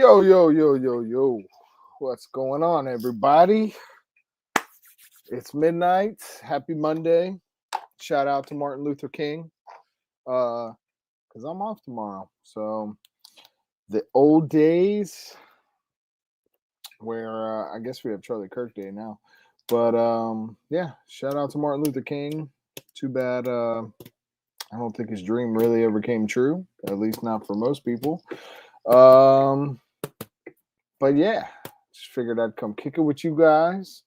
Yo, yo, yo, yo, yo. What's going on, everybody? It's midnight. Happy Monday. Shout out to Martin Luther King. Because I'm off tomorrow. So the old days where I guess we have Charlie Kirk Day now. But yeah, shout out to Martin Luther King. Too bad I don't think his dream really ever came true, at least not for most people. Um, but yeah, just figured I'd come kick it with you guys.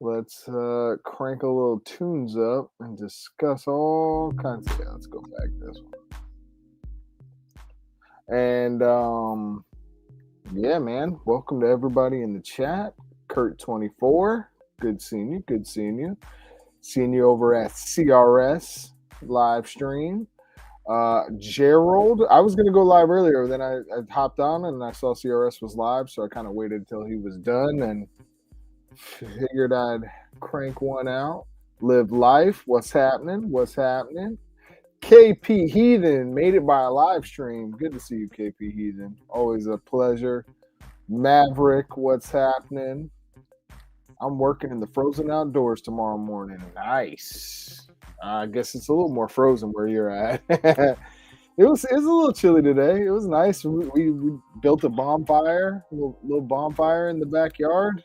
Let's crank a little tunes up and discuss all kinds of. Yeah, let's go back this one. And yeah, man, welcome to everybody in the chat. Kurt24, good seeing you. Good seeing you. Seeing you over at CRS live stream. Gerald, I was gonna go live earlier, then I hopped on and I saw CRS was live, so I kind of waited until he was done and figured I'd crank one out. Live life. What's happening? What's happening? KP Heathen made it by a live stream. Good to see you, KP Heathen. Always a pleasure. Maverick, what's happening? I'm working in the frozen outdoors tomorrow morning. Nice. I guess it's a little more frozen where you're at. It was a little chilly today. It was nice. We built a bonfire, little bonfire in the backyard.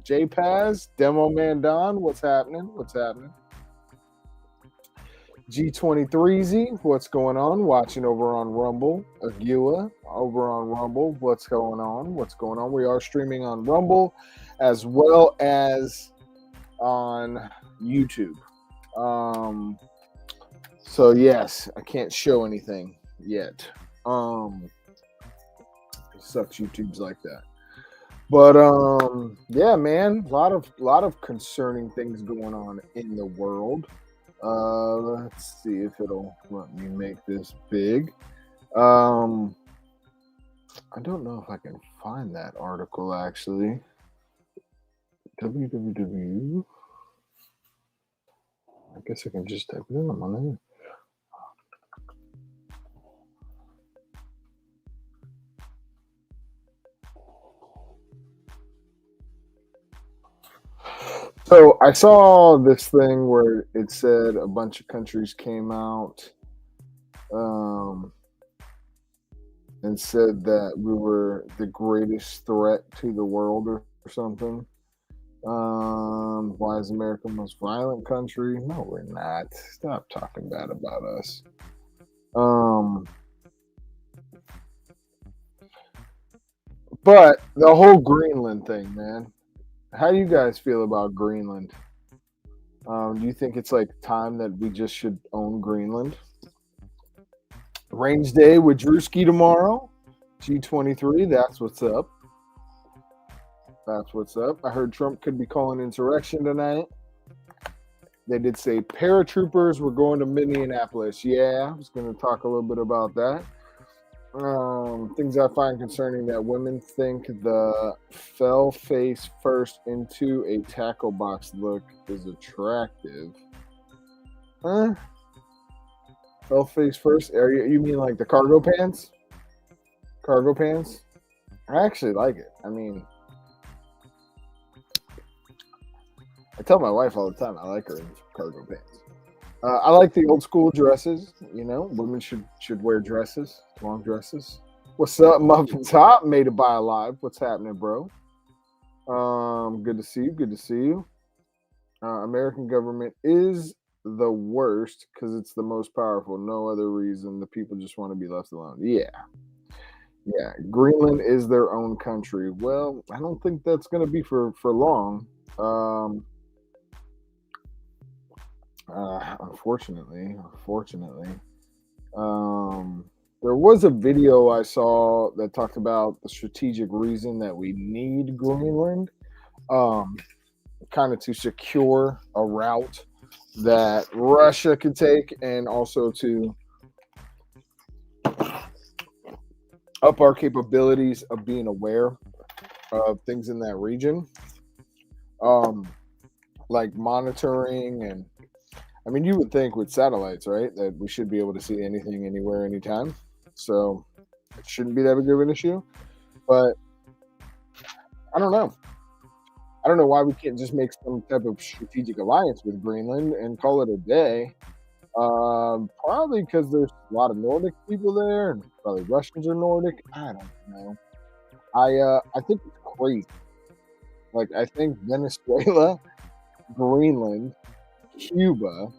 J Paz, Demo Man Don, what's happening? What's happening? G23Z, what's going on? Watching over on Rumble. Agua, over on Rumble, what's going on? What's going on? We are streaming on Rumble as well as on YouTube. So yes, I can't show anything yet. It sucks YouTube's like that. But yeah, man, a lot of concerning things going on in the world. Let's see if it'll let me make this big. I don't know if I can find that article actually. www. I guess I can just type it in on there. So I saw this thing where it said a bunch of countries came out and said that we were the greatest threat to the world or something. Why is America the most violent country? No, we're not. Stop talking bad about us. But the whole Greenland thing, man. How do you guys feel about Greenland? Do you think it's like time that we just should own Greenland? Range Day with Drewski tomorrow. G23, that's what's up. That's what's up. I heard Trump could be calling insurrection tonight. They did say paratroopers were going to Minneapolis. Yeah, I was going to talk a little bit about that. Things I find concerning that women think the fell face first into a tackle box look is attractive. Huh? Fell face first? You mean like the cargo pants? Cargo pants? I actually like it. I mean, I tell my wife all the time I like her in cargo pants. I like the old school dresses. You know, women should wear dresses, long dresses. What's up, Muffin Top? Made it by alive. What's happening, bro? Good to see you. Good to see you. American government is the worst because it's the most powerful. No other reason. The people just want to be left alone. Yeah. Greenland is their own country. Well, I don't think that's going to be for long. Unfortunately, there was a video I saw that talked about the strategic reason that we need Greenland, kind of to secure a route that Russia could take, and also to up our capabilities of being aware of things in that region, like monitoring and. I mean, you would think with satellites, right, that we should be able to see anything, anywhere, anytime. So it shouldn't be that big of an issue. But I don't know. I don't know why we can't just make some type of strategic alliance with Greenland and call it a day. Probably because there's a lot of Nordic people there, and probably Russians are Nordic. I don't know. I think it's crazy. Like I think Venezuela, Greenland, Cuba,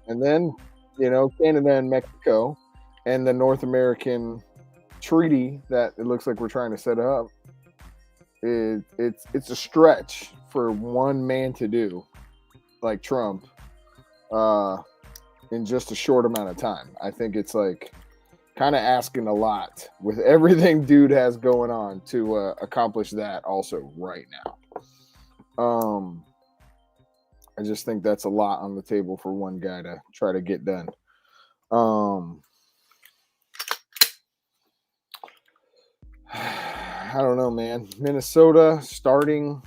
and then Canada and Mexico, and the North American treaty that it looks like we're trying to set up. It's a stretch for one man to do, like Trump, in just a short amount of time. I think it's like kind of asking a lot with everything dude has going on to accomplish that also right now. I just think that's a lot on the table for one guy to try to get done. I don't know, man. Minnesota starting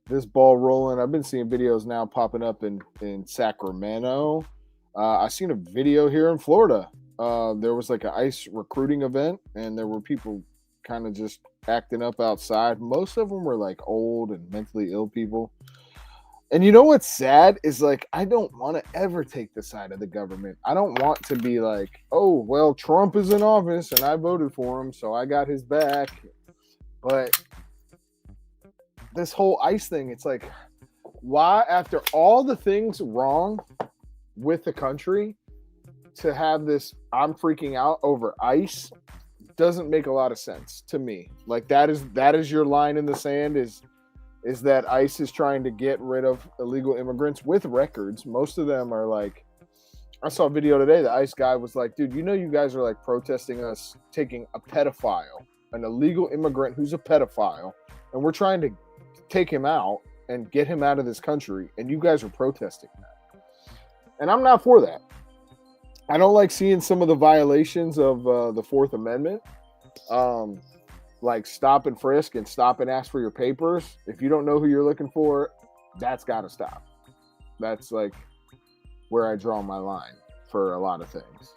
this ball rolling. I've been seeing videos now popping up in Sacramento. I've seen a video here in Florida. There was like an ICE recruiting event, and there were people kind of just acting up outside. Most of them were like old and mentally ill people. And you know what's sad is like I don't want to ever take the side of the government. I don't want to be like, oh, well, Trump is in office and I voted for him, so I got his back. But this whole ICE thing, it's like, why, after all the things wrong with the country, to have this I'm freaking out over ICE doesn't make a lot of sense to me. Like that is your line in the sand is that ICE is trying to get rid of illegal immigrants with records. Most of them are like, I saw a video today, the ICE guy was like, dude, you guys are like protesting us taking a pedophile, an illegal immigrant who's a pedophile, and we're trying to take him out and get him out of this country, and you guys are protesting that. And I'm not for that. I don't like seeing some of the violations of the Fourth Amendment. Like stop and frisk and stop and ask for your papers. If you don't know who you're looking for, that's got to stop. That's like where I draw my line for a lot of things.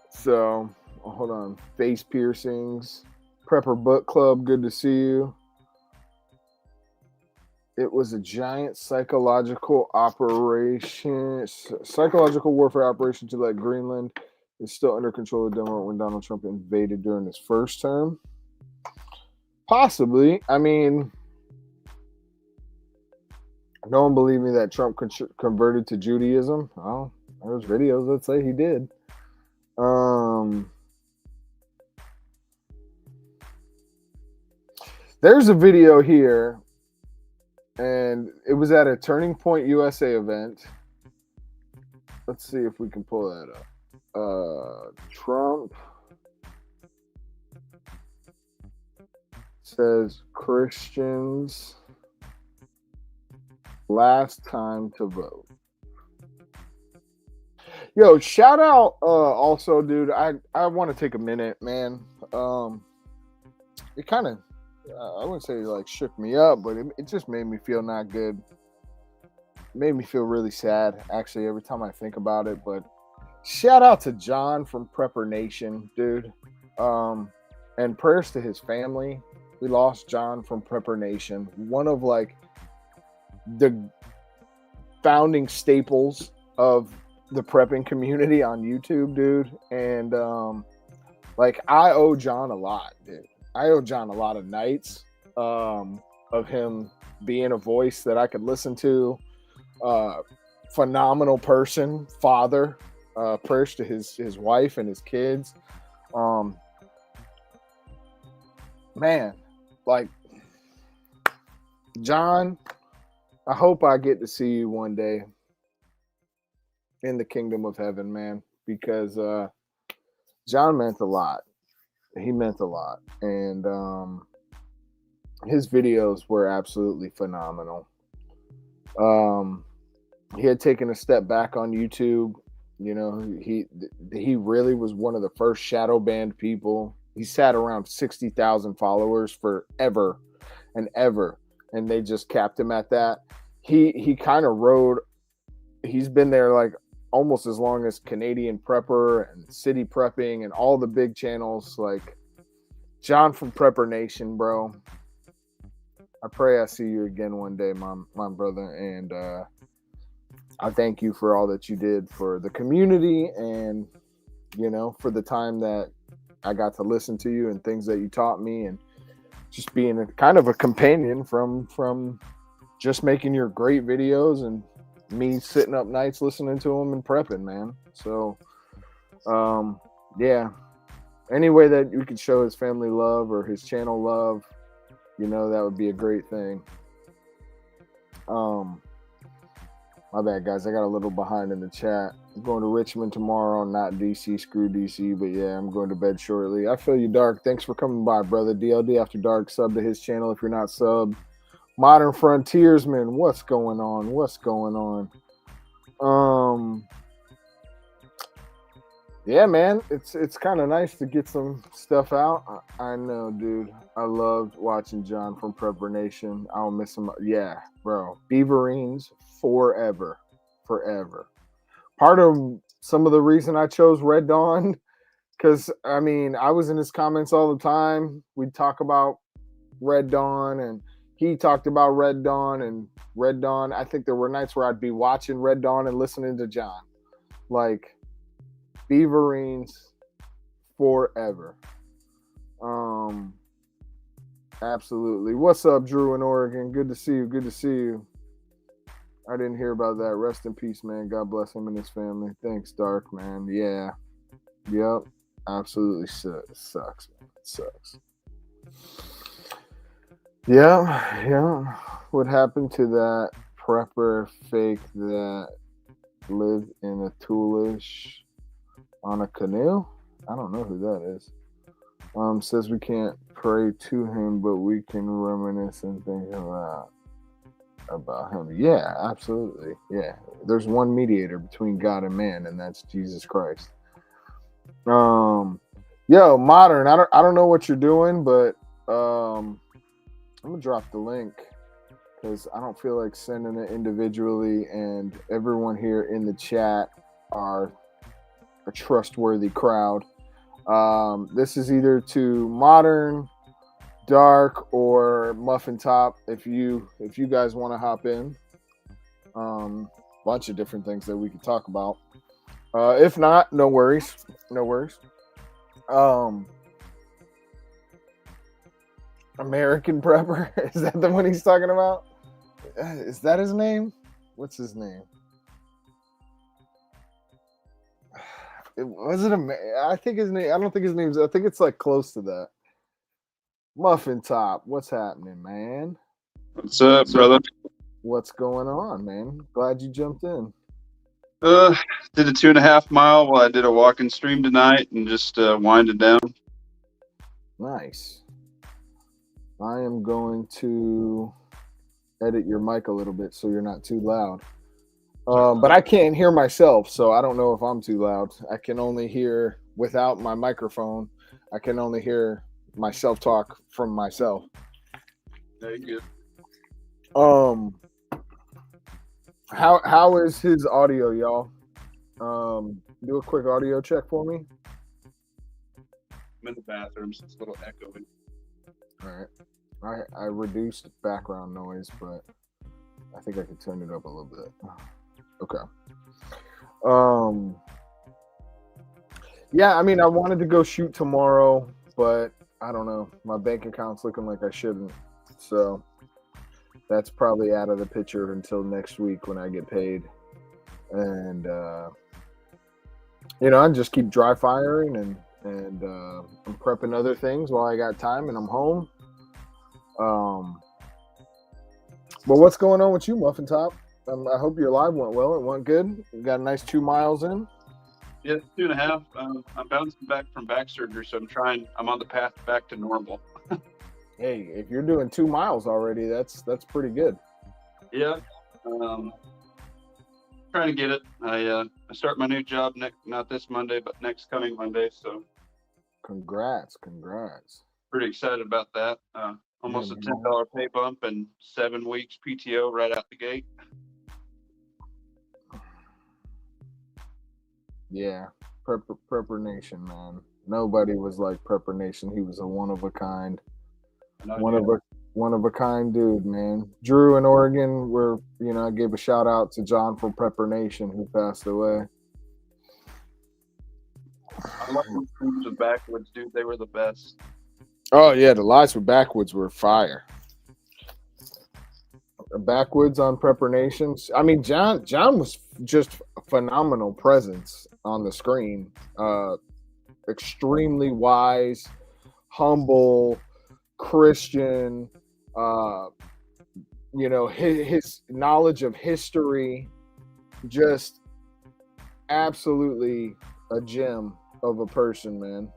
So hold on. Face piercings. Prepper Book Club, good to see you. It was a giant psychological warfare operation to let Greenland is still under control of Denmark when Donald Trump invaded during his first term. Possibly. I mean, no one believed me that Trump converted to Judaism. Well, there's videos that say he did. There's a video here, and it was at a Turning Point USA event. Let's see if we can pull that up. Trump says Christians last time to vote. Yo, shout out also, dude. I want to take a minute, man. It kind of I wouldn't say like shook me up, but it just made me feel not good. It made me feel really sad, actually, every time I think about it. But shout out to John from Prepper Nation, dude. And prayers to his family. We lost John from Prepper Nation, one of like the founding staples of the prepping community on YouTube, dude. And like I owe John a lot, dude. I owe John a lot of nights of him being a voice that I could listen to. Phenomenal person, father. Prayers to his wife and his kids. Man, like John, I hope I get to see you one day in the kingdom of heaven, man, because John meant a lot. He meant a lot, and his videos were absolutely phenomenal. He had taken a step back on YouTube. You know, he really was one of the first shadow banned people. He sat around 60,000 followers forever and ever, and they just capped him at that. He kind of rode. He's been there like almost as long as Canadian Prepper and City Prepping and all the big channels. Like John from Prepper Nation, bro. I pray I see you again one day, my brother. And I thank you for all that you did for the community and, you know, for the time that I got to listen to you and things that you taught me, and just being a kind of a companion from just making your great videos and me sitting up nights listening to them and prepping, man. So, yeah, any way that you could show his family love or his channel love, you know, that would be a great thing. My bad, guys. I got a little behind in the chat. I'm going to Richmond tomorrow, not DC. Screw DC, but yeah, I'm going to bed shortly. I feel you, Dark. Thanks for coming by, brother. DLD After Dark. Sub to his channel if you're not subbed. Modern Frontiersman. What's going on? What's going on? Yeah, man. It's kind of nice to get some stuff out. I know, dude. I loved watching John from Prepper Nation. I'll miss him. Yeah, bro. Beaverines forever. Part of some of the reason I chose Red Dawn, because, I mean, I was in his comments all the time. We'd talk about Red Dawn, and he talked about Red Dawn and Red Dawn. I think there were nights where I'd be watching Red Dawn and listening to John. Like, Beaverines forever. Absolutely. What's up, Drew in Oregon? Good to see you. I didn't hear about that. Rest in peace, man. God bless him and his family. Thanks, Dark, man. Yeah. Yep. Absolutely sucks, man. It sucks. Yeah. What happened to that prepper fake that lived in a toolish on a canoe? I don't know who that is. Says we can't pray to him, but we can reminisce and think about him. Yeah, absolutely. Yeah, there's one mediator between God and man, and that's Jesus Christ. Yo, Modern. I don't know what you're doing, but I'm gonna drop the link because I don't feel like sending it individually, and everyone here in the chat are a trustworthy crowd. This is either to Modern, Dark, or Muffin Top. If you guys want to hop in, bunch of different things that we could talk about. If not, no worries. American Prepper, is that the one he's talking about? Is that his name? What's his name? I think his name. I don't think his name's. I think it's like close to that. Muffin Top, what's happening, man? What's up, brother? What's going on, man? Glad you jumped in. Did a 2.5 mile while I did a walking stream tonight, and just winded down. Nice. I am going to edit your mic a little bit so you're not too loud. But I can't hear myself, so I don't know if I'm too loud. I can only hear without my microphone. I can only hear myself talk from myself. Very good. How is his audio, y'all? Do a quick audio check for me. I'm in the bathroom, so it's a little echoey. All right. I reduced background noise, but I think I could turn it up a little bit. Okay. Yeah, I mean, I wanted to go shoot tomorrow, but I don't know. My bank account's looking like I shouldn't. So that's probably out of the picture until next week when I get paid. And, I just keep dry firing and I'm prepping other things while I got time and I'm home. But what's going on with you, Muffin Top? I hope your live went well. It went good. You got a nice 2 miles in. Yeah, 2.5. I'm bouncing back from back surgery, so I'm on the path back to normal. Hey, if you're doing 2 miles already, that's pretty good. Yeah. Trying to get it. I start my new job not this Monday, but next coming Monday. So Congrats. Pretty excited about that. Almost a $10 pay bump and 7 weeks PTO right out the gate. Yeah, Prepper Nation, man. Nobody was like Prepper Nation. He was a one of a kind, No, one yeah. of a one of a kind dude, man. Drew in Oregon, where I gave a shout out to John from Prepper Nation who passed away. I like the streams of Backwoods, dude. They were the best. Oh yeah, the lives with Backwoods were fire. Backwoods on Prepper Nations. I mean, John was just a phenomenal presence on the screen. Extremely wise, humble, Christian. His knowledge of history, just absolutely a gem of a person, man.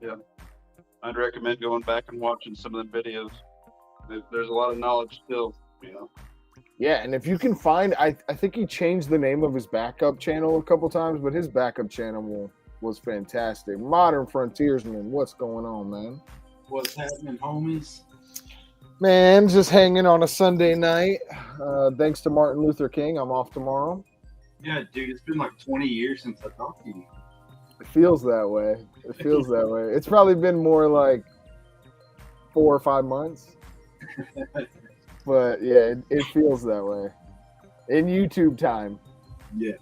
Yeah, I'd recommend going back and watching some of the videos. There's a lot of knowledge still, Yeah, and if you can find, I think he changed the name of his backup channel a couple times, but his backup channel was fantastic. Modern Frontiersman, what's going on, man? What's happening, homies? Man, just hanging on a Sunday night. Thanks to Martin Luther King, I'm off tomorrow. Yeah, dude, it's been like 20 years since I talked to you. It feels that way. It feels that way. It's probably been more like 4 or 5 months. But yeah, it feels that way. In YouTube time. Yeah.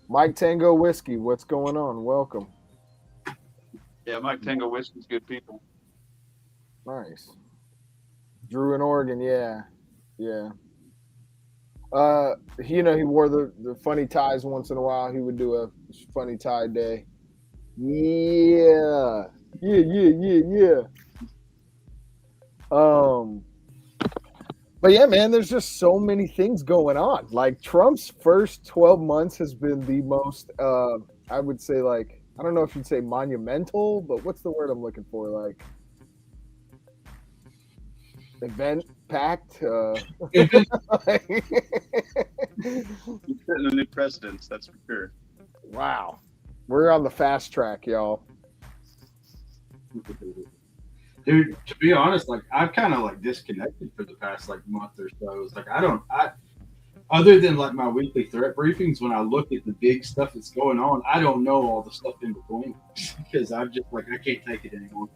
Mike Tango Whiskey, what's going on? Welcome. Yeah, Mike Tango Whiskey's good people. Nice. Drew in Oregon, yeah. He wore the funny ties once in a while. He would do a funny tie day. Yeah. But yeah, man, there's just so many things going on. Like Trump's first 12 months has been the most, I would say, like, I don't know if you'd say monumental, but what's the word I'm looking for? Like, event packed. You're setting a new precedence, that's for sure. Wow. We're on the fast track, y'all. Dude, to be honest, like I've kind of like disconnected for the past like month or so. It's like I other than like my weekly threat briefings, when I look at the big stuff that's going on, I don't know all the stuff in between because I'm just like I can't take it anymore.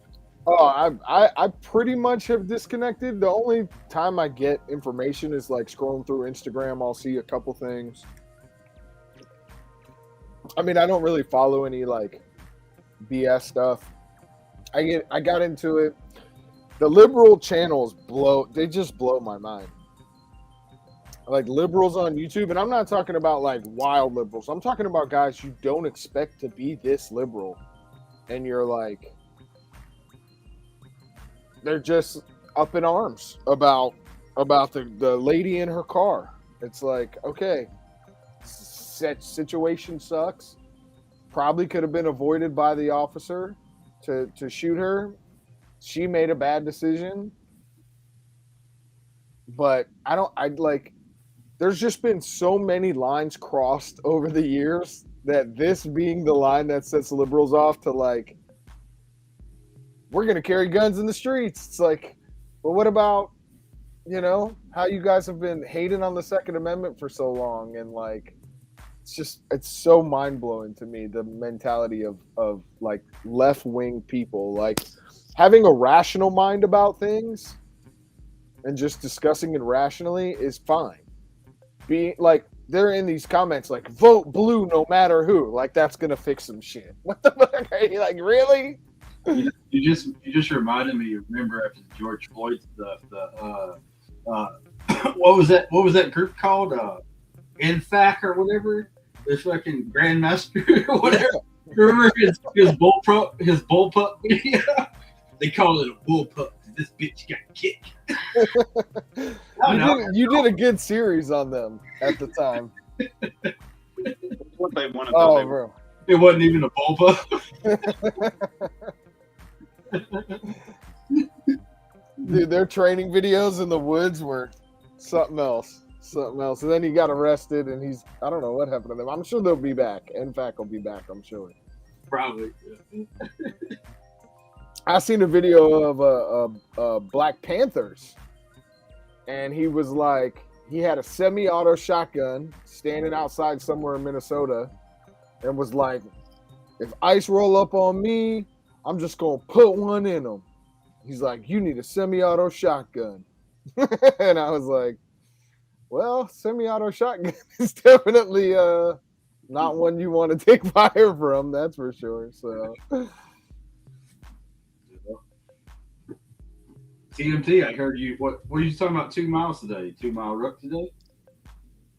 Oh, I pretty much have disconnected. The only time I get information is like scrolling through Instagram. I'll see a couple things. I mean, I don't really follow any like BS stuff. I got into it. The liberal channels they just blow my mind. Like liberals on YouTube, and I'm not talking about like wild liberals. I'm talking about guys you don't expect to be this liberal. And you're like, they're just up in arms about the lady in her car. It's like, okay, situation sucks. Probably could have been avoided by the officer to shoot her. She made a bad decision. But there's just been so many lines crossed over the years that this being the line that sets liberals off to like, we're going to carry guns in the streets. It's like, well, what about, how you guys have been hating on the Second Amendment for so long? And like, it's so mind blowing to me, the mentality of like left wing people, like having a rational mind about things and just discussing it rationally is fine. Being like, they're in these comments like, vote blue no matter who. Like, that's going to fix some shit. What the fuck? Are you like, really? You just reminded me. Remember after George Floyd stuff, what was that group called? NFAC or whatever. This fucking Grandmaster or whatever. Remember his bullpup video? They call it a bullpup. This bitch got kicked. You did a good series on them at the time. What they wanted. Oh, bro. It wasn't even a bullpup. Dude, their training videos in the woods were something else. And then he got arrested, and I don't know what happened to them. I'm sure they'll be back. NFAC will be back, I'm sure. Probably. Yeah. I seen a video of Black Panthers, and he was like, he had a semi-auto shotgun standing outside somewhere in Minnesota and was like, if ICE roll up on me, I'm just going to put one in them. He's like, you need a semi-auto shotgun. And I was like, well, semi-auto shotgun is definitely not one you want to take fire from, that's for sure. So TMT, I heard you. What are you talking about? 2 miles today? 2 mile ruck today?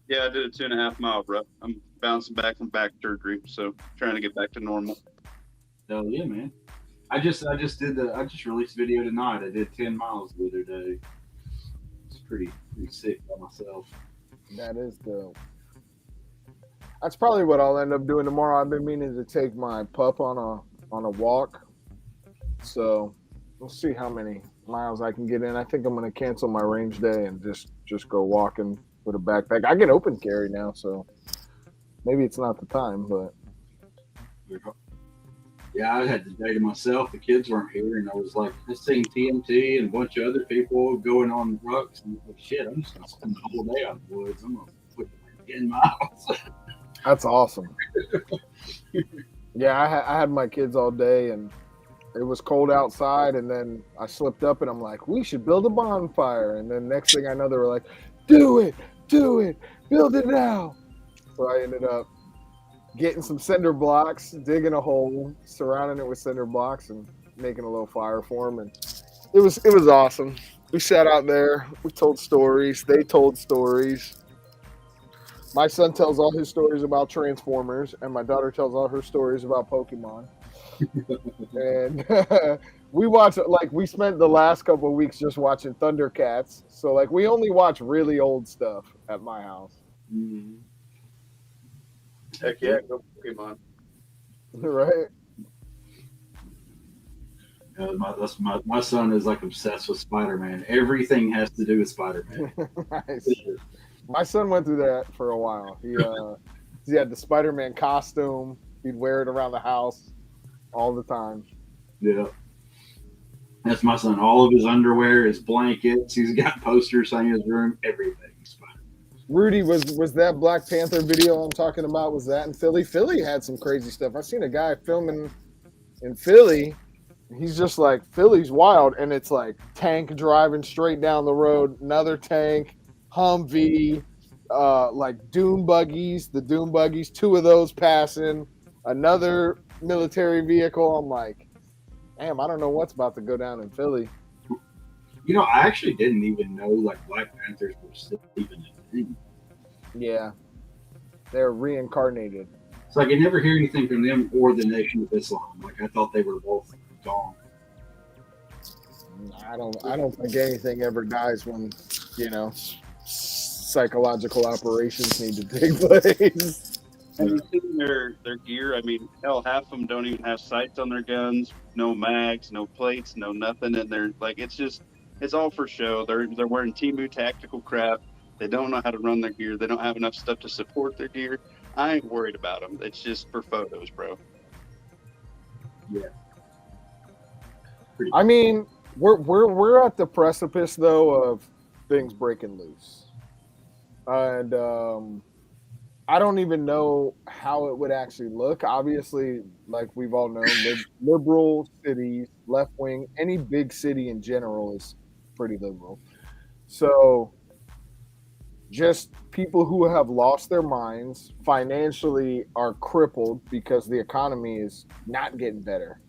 Yeah, I did a 2.5 mile rep. I'm bouncing back from back surgery, so trying to get back to normal. Hell yeah, man! I just released a video tonight. I did 10 miles the other day. It's pretty sick by myself. that is dope. That's probably what I'll end up doing tomorrow. I've been meaning to take my pup on a walk, so we'll see how many miles I can get in. I think I'm going to cancel my range day and just go walking with a backpack. I get open carry now, so maybe it's not the time, but yeah, I had the day to myself. The kids weren't here, and I was like, I seen TMT and a bunch of other people going on rucks, and like, shit, I'm just gonna spend the whole day out in the woods. I'm gonna put like 10 miles. that's awesome. Yeah, I had my kids all day, and it was cold outside, and then I slipped up, and I'm like, we should build a bonfire. And then next thing I know, they were like, do it, build it now. So I ended up getting some cinder blocks, digging a hole, surrounding it with cinder blocks, and making a little fire for them. And it was awesome. We sat out there, we told stories, they told stories. My son tells all his stories about Transformers, and my daughter tells all her stories about Pokemon. And we spent the last couple of weeks just watching Thundercats. So like we only watch really old stuff at my house. Mm-hmm. Heck yeah, go Pokemon. Right? My son is like obsessed with Spider-Man. Everything has to do with Spider-Man. Nice. My son went through that for a while. He had the Spider-Man costume. He'd wear it around the house all the time. Yeah. That's my son. All of his underwear, his blankets, he's got posters in his room, everything. Rudy, was that Black Panther video I'm talking about? Was that in Philly? Philly had some crazy stuff. I seen a guy filming in Philly. He's just like, Philly's wild, and it's like tank driving straight down the road, another tank, Humvee, like dune buggies, two of those passing, another military vehicle. I'm like, damn, I don't know what's about to go down in Philly. You know, I actually didn't even know like Black Panthers were still even a thing. Yeah, they're reincarnated. So I could never hear anything from them or the Nation of Islam. Like I thought they were both gone. I don't think anything ever dies when, psychological operations need to take place. Have you seen their gear? I mean, hell, half of them don't even have sights on their guns, no mags, no plates, no nothing, and they're like, it's all for show. They're wearing Temu tactical crap. They don't know how to run their gear. They don't have enough stuff to support their gear. I ain't worried about them. It's just for photos, bro. Yeah. I mean, we're at the precipice though of things breaking loose, and I don't even know how it would actually look. Obviously, like we've all known, liberal cities, left wing, any big city in general is pretty liberal. So just people who have lost their minds, financially are crippled because the economy is not getting better.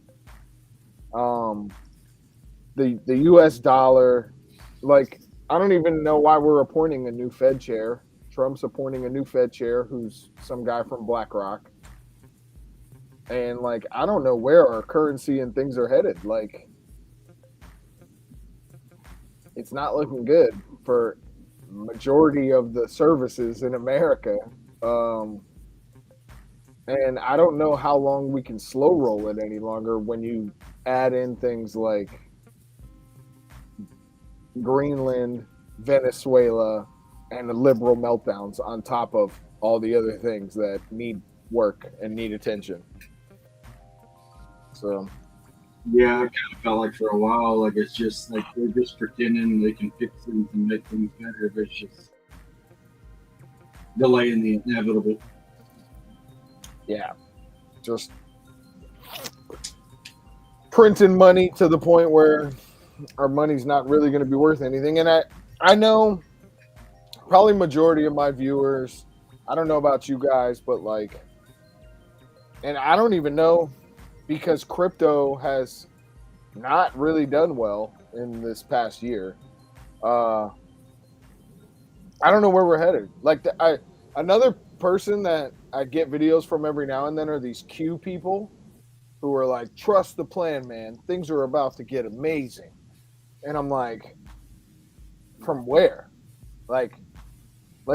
The US dollar, like, I don't even know why we're appointing a new Fed chair. Trump's appointing a new Fed chair who's some guy from BlackRock. And like, I don't know where our currency and things are headed. Like, it's not looking good for majority of the services in America. And I don't know how long we can slow roll it any longer when you add in things like Greenland, Venezuela, and the liberal meltdowns on top of all the other things that need work and need attention. So yeah, I kind of felt like for a while, like it's just like they're just pretending they can fix things and make things better, but it's just delaying the inevitable. Yeah, just printing money to the point where our money's not really going to be worth anything. And I know probably majority of my viewers, I don't know about you guys, but like, and I don't even know because crypto has not really done well in this past year. Uh, I don't know where we're headed. Like another person that I get videos from every now and then are these Q people who are like, trust the plan, man. Things are about to get amazing. And I'm like, from where? Like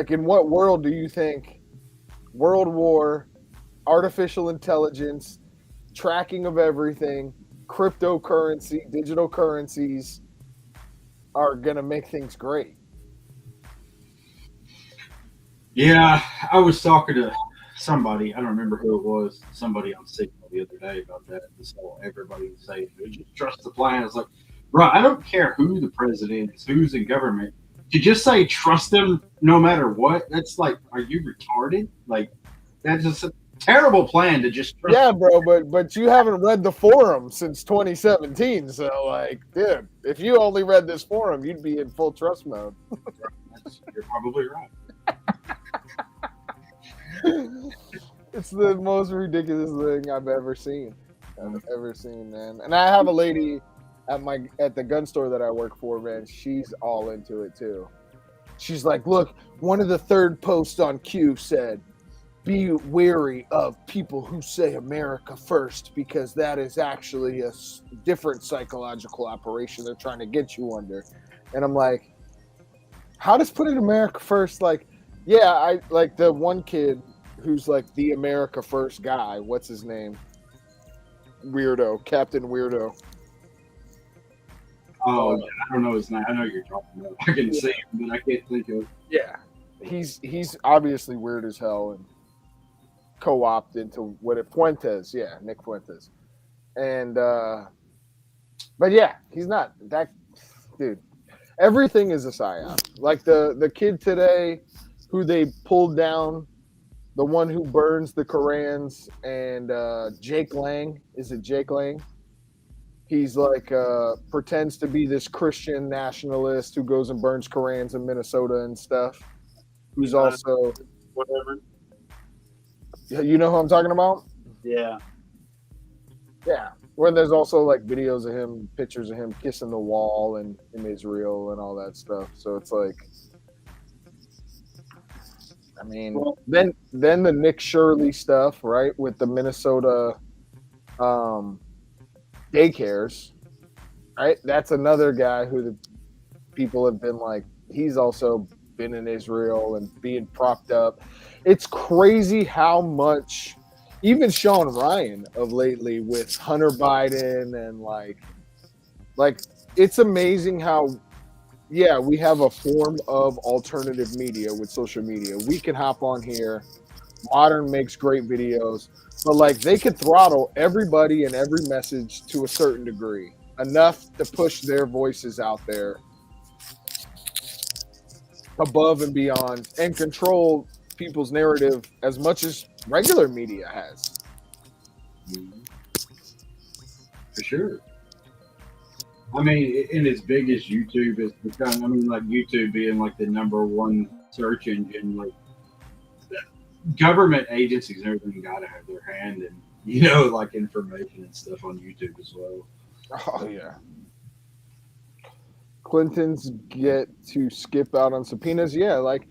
in what world do you think World War, artificial intelligence, tracking of everything, cryptocurrency, digital currencies are going to make things great? Yeah, I was talking to somebody, I don't remember who it was, somebody on Signal the other day about that. This whole everybody saying, just trust the plan. It's like, bro, I don't care who the president is, who's in government. To just say trust them no matter what, that's like, are you retarded? Like, that's just a terrible plan to just trust. Yeah, bro, but you haven't read the forum since 2017. So, like, dude, if you only read this forum, you'd be in full trust mode. You're probably right. It's the most ridiculous thing I've ever seen. Man. And I have a lady at the gun store that I work for, man. She's all into it too. She's like, look, one of the third posts on Q said, be wary of people who say America first, because that is actually a different psychological operation they're trying to get you under. And I'm like, how does putting America first, like, yeah, I like the one kid who's like the America first guy. What's his name? Weirdo, Captain Weirdo. Oh, yeah, I don't know his name. I know you're talking about. I can see him, but I can't think of. Yeah, he's obviously weird as hell and co-opted into Fuentes. Yeah, Nick Fuentes. And but yeah, he's not that dude. Everything is a psyop. Like the kid today who they pulled down, the one who burns the Korans, and Jake Lang. Is it Jake Lang? He's like pretends to be this Christian nationalist who goes and burns Korans in Minnesota and stuff. Who's also whatever. You know who I'm talking about? Yeah. Yeah. Where there's also like videos of him, pictures of him kissing the wall in Israel and all that stuff. So it's like, I mean, well, then the Nick Shirley stuff, right, with the Minnesota daycares, right? That's another guy who the people have been like, he's also been in Israel and being propped up. It's crazy how much, even Sean Ryan of lately with Hunter Biden and like it's amazing how, yeah, we have a form of alternative media with social media. We can hop on here. Modern makes great videos, but like they could throttle everybody and every message to a certain degree, enough to push their voices out there above and beyond and control people's narrative as much as regular media has. For sure. I mean, and as big as YouTube has become, I mean, like YouTube being like the number one search engine, like government agencies and everything got to have their hand in, you know, like information and stuff on YouTube as well. Oh, yeah. Clintons get to skip out on subpoenas. Yeah, like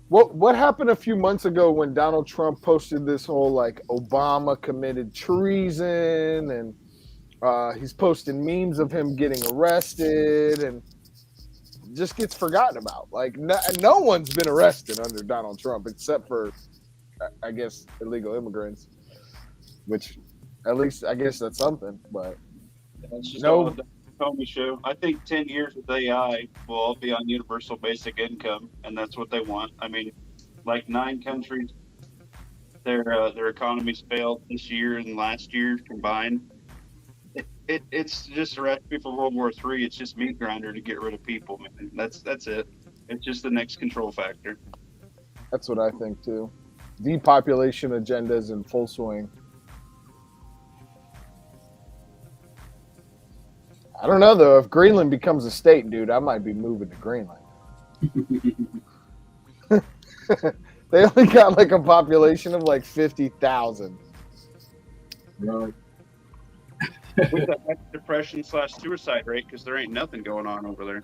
what happened a few months ago when Donald Trump posted this whole like Obama committed treason, and he's posting memes of him getting arrested, and just gets forgotten about. Like no one's been arrested under Donald Trump except for, I guess, illegal immigrants, which at least I guess that's something. But that's just no. Comey show. I think 10 years with AI will all be on universal basic income, and that's what they want. I mean, like 9 countries, their economies failed this year and last year combined. It's just a recipe for World War III. It's just meat grinder to get rid of people, man. That's it. It's just the next control factor. That's what I think too. Depopulation agenda is in full swing. I don't know though. If Greenland becomes a state, dude, I might be moving to Greenland. They only got like a population of like 50,000. Right. With the depression/suicide rate, because there ain't nothing going on over there.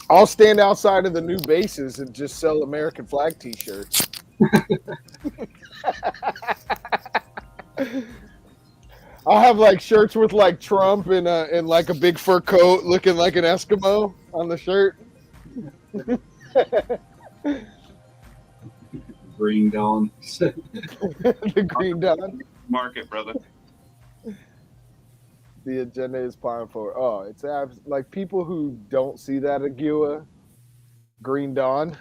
I'll stand outside of the new bases and just sell American flag T-shirts. I'll have like shirts with like Trump in like a big fur coat, looking like an Eskimo on the shirt. Green Dawn. The Green Dawn. Market, brother. The agenda is powerful. Oh, it's like people who don't see that Agua, Green Dawn.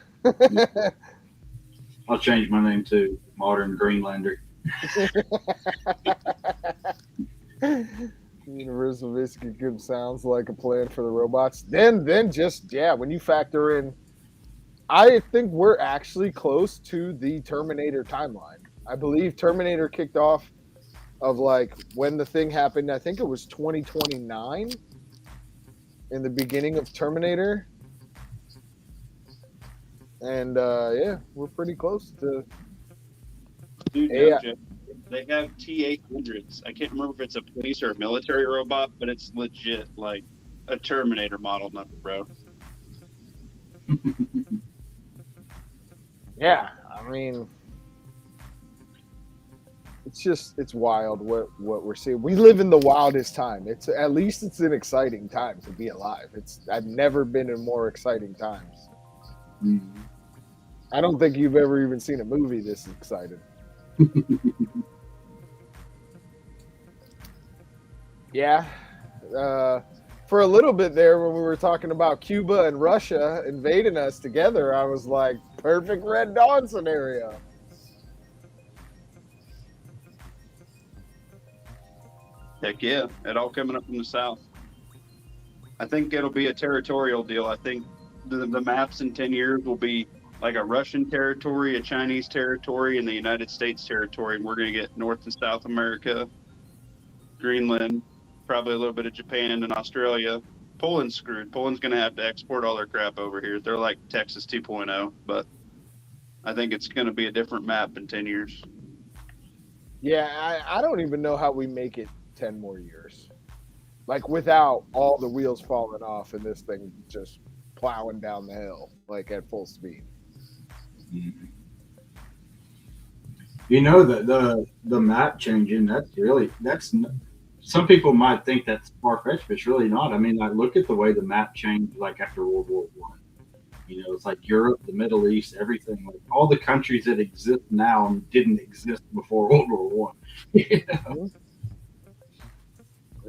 I'll change my name to Modern Greenlander. Universal Viscicum sounds like a plan for the robots. Then just when you factor in, I think we're actually close to the Terminator timeline. I believe Terminator kicked off of like when the thing happened. I think it was 2029 in the beginning of Terminator. And we're pretty close to. Dude, no joke. They have T-800s. I can't remember if it's a police or a military robot, but it's legit like a Terminator model number, bro. Yeah, I mean, it's wild what we're seeing. We live in the wildest time. It's at least it's an exciting time to be alive. I've never been in more exciting times. Mm-hmm. I don't think you've ever even seen a movie this excited. Yeah. For a little bit there when we were talking about Cuba and Russia invading us together, I was like, perfect Red Dawn scenario. Heck yeah, it all coming up from the south. I think it'll be a territorial deal. I think the maps in 10 years will be like a Russian territory, a Chinese territory, and the United States territory. And we're going to get North and South America, Greenland, probably a little bit of Japan and Australia. Poland's screwed. Poland's going to have to export all their crap over here. They're like Texas 2.0, but I think it's going to be a different map in 10 years. Yeah, I don't even know how we make it 10 more years. Like without all the wheels falling off and this thing just plowing down the hill, like at full speed. You know that the map changing, that's some people might think that's far-fetched, but it's really not. I mean, like look at the way the map changed like after World War I. You know, it's like Europe, the Middle East, everything. Like all the countries that exist now didn't exist before World War One. You know?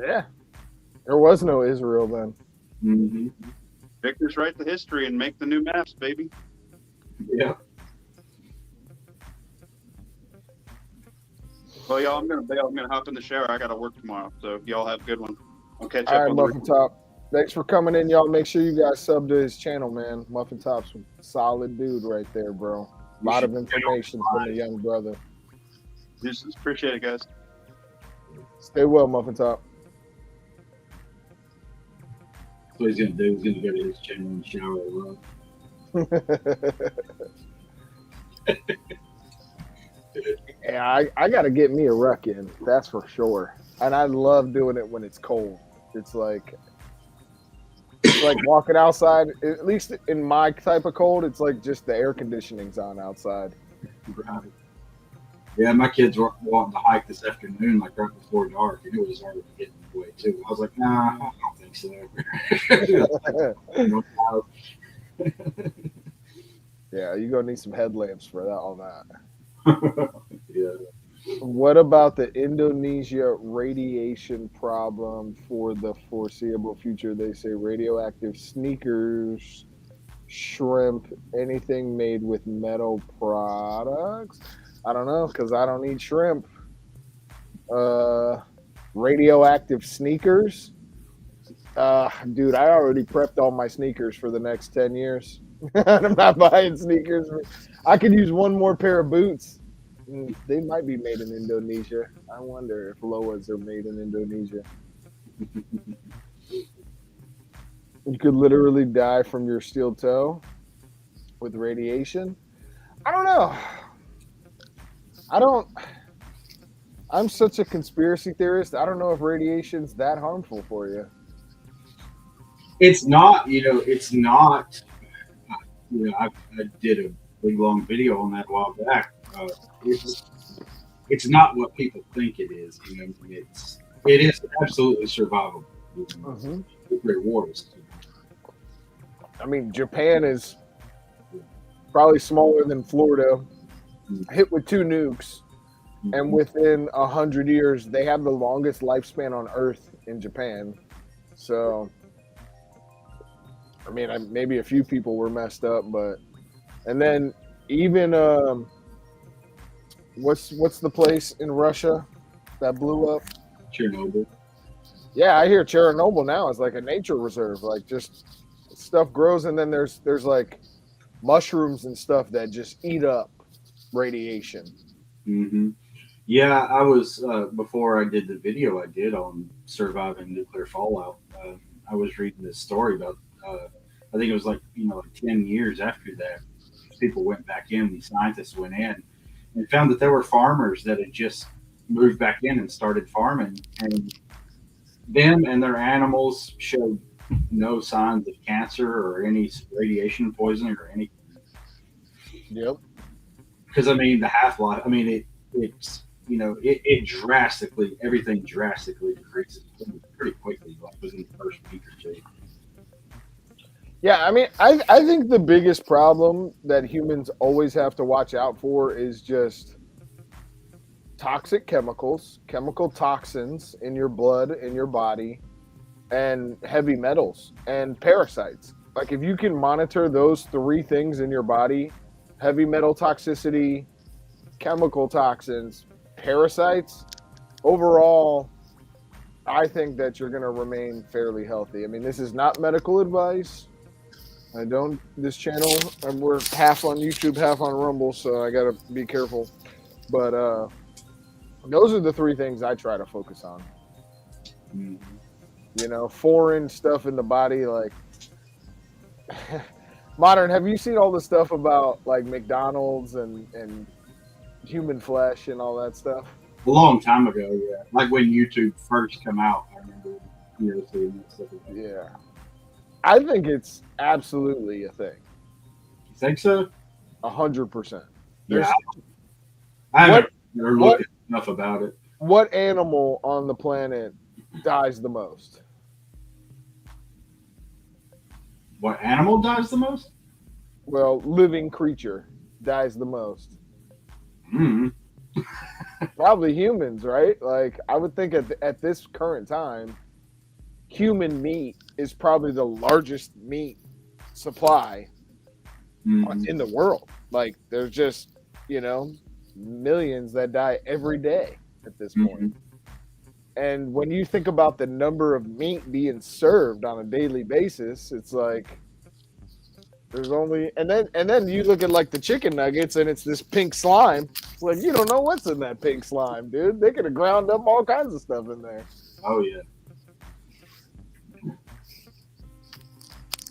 Yeah, there was no Israel then. Mm-hmm. Victors write the history and make the new maps, baby. Yeah. Well, y'all, I'm gonna bail. I'm gonna hop in the shower. I gotta work tomorrow, so y'all have a good one. I'll catch up. All right, on Muffin Top. Thanks for coming in, y'all. Make sure you guys sub to his channel, man. Muffin Top's a solid dude right there, bro. A lot of information from the young brother. Just appreciate it, guys. Stay well, Muffin Top. What he's gonna do is gonna go to his channel and shower alone. Yeah, I got to get me a ruck in. That's for sure. And I love doing it when it's cold. It's like walking outside. At least in my type of cold, it's like just the air conditioning's on outside. Right. Yeah, my kids were wanting to hike this afternoon, like right before dark, and it was already getting away too. I was like, nah, I don't think so. Yeah, you're gonna need some headlamps for all that. Yeah. What about the Indonesia radiation problem for the foreseeable future? They say radioactive sneakers, shrimp, anything made with metal products. I don't know, because I don't eat shrimp. Radioactive sneakers. Dude, I already prepped all my sneakers for the next 10 years. I'm not buying sneakers. I could use one more pair of boots. They might be made in Indonesia. I wonder if Loas are made in Indonesia. You could literally die from your steel toe with radiation. I don't know. I don't. I'm such a conspiracy theorist. I don't know if radiation's that harmful for you. It's not. It's not. I did a big long video on that a while back. It's, it's not what people think it is. It is absolutely survivable. Nuclear wars. I mean, Japan is probably smaller than Florida, hit with 2 nukes, and within 100 years, they have the longest lifespan on Earth in Japan. So, I mean, maybe a few people were messed up, but and then even what's the place in Russia that blew up? Chernobyl. Yeah, I hear Chernobyl now is like a nature reserve. Like just stuff grows, and then there's like mushrooms and stuff that just eat up radiation. Mm-hmm. Yeah, I was before I did the video I did on surviving nuclear fallout. I was reading this story about. I think it was like 10 years after that, people went back in. These scientists went in and found that there were farmers that had just moved back in and started farming, and them and their animals showed no signs of cancer or any radiation poisoning or anything. Yep. Because the half life. It drastically, everything drastically decreases pretty quickly, like within the first week or two. Yeah, I think the biggest problem that humans always have to watch out for is just toxic chemicals, chemical toxins in your blood, in your body, and heavy metals and parasites. Like if you can monitor those 3 things in your body, heavy metal toxicity, chemical toxins, parasites, overall, I think that you're going to remain fairly healthy. I mean, this is not medical advice. This channel, we're half on YouTube, half on Rumble, so I got to be careful. But those are the 3 things I try to focus on. Foreign stuff in the body, like modern. Have you seen all the stuff about like McDonald's and human flesh and all that stuff? A long time ago, yeah. Like when YouTube first came out, I remember seeing that stuff. Yeah. I think it's absolutely a thing. You think so? 100%. Yeah. I haven't looked enough about it. What animal on the planet dies the most? What animal dies the most? Well, living creature dies the most. Probably humans, right? Like I would think at this current time, human meat is probably the largest meat supply in the world. Like there's just, millions that die every day at this point. And when you think about the number of meat being served on a daily basis, it's like there's only and then you look at like the chicken nuggets and it's this pink slime. It's like you don't know what's in that pink slime, dude. They could have ground up all kinds of stuff in there. Oh yeah.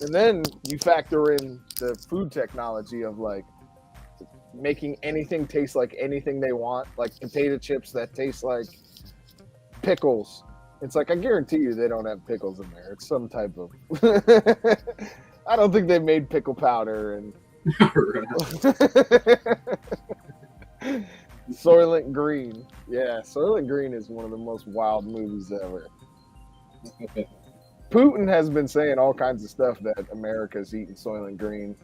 And then you factor in the food technology of like making anything taste like anything they want, like potato chips that taste like pickles. It's like I guarantee you they don't have pickles in there. It's some type of I don't think they made pickle powder and Soylent Green. Yeah, Soylent Green is one of the most wild movies ever. Putin has been saying all kinds of stuff that America's eating Soylent Green.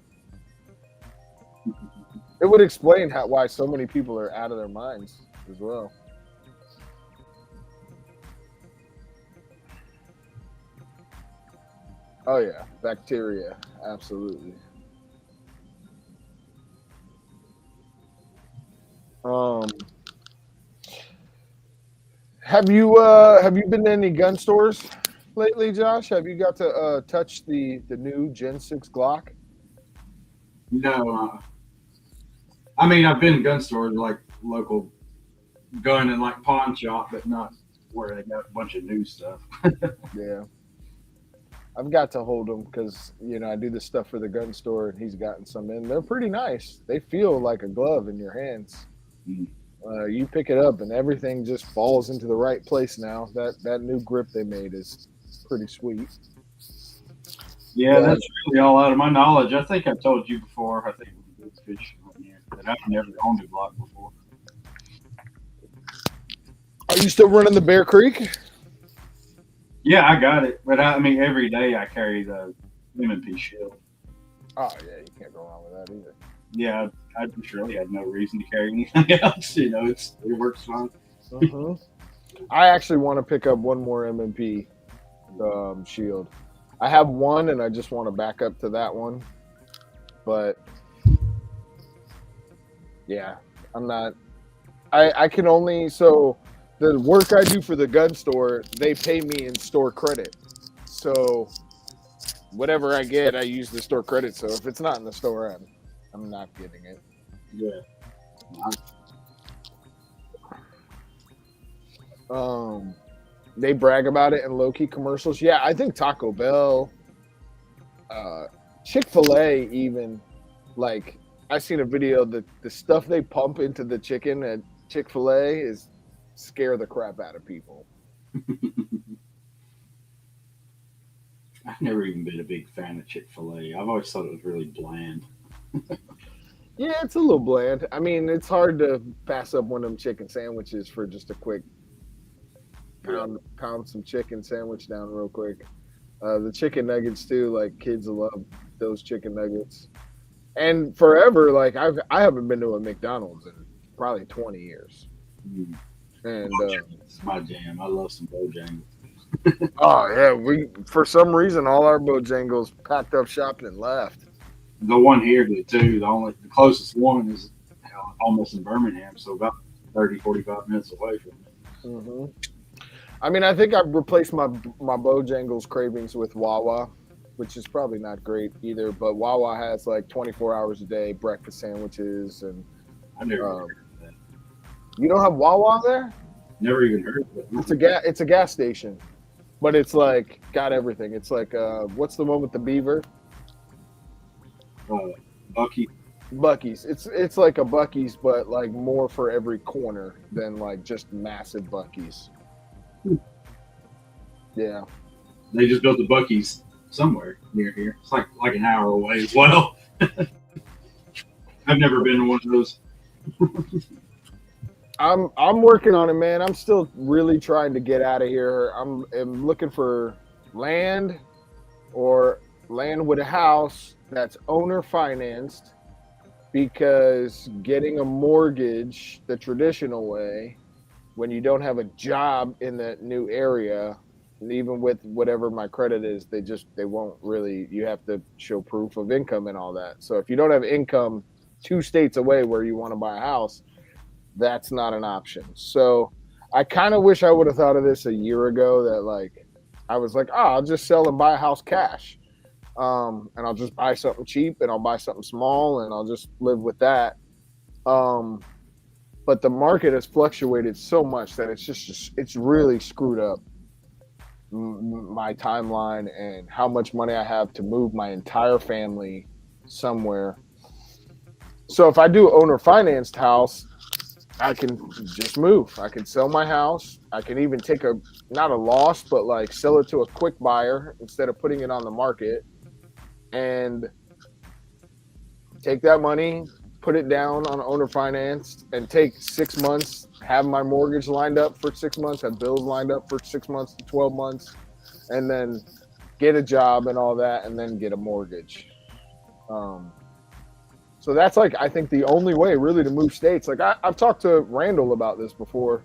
It would explain why so many people are out of their minds as well. Oh yeah, bacteria, absolutely. Have you been to any gun stores lately, Josh? Have you got to touch the new Gen 6 Glock? No, I mean I've been in gun stores like local gun and like pawn shop, but not where they got a bunch of new stuff. Yeah. I've got to hold them because I do this stuff for the gun store, and he's gotten some in. They're pretty nice. They feel like a glove in your hands. Mm. You pick it up, and everything just falls into the right place now. That new grip they made is pretty sweet. Yeah, But that's really all out of my knowledge. I think I told you before. I think we did fish on here that I've never owned a Glock before. are you still running the Bear Creek? Yeah, I got it, but I mean every day I carry the M&P shield. Oh yeah, you can't go wrong with that either. Yeah, I just really had no reason to carry anything else. It works fine. I actually want to pick up one more M&P shield. I have one, and I just want to back up to that one. But yeah, I'm not. I can only the work I do for the gun store, they pay me in store credit. So whatever I get, I use the store credit. So if it's not in the store, I'm not getting it. Yeah. They brag about it in low-key commercials. Yeah, I think Taco Bell, Chick-fil-A even, like, I seen a video that the stuff they pump into the chicken at Chick-fil-A is scare the crap out of people. I've never even been a big fan of Chick-fil-A. I've always thought it was really bland. Yeah, it's a little bland. I mean, it's hard to pass up one of them chicken sandwiches for just a quick pound some chicken sandwich down real quick. The chicken nuggets too, like kids love those chicken nuggets. And forever, like I haven't been to a McDonald's in probably 20 years. Mm. And It's my jam. I love some Bojangles. oh yeah, we for some reason all our Bojangles packed up shop and left. The one here did too. The closest one is almost in Birmingham, so about 30, 45 minutes away from it. Mm-hmm. I mean, I think I've replaced my Bojangles cravings with Wawa, which is probably not great either. But Wawa has like 24 hours a day breakfast sandwiches, and I never heard of that. You don't have Wawa there? Never even heard of it. It's a gas station, but it's like got everything. It's like what's the one with the beaver? Bucky's. It's like a Bucky's, but like more for every corner than like just massive Bucky's. Yeah. They just built the Bucky's somewhere near here. It's like an hour away as well. I've never been to one of those. I'm working on it, man. I'm still really trying to get out of here. I'm looking for land or land with a house that's owner financed, because getting a mortgage the traditional way when you don't have a job in that new area, and even with whatever my credit is, they won't really, you have to show proof of income and all that. So if you don't have income 2 states away where you want to buy a house, that's not an option. So I kind of wish I would have thought of this a year ago, that like I was like, I'll just sell and buy a house cash. And I'll just buy something cheap, and I'll buy something small, and I'll just live with that. But the market has fluctuated so much that it's really screwed up my timeline and how much money I have to move my entire family somewhere. So if I do owner financed house, I can just move. I can sell my house. I can even take not a loss, but like sell it to a quick buyer instead of putting it on the market, and take that money, put it down on owner finance, and take 6 months, have my mortgage lined up for 6 months, have bills lined up for 6 months to 12 months, and then get a job and all that, and then get a mortgage. So that's like, I think the only way really to move states. Like I've talked to Randall about this before,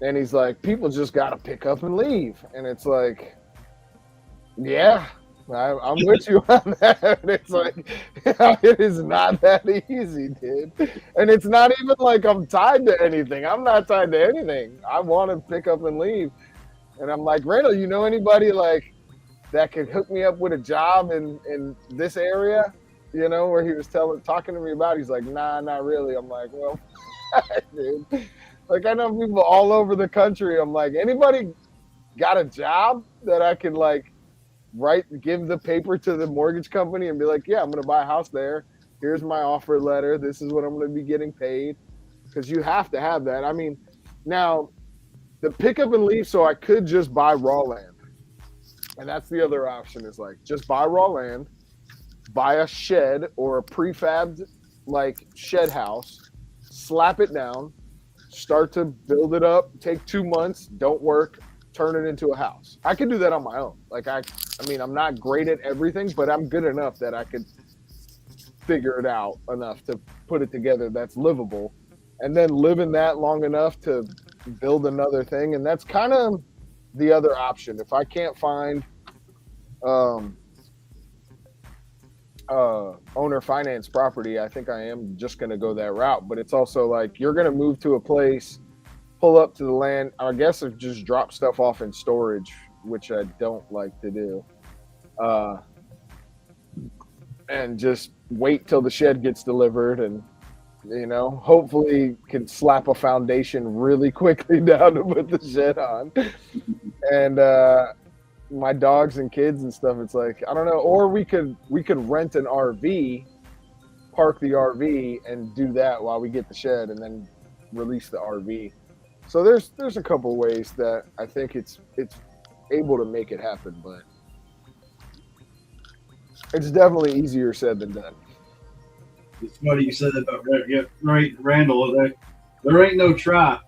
and he's like, people just got to pick up and leave. And it's like, yeah, I'm with you on that. It's like, it is not that easy, dude. And it's not even like I'm tied to anything. I'm not tied to anything. I want to pick up and leave. And I'm like, Randall, you know anybody like that could hook me up with a job in this area? you know, where he was talking to me about it. He's like, nah, not really. I'm like, well, dude. Like, I know people all over the country. I'm like, anybody got a job that I can, like, give the paper to the mortgage company and be like, yeah, I'm going to buy a house there. Here's my offer letter. This is what I'm going to be getting paid. Because you have to have that. I mean, now, the pick up and leave, so I could just buy raw land. And that's the other option is, like, just buy raw land, buy a shed or a prefabbed, like, shed house, slap it down, start to build it up, take 2 months, don't work, turn it into a house. I could do that on my own. Like, I mean, I'm not great at everything, but I'm good enough that I could figure it out enough to put it together that's livable, and then live in that long enough to build another thing. And that's kind of the other option. If I can't find owner finance property, I think I am just going to go that route. But it's also like, you're going to move to a place, pull up to the land, I guess, if just drop stuff off in storage, which I don't like to do, and just wait till the shed gets delivered, and, you know, hopefully can slap a foundation really quickly down to put the shed on. And my dogs and kids and stuff, it's like, I don't know. Or we could rent an RV, park the RV, and do that while we get the shed, and then release the RV. So there's a couple of ways that I think it's able to make it happen, but it's definitely easier said than done. It's funny you said that about Randall. There ain't no try.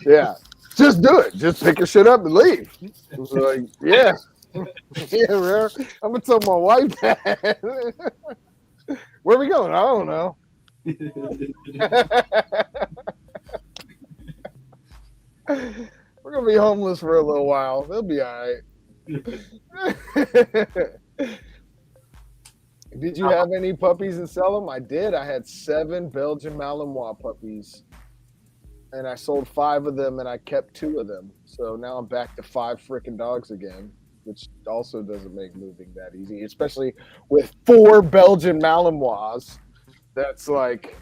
Yeah, just do it. Just pick your shit up and leave. It's like, yeah, yeah, man. I'm gonna tell my wife that. Where are we going? I don't know. We're gonna be homeless for a little while. They'll be all right. Did you have any puppies and sell them? I did. I had 7 Belgian Malinois puppies, and I sold 5 of them, and I kept 2 of them. So now I'm back to 5 freaking dogs again, which also doesn't make moving that easy, especially with 4 Belgian Malinois. That's like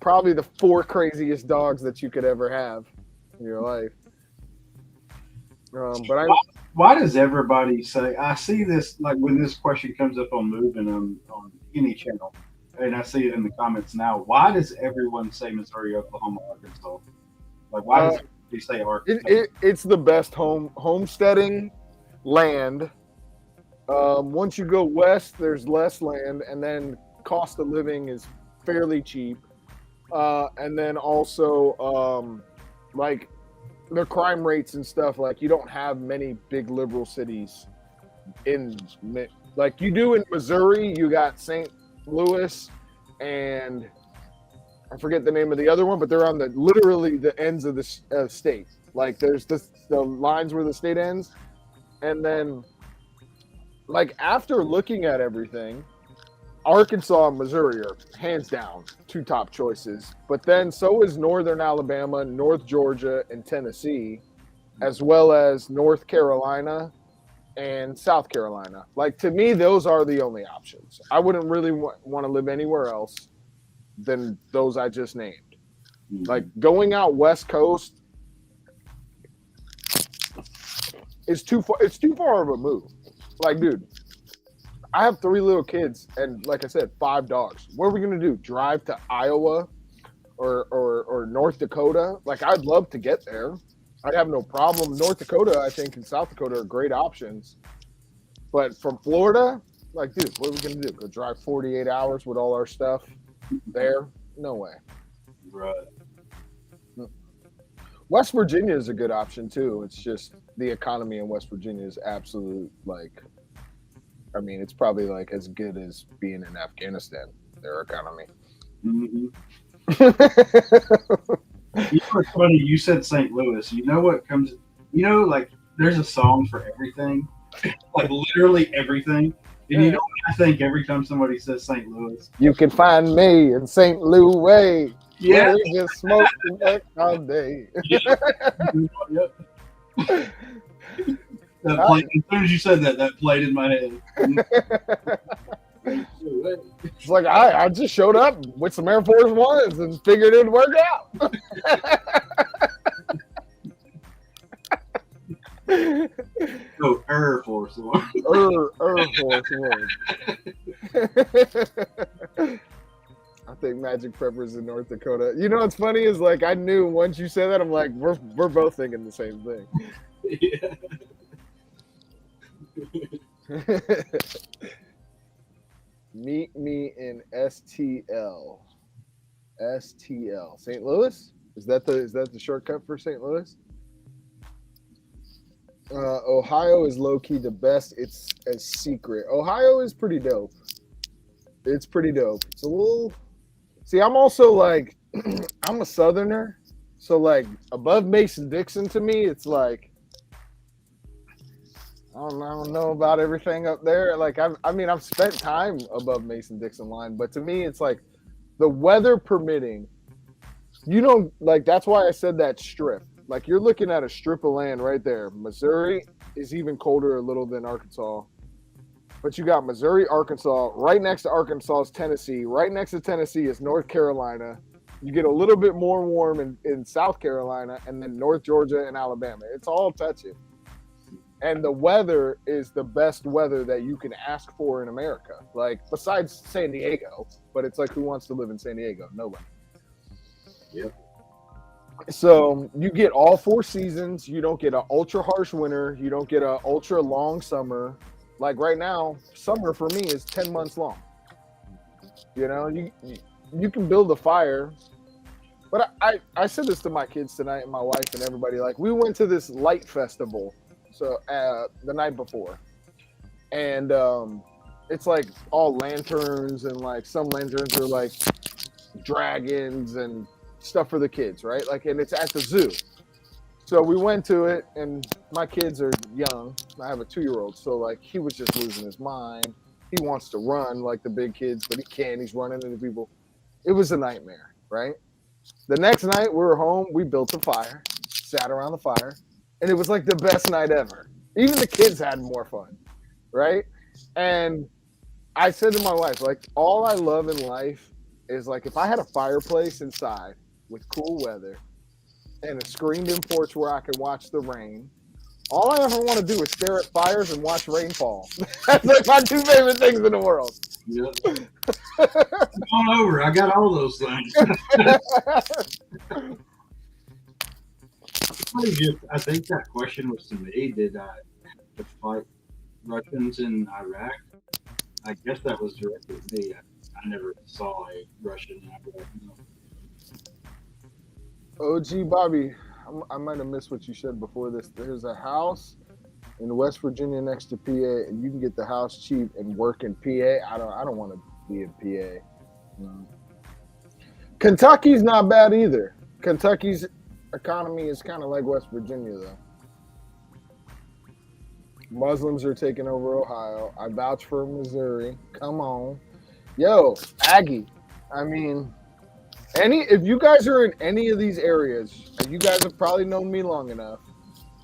probably the 4 craziest dogs that you could ever have in your life. Why does everybody say? I see this, like, when this question comes up on moving on any channel, and I see it in the comments now. Why does everyone say Missouri, Oklahoma, Arkansas? Like, why does everybody say Arkansas? It's the best homesteading land. Once you go west, there's less land, and then cost of living is fairly cheap. And then also, like, the crime rates and stuff, like, you don't have many big liberal cities like you do in Missouri. You got St. Louis, and I forget the name of the other one, but they're on literally the ends of the state. Like, there's the lines where the state ends, and then, like, after looking at everything, Arkansas and Missouri are hands down 2 top choices, but then so is Northern Alabama, North Georgia, and Tennessee, as well as North Carolina and South Carolina. Like, to me, those are the only options. I wouldn't really want to live anywhere else than those I just named. Like, going out West Coast is too far. It's too far of a move. Like, dude, I have 3 little kids, and like I said, 5 dogs. What are we gonna do? Drive to Iowa or North Dakota? Like, I'd love to get there. I'd have no problem. North Dakota, I think, and South Dakota are great options. But from Florida, like, dude, what are we gonna do? Go drive 48 hours with all our stuff there? No way. Right. West Virginia is a good option too. It's just the economy in West Virginia is absolute, like, I mean, it's probably like as good as being in Afghanistan, their economy. Mm-hmm. You know what's funny? You said St. Louis. You know what comes? You know, like, there's a song for everything, like literally everything. And you know what I think every time somebody says St. Louis? You can find me in St. Louis. Yeah, we just smoking all day. Yep. That played, as soon as you said that, that played in my head. It's like I just showed up with some Air Force Ones and figured it'd work out. No, Air Force One. Air Force One. I think Magic Peppers in North Dakota. You know what's funny is like I knew once you said that, I'm like, we're both thinking the same thing. Yeah. Meet me in STL. STL. St. Louis? Is that the shortcut for St. Louis? Ohio is low-key the best. It's a secret. Ohio is pretty dope. It's pretty dope. It's a little... See, I'm also like... I'm a Southerner. So, like, above Mason-Dixon to me, it's like... I don't know about everything up there. Like, I've spent time above Mason-Dixon line. But to me, it's like the weather permitting. You know, like, that's why I said that strip. Like, you're looking at a strip of land right there. Missouri is even colder a little than Arkansas. But you got Missouri, Arkansas. Right next to Arkansas is Tennessee. Right next to Tennessee is North Carolina. You get a little bit more warm in South Carolina, and then North Georgia and Alabama. It's all touching. And the weather is the best weather that you can ask for in America. Like, besides San Diego. But it's like, who wants to live in San Diego? Nobody. Yep. So you get all 4 seasons. You don't get an ultra harsh winter. You don't get an ultra long summer. Like right now, summer for me is 10 months long. You know, you can build a fire. But I said this to my kids tonight and my wife and everybody. Like, we went to this light festival so the night before. And it's like all lanterns, and like some lanterns are like dragons and stuff for the kids, right? Like, and it's at the zoo. So we went to it, and my kids are young. I have a 2-year-old, so like he was just losing his mind. He wants to run like the big kids, but he can't. He's running into people. It was a nightmare, right? The next night we were home. We built a fire, sat around the fire, and it was like the best night ever. Even the kids had more fun, right? And I said to my wife, like, all I love in life is like if I had a fireplace inside with cool weather and a screened-in porch where I could watch the rain. All I ever want to do is stare at fires and watch rain fall. That's like my 2 favorite things in the world. Yep. Come on over. I got all those things. I think that question was to me. Did I fight Russians in Iraq? I guess that was directed at me. I never saw a Russian in Iraq. No. OG Bobby, I might have missed what you said before this. There's a house in West Virginia next to PA, and you can get the house cheap and work in PA. I don't want to be in PA. No. Kentucky's not bad either. Kentucky's economy is kind of like West Virginia, though. Muslims are taking over Ohio. I vouch for Missouri. Come on. Yo, Aggie. I mean... if you guys are in any of these areas, and you guys have probably known me long enough,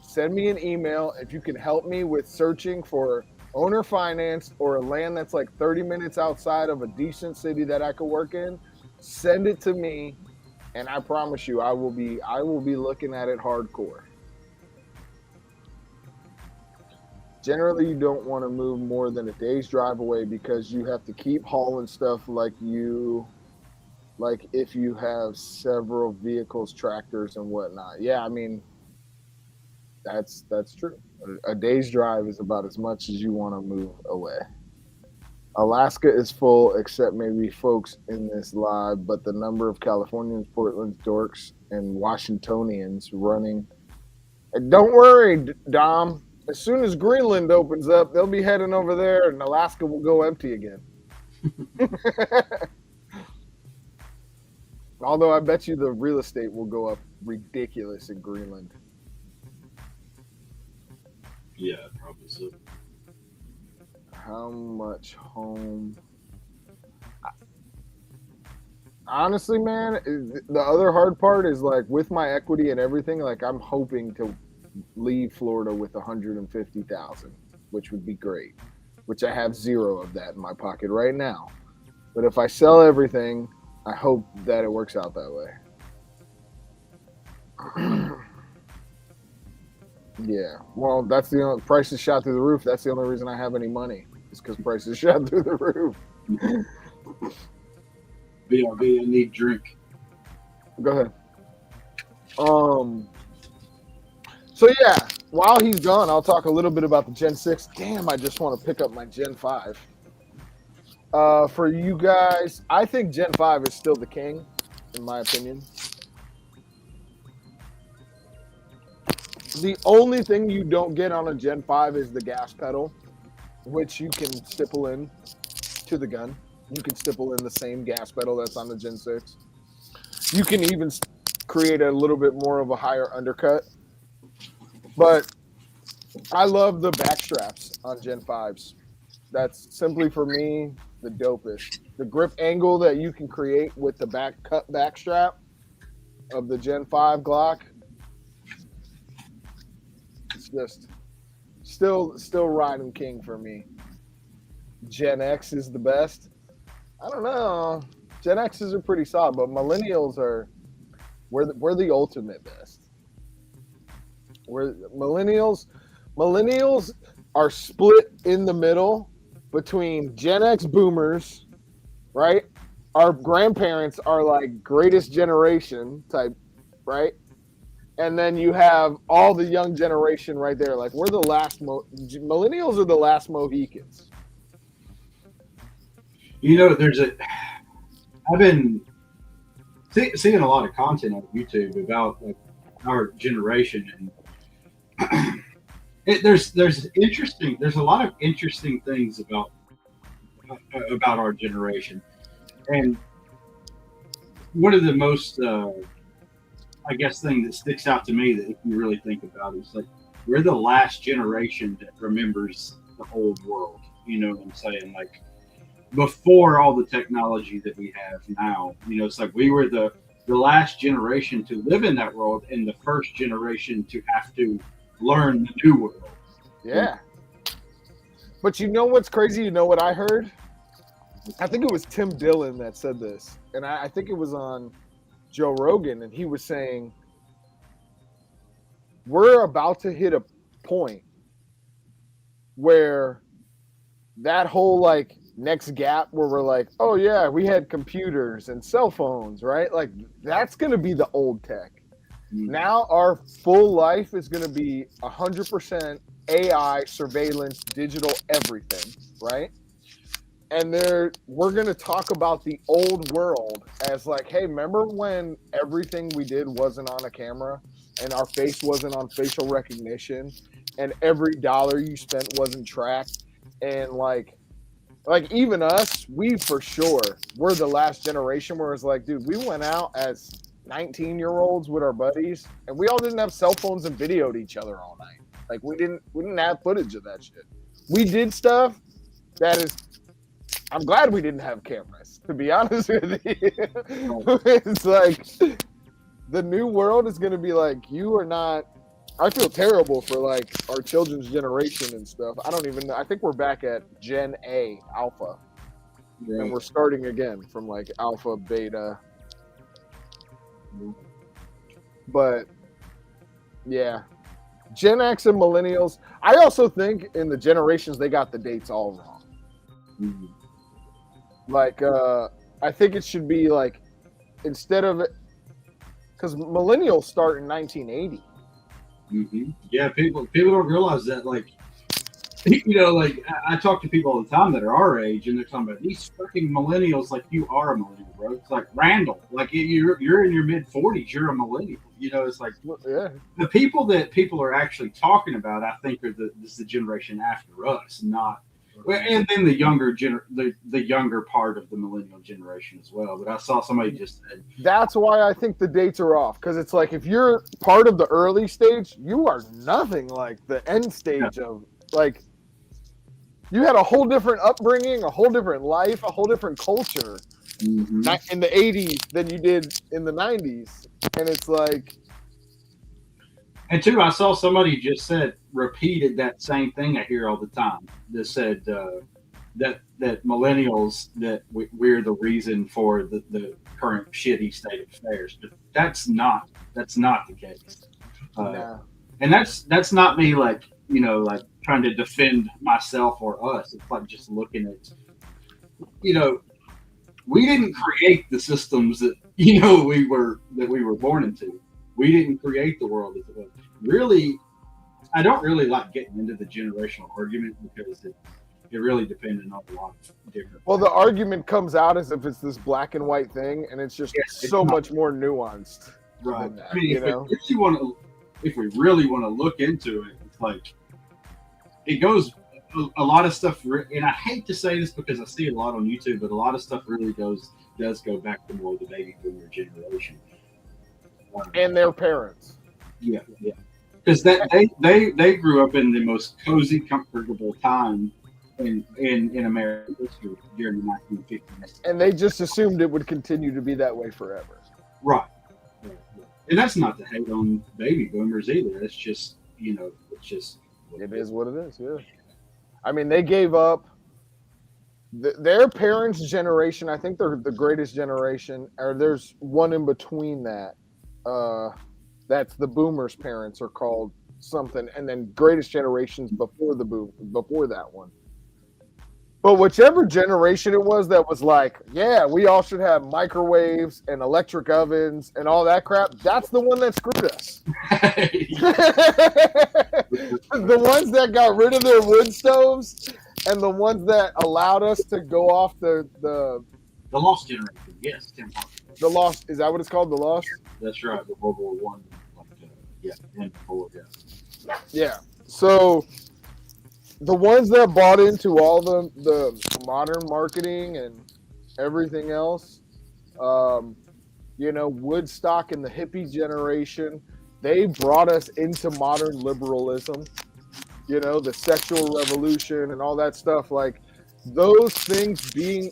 send me an email if you can help me with searching for owner finance or a land that's like 30 minutes outside of a decent city that I could work in. Send it to me, and I promise you, I will be looking at it hardcore. Generally, you don't want to move more than a day's drive away because you have to keep hauling stuff like if you have several vehicles, tractors, and whatnot. Yeah, I mean, that's true. A day's drive is about as much as you want to move away. Alaska is full, except maybe folks in this live, but the number of Californians, Portland dorks, and Washingtonians running. And don't worry, Dom. As soon as Greenland opens up, they'll be heading over there, and Alaska will go empty again. Although I bet you the real estate will go up ridiculous in Greenland. Yeah, probably so. How much home? Honestly, man, the other hard part is like with my equity and everything, like I'm hoping to leave Florida with 150,000, which would be great. Which I have zero of that in my pocket right now. But if I sell everything, I hope that it works out that way. Yeah. Well, that's the only prices shot through the roof. That's the only reason I have any money. It's because prices shot through the roof. BRB, I need drink. Go ahead. So yeah, while he's gone, I'll talk a little bit about the Gen 6. Damn, I just want to pick up my Gen 5. For you guys, I think Gen 5 is still the king, in my opinion. The only thing you don't get on a Gen 5 is the gas pedal, which you can stipple in to the gun. You can stipple in the same gas pedal that's on the Gen 6. You can even create a little bit more of a higher undercut. But I love the back straps on Gen 5s. That's simply, for me, the dopest. The grip angle that you can create with the back strap of the Gen 5 Glock, it's just still riding king for me. Gen X is the best. I don't know. Gen X's are pretty solid, but millennials we're the ultimate best. We're millennials are split in the middle between Gen X boomers, right? Our grandparents are like greatest generation type, right? And then you have all the young generation right there. Like we're the last millennials are the last Mohicans. You know, I've been seeing a lot of content on YouTube about like our generation, and there's a lot of interesting things about our generation, and one of the most I guess thing that sticks out to me that if you really think about it is like we're the last generation that remembers the old world. You know what I'm saying? Like before all the technology that we have now, you know, it's like we were the last generation to live in that world and the first generation to have to learn the new world. Yeah. But you know what's crazy? You know what I heard? I think it was Tim Dillon that said this. And I think it was on Joe Rogan. And he was saying, we're about to hit a point where that whole like next gap where we're like, oh yeah, we had computers and cell phones, right? Like that's going to be the old tech. Now our full life is going to be 100% AI, surveillance, digital, everything, right? And we're going to talk about the old world as like, hey, remember when everything we did wasn't on a camera and our face wasn't on facial recognition and every dollar you spent wasn't tracked? And like even us, we're the last generation where it's like, dude, we went out as 19-year-olds with our buddies and we all didn't have cell phones and videoed each other all night. Like we didn't have footage of that shit. We did stuff that is, I'm glad we didn't have cameras, to be honest with you. It's like the new world is going to be like, you are not, I feel terrible for like our children's generation and stuff. I don't even know. I think we're back at Gen A, Alpha. Yeah. And we're starting again from like Alpha, Beta. But yeah, Gen X and millennials. I also think in the generations, they got the dates all wrong. Mm-hmm. Like, I think it should be like, instead of it, because millennials start in 1980. Mm-hmm. Yeah, people don't realize that. Like, you know, like I talk to people all the time that are our age, and they're talking about these fucking millennials. Like, you are a millennial, bro. It's like Randall. Like, you're in your mid 40s. You're a millennial. You know, it's like the people that people are actually talking about. I think are the generation after us, not. And then the younger the younger part of the millennial generation as well. But I saw somebody just said that's why I think the dates are off, because it's like if you're part of the early stage, you are nothing like the end stage of like you had a whole different upbringing, a whole different life, a whole different culture in the 80s than you did in the 90s, and it's like And two, I saw somebody just repeated that same thing I hear all the time. That said that millennials we're the reason for the current shitty state of affairs, but that's not the case. Nah. And that's not me like like trying to defend myself or us. It's like just looking at we didn't create the systems that we were born into. We didn't create the world as it was. Really, I don't really like getting into the generational argument because it really depended on a lot of different. Well, the argument comes out as if it's this black and white thing, and it's just so much more nuanuanced. Right. That, I mean, if we really want to look into it, it's like it goes a lot of stuff. And I hate to say this because I see it a lot on YouTube, but a lot of stuff really does go back to more the baby boomer generation and their parents. Yeah. Because they grew up in the most cozy, comfortable time in American history during the 1950s, and they just assumed it would continue to be that way forever. Right. And that's not to hate on baby boomers either. It's just it is what it is. Yeah. I mean, they gave up their parents' generation. I think they're the greatest generation, or there's one in between that. That's the boomers' parents are called something, and then greatest generations before that one. But whichever generation it was that was like, yeah, we all should have microwaves and electric ovens and all that crap, that's the one that screwed us. The ones that got rid of their wood stoves and the ones that allowed us to go off the lost generation. Yes, Tim. The lost, is that what it's called? The lost? That's right. The World War One. And before, yeah. Yeah. So the ones that bought into all the modern marketing and everything else, Woodstock and the hippie generation, they brought us into modern liberalism, the sexual revolution and all that stuff. Like those things being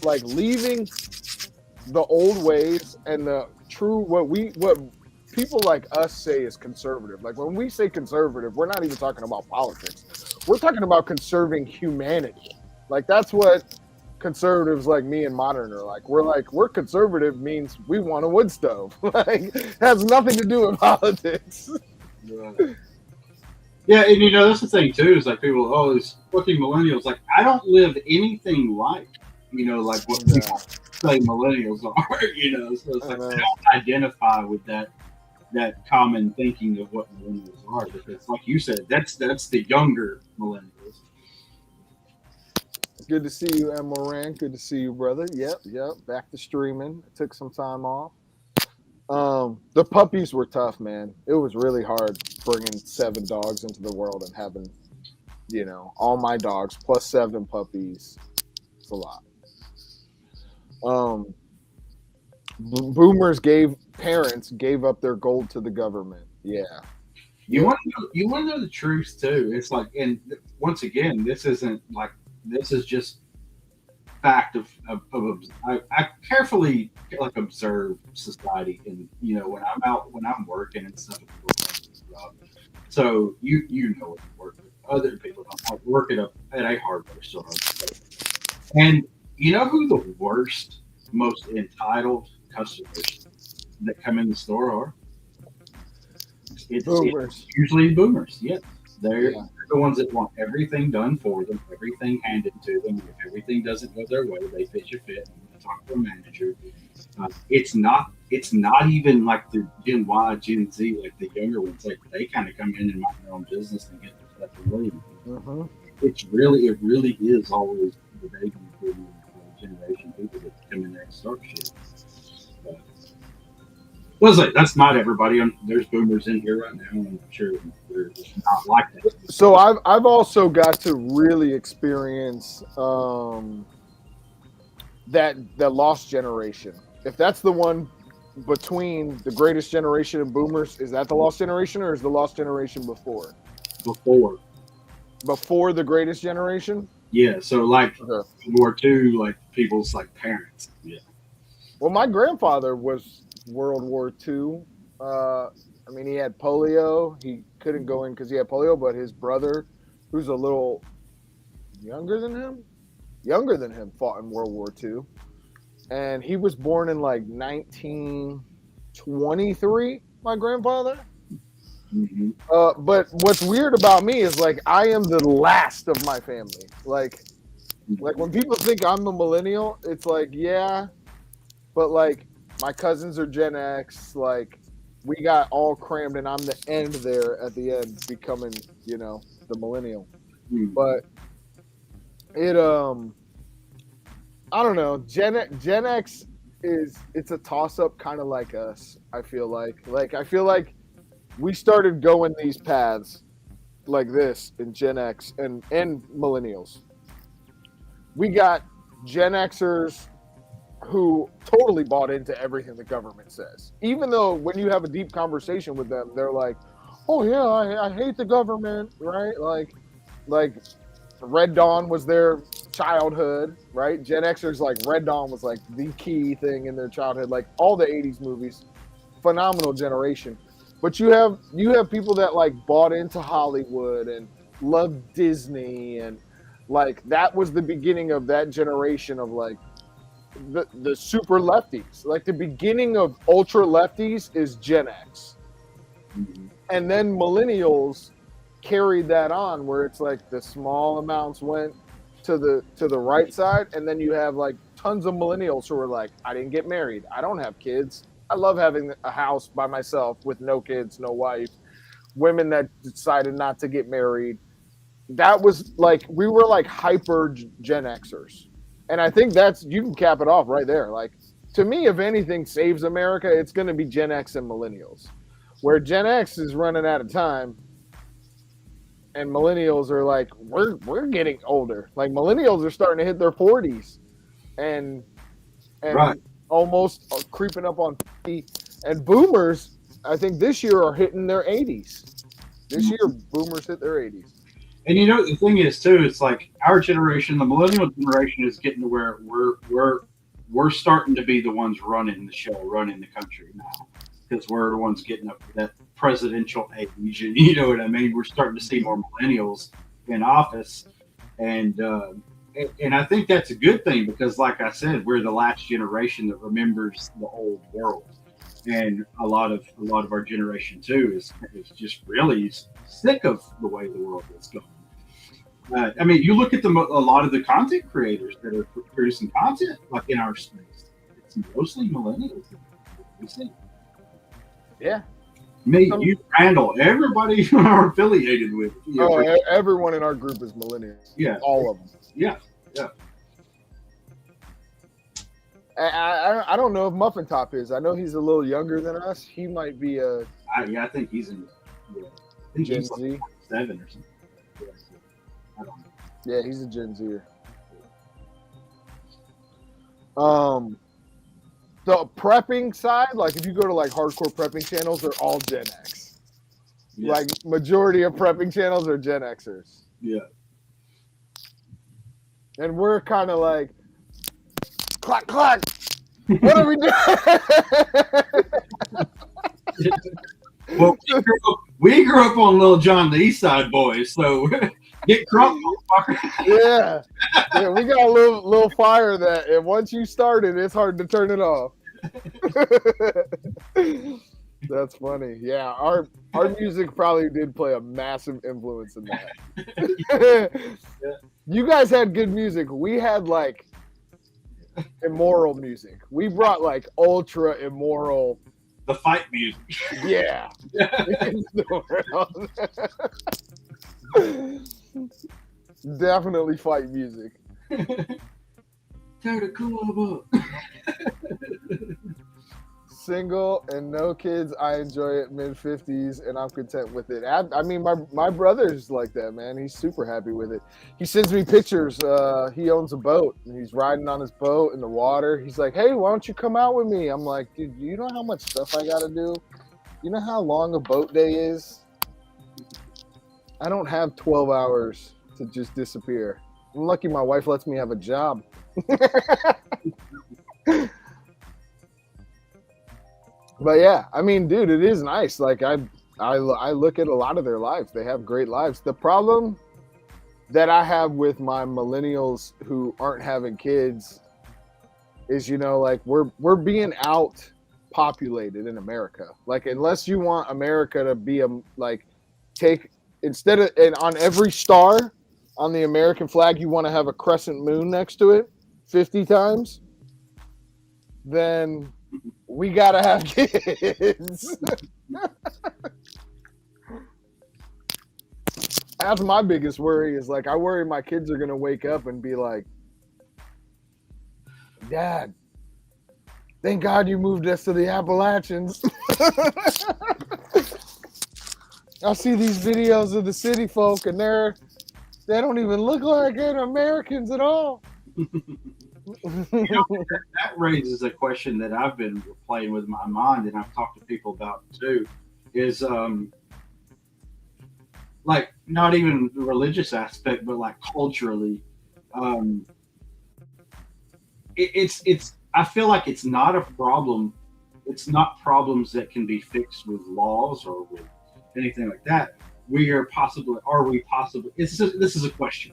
like leaving the old ways and the true, what people like us say is conservative. Like when we say conservative, we're not even talking about politics. We're talking about conserving humanity. Like that's what conservatives like me and modern are like. We're conservative means we want a wood stove. Like it has nothing to do with politics. Yeah, and that's the thing too, is like people, these fucking millennials. Like I don't live anything like like what people say millennials are. So it's like I don't identify with that common thinking of what millennials are, because like you said, that's the younger millennials. Good to see you, M. Moran. Good to see you, brother. Yep. Back to streaming. Took some time off. The puppies were tough, man. It was really hard bringing 7 dogs into the world and having, all my dogs plus 7 puppies. It's a lot. Boomers parents gave up their gold to the government. Yeah. You want to know the truth too. It's like, and once again, this is just fact of I carefully observe society, and when I'm working and stuff. So you know what work with. Other people don't work at a hardware store. And you know who the worst, most entitled customers that come in the store are? It's usually boomers. Yes, they're the ones that want everything done for them, everything handed to them. If everything doesn't go their way, they pitch a fit and talk to a manager. It's not even like the Gen Y, Gen Z, like the younger ones. Like they kind of come in and mind their own business and get their stuff and leave. Mm-hmm. It really is always the baby boom generation people that come in there and start shit. That's not everybody. There's boomers in here right now. I'm sure they're not like that. So I've also got to really experience that lost generation. If that's the one between the greatest generation and boomers, is that the lost generation, or is the lost generation before? Before the greatest generation? Yeah. So like World War II, like people's like parents. Yeah. Well, my grandfather was World War II, I mean, he had polio. He couldn't go in because he had polio, but his brother, who's a little younger than him, fought in World War II. And he was born in like 1923, my grandfather. Mm-hmm. But what's weird about me is like I am the last of my family. Like when people think I'm a millennial, it's like, yeah, but like my cousins are Gen X. Like we got all crammed, and I'm the end there at the end, becoming, the millennial. Mm-hmm. But it I don't know. Gen X it's a toss up, kind of like us. I feel like we started going these paths like this in Gen X and millennials. We got Gen Xers who totally bought into everything the government says. Even though when you have a deep conversation with them, they're like, "Oh yeah, I hate the government," right? Like Red Dawn was their childhood, right? Gen Xers, like Red Dawn was like the key thing in their childhood. Like all the 80s movies, phenomenal generation. But you have people that like bought into Hollywood and loved Disney, and like that was the beginning of that generation of like the super lefties. Like the beginning of ultra lefties is Gen X. Mm-hmm. And then millennials carried that on, where it's like the small amounts went to the right side, and then you have like tons of millennials who are like, I didn't get married, I don't have kids, I love having a house by myself with no kids, no wife. Women that decided not to get married. That was like, we were like hyper Gen Xers. And I think you can cap it off right there. Like, to me, if anything saves America, it's going to be Gen X and millennials. Where Gen X is running out of time, and millennials are like, we're getting older. Like millennials are starting to hit their 40s, and Right. almost creeping up on 50. And boomers, I think this year are hitting their 80s. This year, boomers hit their 80s. And the thing is too, it's like our generation, the millennial generation, is getting to where we're starting to be the ones running the show, running the country now, because we're the ones getting up to that presidential age, and you know what I mean. We're starting to see more millennials in office, and I think that's a good thing, because, like I said, we're the last generation that remembers the old world, and a lot of our generation too is just really sick of the way the world is going. I mean, you look at a lot of the content creators that are producing content, like in our space, it's mostly millennials. You see. Yeah. Me, you, Randall, everybody you are affiliated with. Everyone in our group is millennials. Yeah. All of them. Yeah. I don't know if Muffin Top is. I know he's a little younger than us. He might be a. I think he's in. Yeah, I think Gen he's like Z. 7 or something. Yeah, I don't know. Yeah, he's a Gen Zer. The prepping side, like if you go to like hardcore prepping channels, they're all Gen X. Yeah. Like majority of prepping channels are Gen Xers. Yeah. And we're kind of like, clack, clack. What are we doing? Well, we grew up on Lil Jon, the East Side Boys, so get crunk, motherfucker. Yeah, we got a little fire that, and once you start it, it's hard to turn it off. That's funny. Yeah, our music probably did play a massive influence in that. Yeah. You guys had good music. We had like immoral music. We brought like ultra immoral. The fight music. Yeah. Definitely fight music. Tear the club up. Single and no kids. I enjoy it. Mid-50s, and I'm content with it. I mean, my brother's like that, man. He's super happy with it. He sends me pictures. He owns a boat, and he's riding on his boat in the water. He's like, "Hey, why don't you come out with me?" I'm like, "Dude, you know how much stuff I got to do? You know how long a boat day is? I don't have 12 hours to just disappear. I'm lucky my wife lets me have a job." But yeah, I mean, dude, it is nice. Like I look at a lot of their lives. They have great lives. The problem that I have with my millennials who aren't having kids is, like we're being out populated in America. Like unless you want America to be take instead of and on every star on the American flag you want to have a crescent moon next to it 50 times, then we gotta have kids. That's my biggest worry is like I worry my kids are gonna wake up and be like, Dad, thank God you moved us to the Appalachians. I see these videos of the city folk and they don't even look like Americans at all. That raises a question that I've been playing with my mind, and I've talked to people about too. Is like not even the religious aspect, but like culturally, it's. I feel like it's not a problem. It's not problems that can be fixed with laws or with anything like that. Are we possibly? This is a question.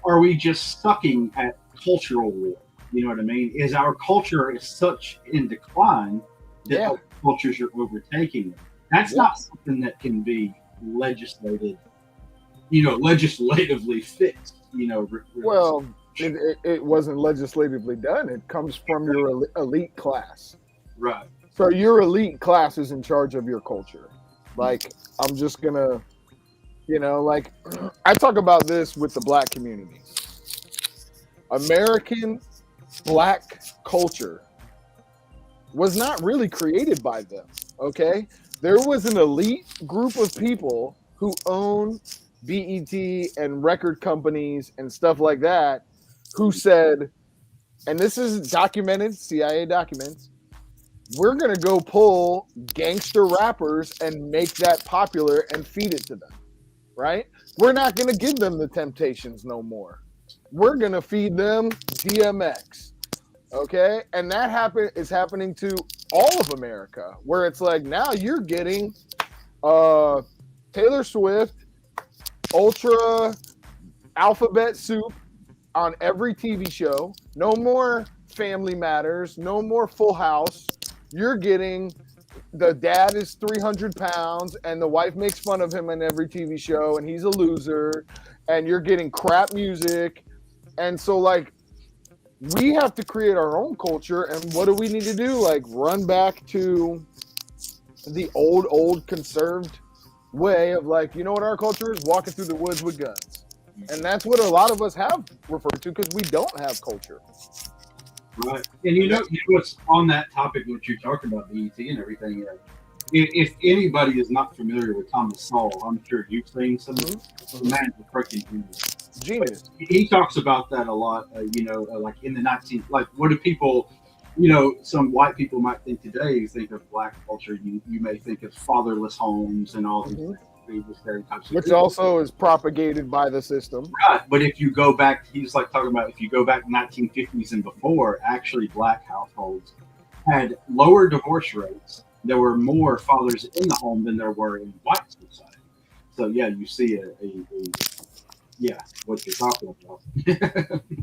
Are we just sucking at cultural war? You know what I mean? Is our culture is such in decline that other cultures are overtaking it? That's not something that can be legislatively fixed. Well, it wasn't legislatively done. It comes from your elite class. Right. So your elite class is in charge of your culture. Like, I'm just gonna, like, I talk about this with the black community. American black culture was not really created by them, okay? There was an elite group of people who own BET and record companies and stuff like that who said, and this is documented, CIA documents, we're going to go pull gangster rappers and make that popular and feed it to them, right? We're not going to give them the Temptations no more. We're going to feed them DMX, okay? And that is happening to all of America, where it's like now you're getting Taylor Swift, Ultra, Alphabet Soup on every TV show. No more Family Matters, no more Full House. You're getting the dad is 300 pounds and the wife makes fun of him in every TV show and he's a loser, and you're getting crap music. And so like we have to create our own culture, and what do we need to do? Like run back to the old conserved way of like, you know what our culture is? Walking through the woods with guns. And that's what a lot of us have referred to because we don't have culture. Right. And you know what's on that topic, what you talked about, BET and everything. If anybody is not familiar with Thomas Sowell, I'm sure you've seen some of the man's a freaking genius. He talks about that a lot, like in the 19th, like what do people, some white people might think today, you think of black culture, you may think of fatherless homes and all these stereotypes. Which also is propagated by the system. Right. But if you go back, he's like talking about if you go back 1950s and before, actually black households had lower divorce rates. There were more fathers in the home than there were in white society. So yeah, you see what you're talking about.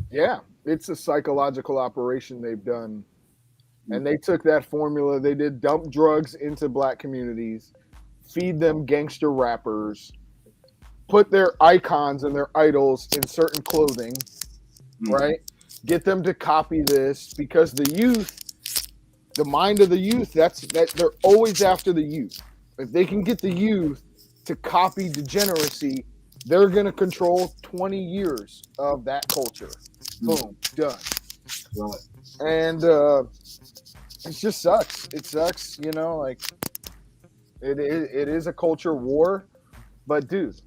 Yeah, it's a psychological operation they've done. And they took that formula, they did dump drugs into black communities, feed them gangster rappers, put their icons and their idols in certain clothing, right? Get them to copy this because the youth, the mind of the youth, that they're always after the youth. If they can get the youth to copy degeneracy, they're going to control 20 years of that culture. Boom, done. Right. And it just sucks. It sucks, like it is a culture war. But dude,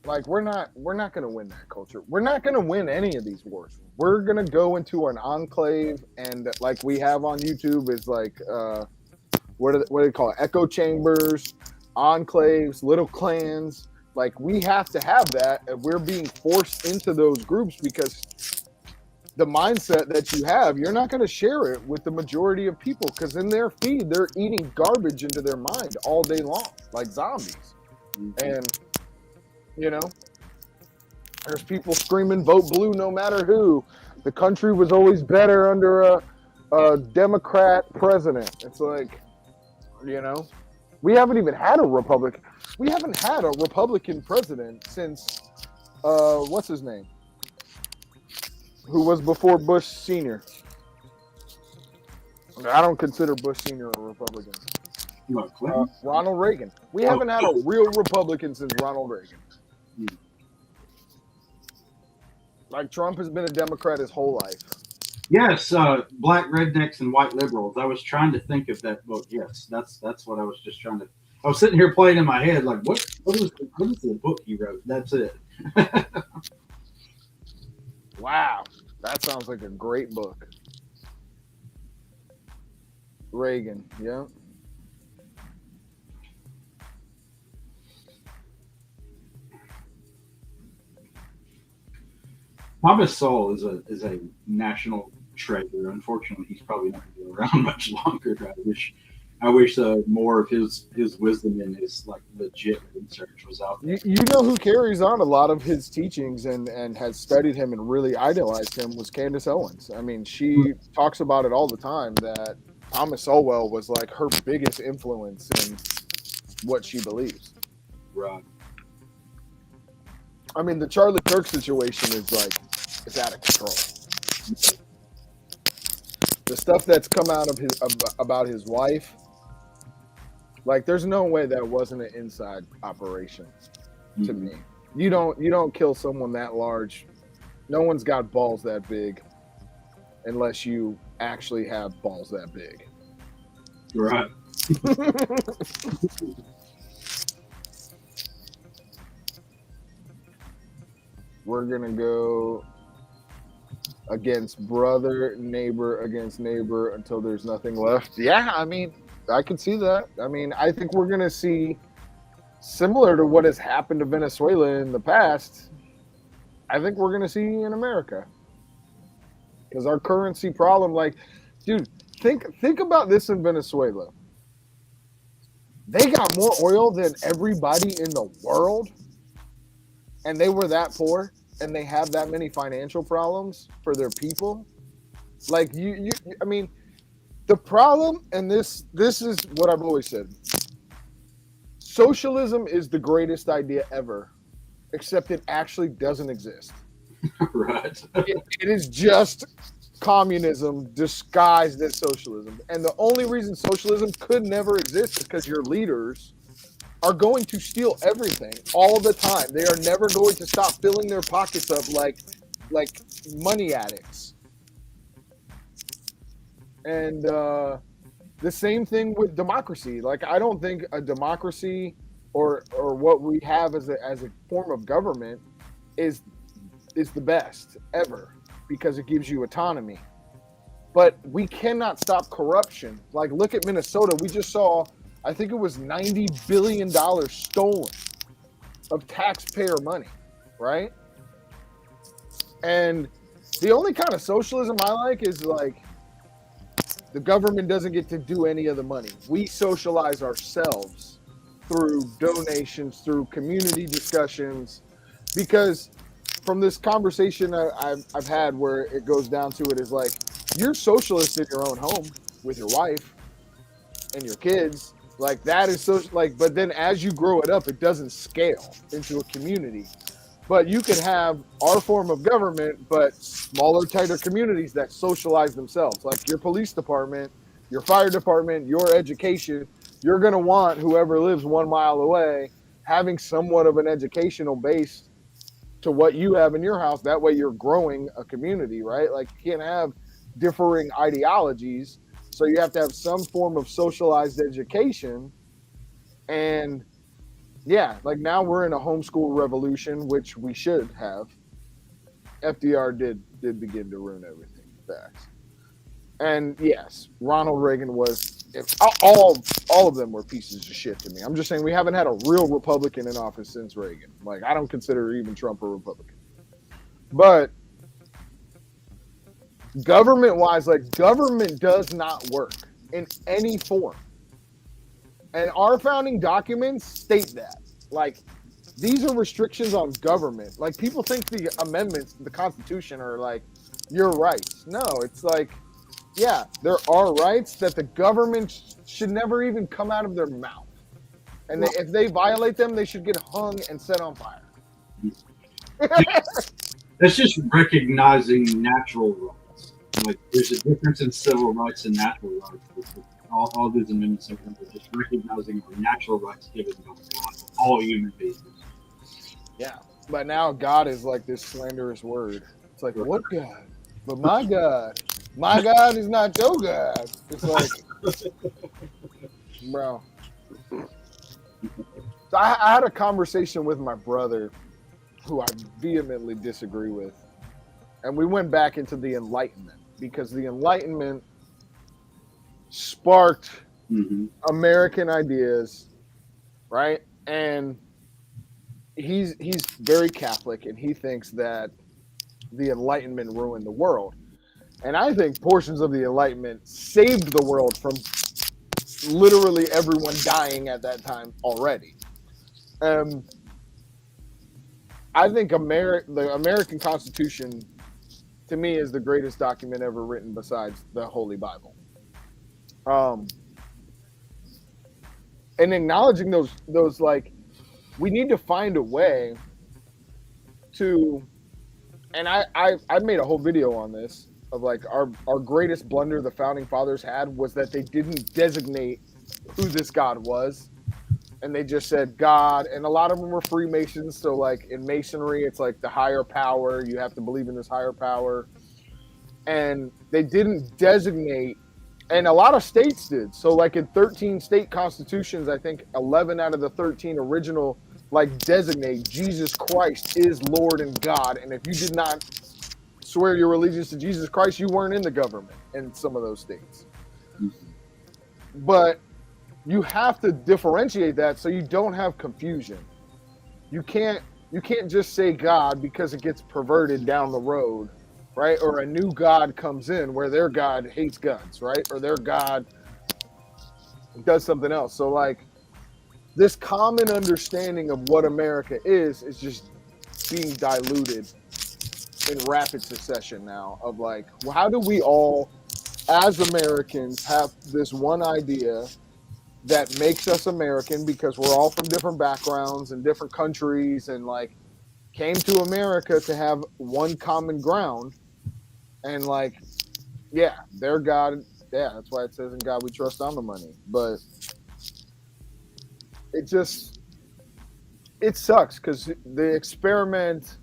like we're not going to win that culture. We're not going to win any of these wars. We're going to go into an enclave, and like we have on YouTube is like what do they call it? Echo chambers, enclaves, little clans. Like we have to have that, and we're being forced into those groups because the mindset that you have, you're not going to share it with the majority of people because in their feed, they're eating garbage into their mind all day long, like zombies. And, you know, there's people screaming, vote blue no matter who. The country was always better under a Democrat president. It's like, you know, we haven't even had a Republican. We haven't had a Republican president since, what's his name? Who was before Bush Sr. I don't consider Bush Sr. a Republican. Ronald Reagan. We haven't had a real Republican since Ronald Reagan. Like Trump has been a Democrat his whole life. Yes, black rednecks and white liberals. I was trying to think of that book. Yes, that's what I was just trying to. I was sitting here playing in my head like, what is the book he wrote? That's it. Wow, that sounds like a great book. Reagan, yeah. Thomas Sowell is a national treasure. Unfortunately, he's probably not going to be around much longer. I wish more of his wisdom and his like legit research was out there. You know who carries on a lot of his teachings and has studied him and really idolized him was Candace Owens. I mean, she talks about it all the time that Thomas Sowell was like her biggest influence in what she believes. Right. I mean, the Charlie Kirk situation is like, it's out of control. The stuff that's come out of about his wife, like, there's no way that wasn't an inside operation to me. You don't kill someone that large. No one's got balls that big unless you actually have balls that big. Right. We're going to go against brother, neighbor against neighbor until there's nothing left. Yeah, I mean, I can see that. I mean, I think we're going to see similar to what has happened to Venezuela in the past. I think we're going to see in America. Because our currency problem, like, dude, think about this in Venezuela. They got more oil than everybody in the world. And they were that poor, and they have that many financial problems for their people. Like I mean, the problem, and this is what I've always said. Socialism is the greatest idea ever, except it actually doesn't exist. Right. It is just communism disguised as socialism. And the only reason socialism could never exist is because your leaders are going to steal everything all the time. They are never going to stop filling their pockets up like money addicts. And the same thing with democracy. Like, I don't think a democracy or what we have as a form of government is the best ever because it gives you autonomy. But we cannot stop corruption. Like, look at Minnesota. We just saw, I think it was $90 billion stolen of taxpayer money, right? And the only kind of socialism I like is like the government doesn't get to do any of the money. We socialize ourselves through donations, through community discussions, because from this conversation I've had where it goes down to it is like, you're socialist in your own home with your wife and your kids. Like, that is so, like, but then as you grow it up, it doesn't scale into a community. But you can have our form of government, but smaller, tighter communities that socialize themselves. Like your police department, your fire department, your education. You're going to want whoever lives 1 mile away having somewhat of an educational base to what you have in your house. That way you're growing a community, right? Like, you can't have differing ideologies. So you have to have some form of socialized education. And yeah, like now we're in a homeschool revolution, which we should have. FDR did begin to ruin everything. Facts. And yes, Ronald Reagan was, all of them were pieces of shit to me. I'm just saying we haven't had a real Republican in office since Reagan. Like, I don't consider even Trump a Republican. But government-wise, like government does not work in any form. And our founding documents state that. Like, these are restrictions on government. Like, people think the amendments to the Constitution are like your rights. No, it's like, yeah, there are rights that the government should never even come out of their mouth. And if they violate them, they should get hung and set on fire. That's just recognizing natural rights. Like, there's a difference in civil rights and natural rights. All these amendments are just recognizing our natural rights given by God, all human beings. Yeah, but now God is like this slanderous word. It's like, what God? But my God is not your God. It's like, bro. So I had a conversation with my brother, who I vehemently disagree with, and we went back into the Enlightenment, because the Enlightenment sparked American ideas, right? And he's very Catholic, and he thinks that the Enlightenment ruined the world. And I think portions of the Enlightenment saved the world from literally everyone dying at that time already. I think the American Constitution, to me, is the greatest document ever written besides the Holy Bible. And acknowledging those like, we need to find a way to, and I made a whole video on this, of like our greatest blunder the founding fathers had was that they didn't designate who this God was, and they just said God, and a lot of them were Freemasons. So like in Masonry, it's like the higher power, you have to believe in this higher power, and they didn't designate, and a lot of states did. So like in 13 state constitutions, I think 11 out of the 13 original like designate Jesus Christ is Lord and God, and if you did not swear your allegiance to Jesus Christ, you weren't in the government in some of those states. But you have to differentiate that so you don't have confusion. You can't just say God because it gets perverted down the road, right? Or a new God comes in where their God hates guns, right? Or their God does something else. So like this common understanding of what America is just being diluted in rapid succession now, of like, well, how do we all as Americans have this one idea that makes us American, because we're all from different backgrounds and different countries, and like came to America to have one common ground, and like, yeah, their God, yeah, that's why it says in God we trust on the money. But it sucks because the experiment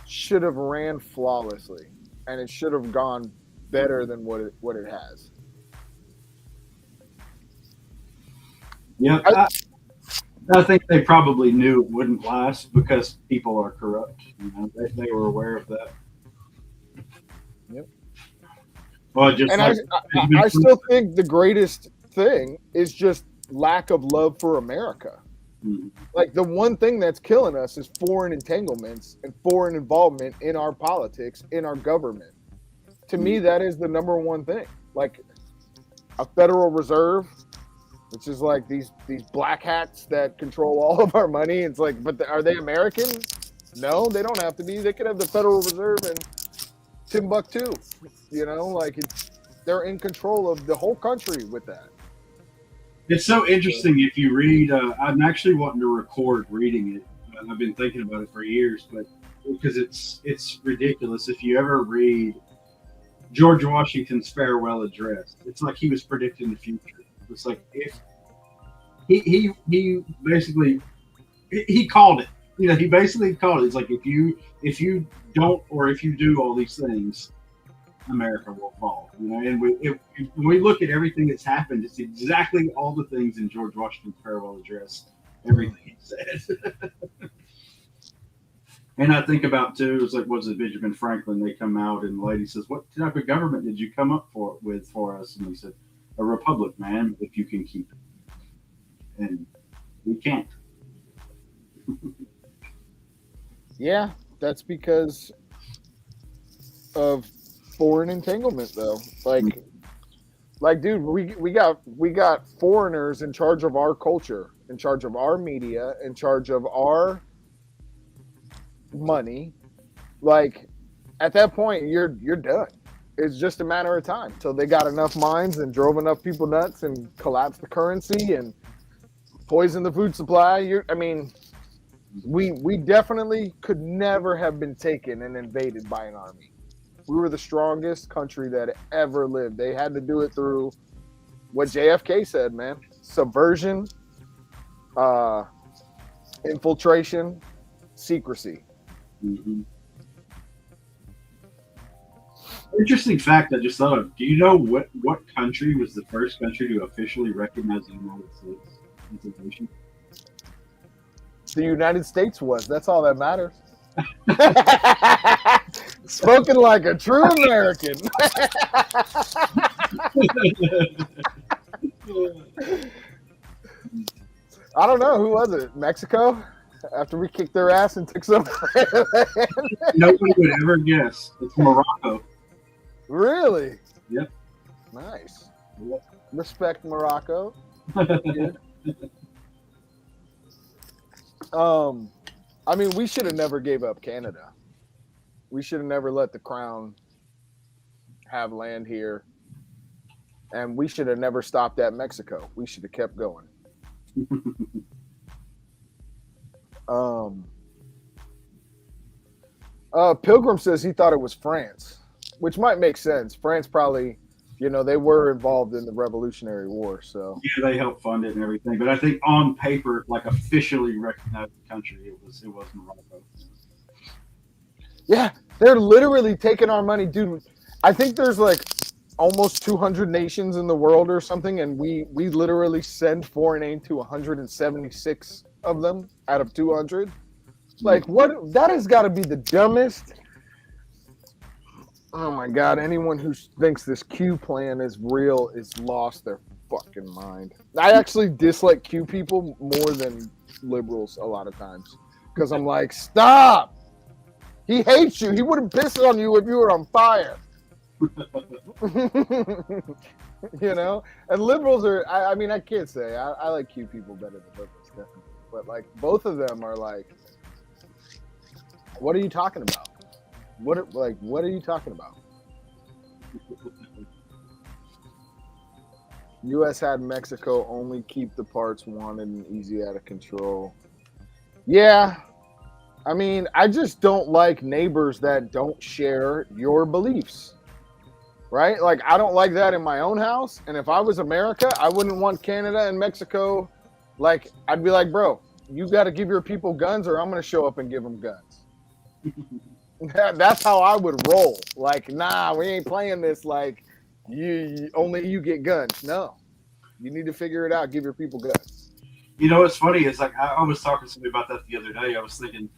should have ran flawlessly, and it should have gone better than what it has. Yeah, I think they probably knew it wouldn't last because people are corrupt. You know, they were aware of that. Yep. Well, just and like, I still think the greatest thing is just lack of love for America. Mm-hmm. Like the one thing that's killing us is foreign entanglements and foreign involvement in our politics, in our government. To me, that is the number one thing. Like a Federal Reserve, which is like these black hats that control all of our money. It's like, but are they American? No, they don't have to be. They could have the Federal Reserve in Timbuktu. You know, like they're in control of the whole country with that. It's so interesting if you read. I'm actually wanting to record reading it. I've been thinking about it for years, but because it's ridiculous. If you ever read George Washington's farewell address, it's like he was predicting the future. It's like if he basically he called it. You know, he basically called it. It's like if you don't, or if you do all these things, America will fall. You know, and when we look at everything that's happened, it's exactly all the things in George Washington's farewell address. Everything he said. And I think about too, it's like, was it Benjamin Franklin? They come out and the lady says, "What type of government did you come up with for us?" And he said, "A republic, man, if you can keep it." And we can't. Yeah, that's because of foreign entanglement, though. Dude, we got foreigners in charge of our culture, in charge of our media, in charge of our money. Like, at that point, you're done. It's just a matter of time till they got enough minds and drove enough people nuts and collapsed the currency and poisoned the food supply. We definitely could never have been taken and invaded by an army. We were the strongest country that ever lived. They had to do it through what JFK said, man. Subversion, infiltration, secrecy. Mm-hmm. Interesting fact I just thought of. Do you know what country was the first country to officially recognize the United States as a nation? The United States was. That's all that matters. Spoken like a true American. I don't know. Who was it? Mexico? After we kicked their ass and took some land? Nobody would ever guess. It's Morocco. Really? Yep. Nice. Yep. Respect Morocco. We should have never gave up Canada. We should have never let the crown have land here. And we should have never stopped at Mexico. We should have kept going. Pilgrim says he thought it was France, which might make sense. France probably, they were involved in the Revolutionary War, so yeah, they helped fund it and everything. But I think on paper, like officially recognized country, it was Morocco. Yeah, they're literally taking our money, dude. I think there's like almost 200 nations in the world or something, and we literally send foreign aid to 176 of them out of 200. Like, what? That has got to be the dumbest. Oh my God! Anyone who thinks this Q plan is real is lost their fucking mind. I actually dislike Q people more than liberals a lot of times because I'm like, stop. He hates you. He wouldn't piss on you if you were on fire. And liberals are, I can't say. I like Q people better than liberals, definitely. But, like, both of them are like, what are you talking about? What are you talking about? U.S. had Mexico only keep the parts wanted and easy out of control. Yeah. I just don't like neighbors that don't share your beliefs, right? Like, I don't like that in my own house. And if I was America, I wouldn't want Canada and Mexico. Like, I'd be like, bro, you got to give your people guns or I'm going to show up and give them guns. That's how I would roll. Like, nah, we ain't playing this. Like, only you get guns. No, you need to figure it out. Give your people guns. What's funny is, like, I was talking to somebody about that the other day. I was thinking,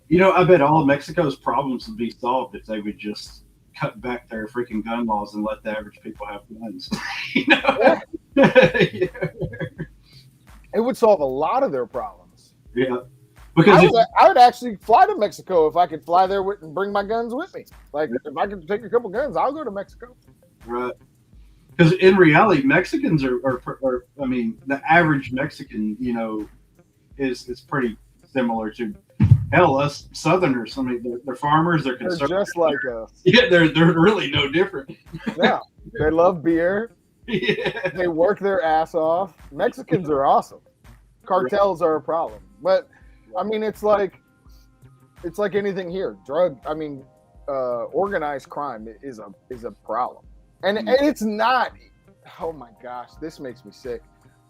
I bet all of Mexico's problems would be solved if they would just cut back their freaking gun laws and let the average people have guns. Yeah. Yeah. It would solve a lot of their problems. Yeah. Because I would actually fly to Mexico if I could fly there and bring my guns with me. Like, if I could take a couple guns, I'll go to Mexico. Right. Because in reality, Mexicans are the average Mexican, is pretty similar to, hell, us Southerners. They're farmers. They're conservative. They're just like us. Yeah, they're really no different. Yeah, they love beer. Yeah. They work their ass off. Mexicans are awesome. Cartels are a problem, but it's like anything here. Organized crime is a problem, and it's not. Oh my gosh, this makes me sick.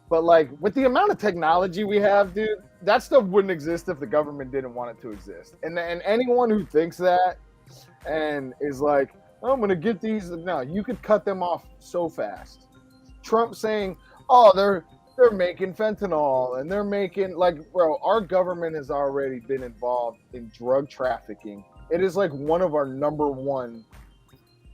But, like, with the amount of technology we have, dude, that stuff wouldn't exist if the government didn't want it to exist. And anyone who thinks that and is like, oh, I'm going to get these. No, you could cut them off so fast. Trump saying, oh, they're making fentanyl and they're making, like, bro, our government has already been involved in drug trafficking. It is like one of our number one.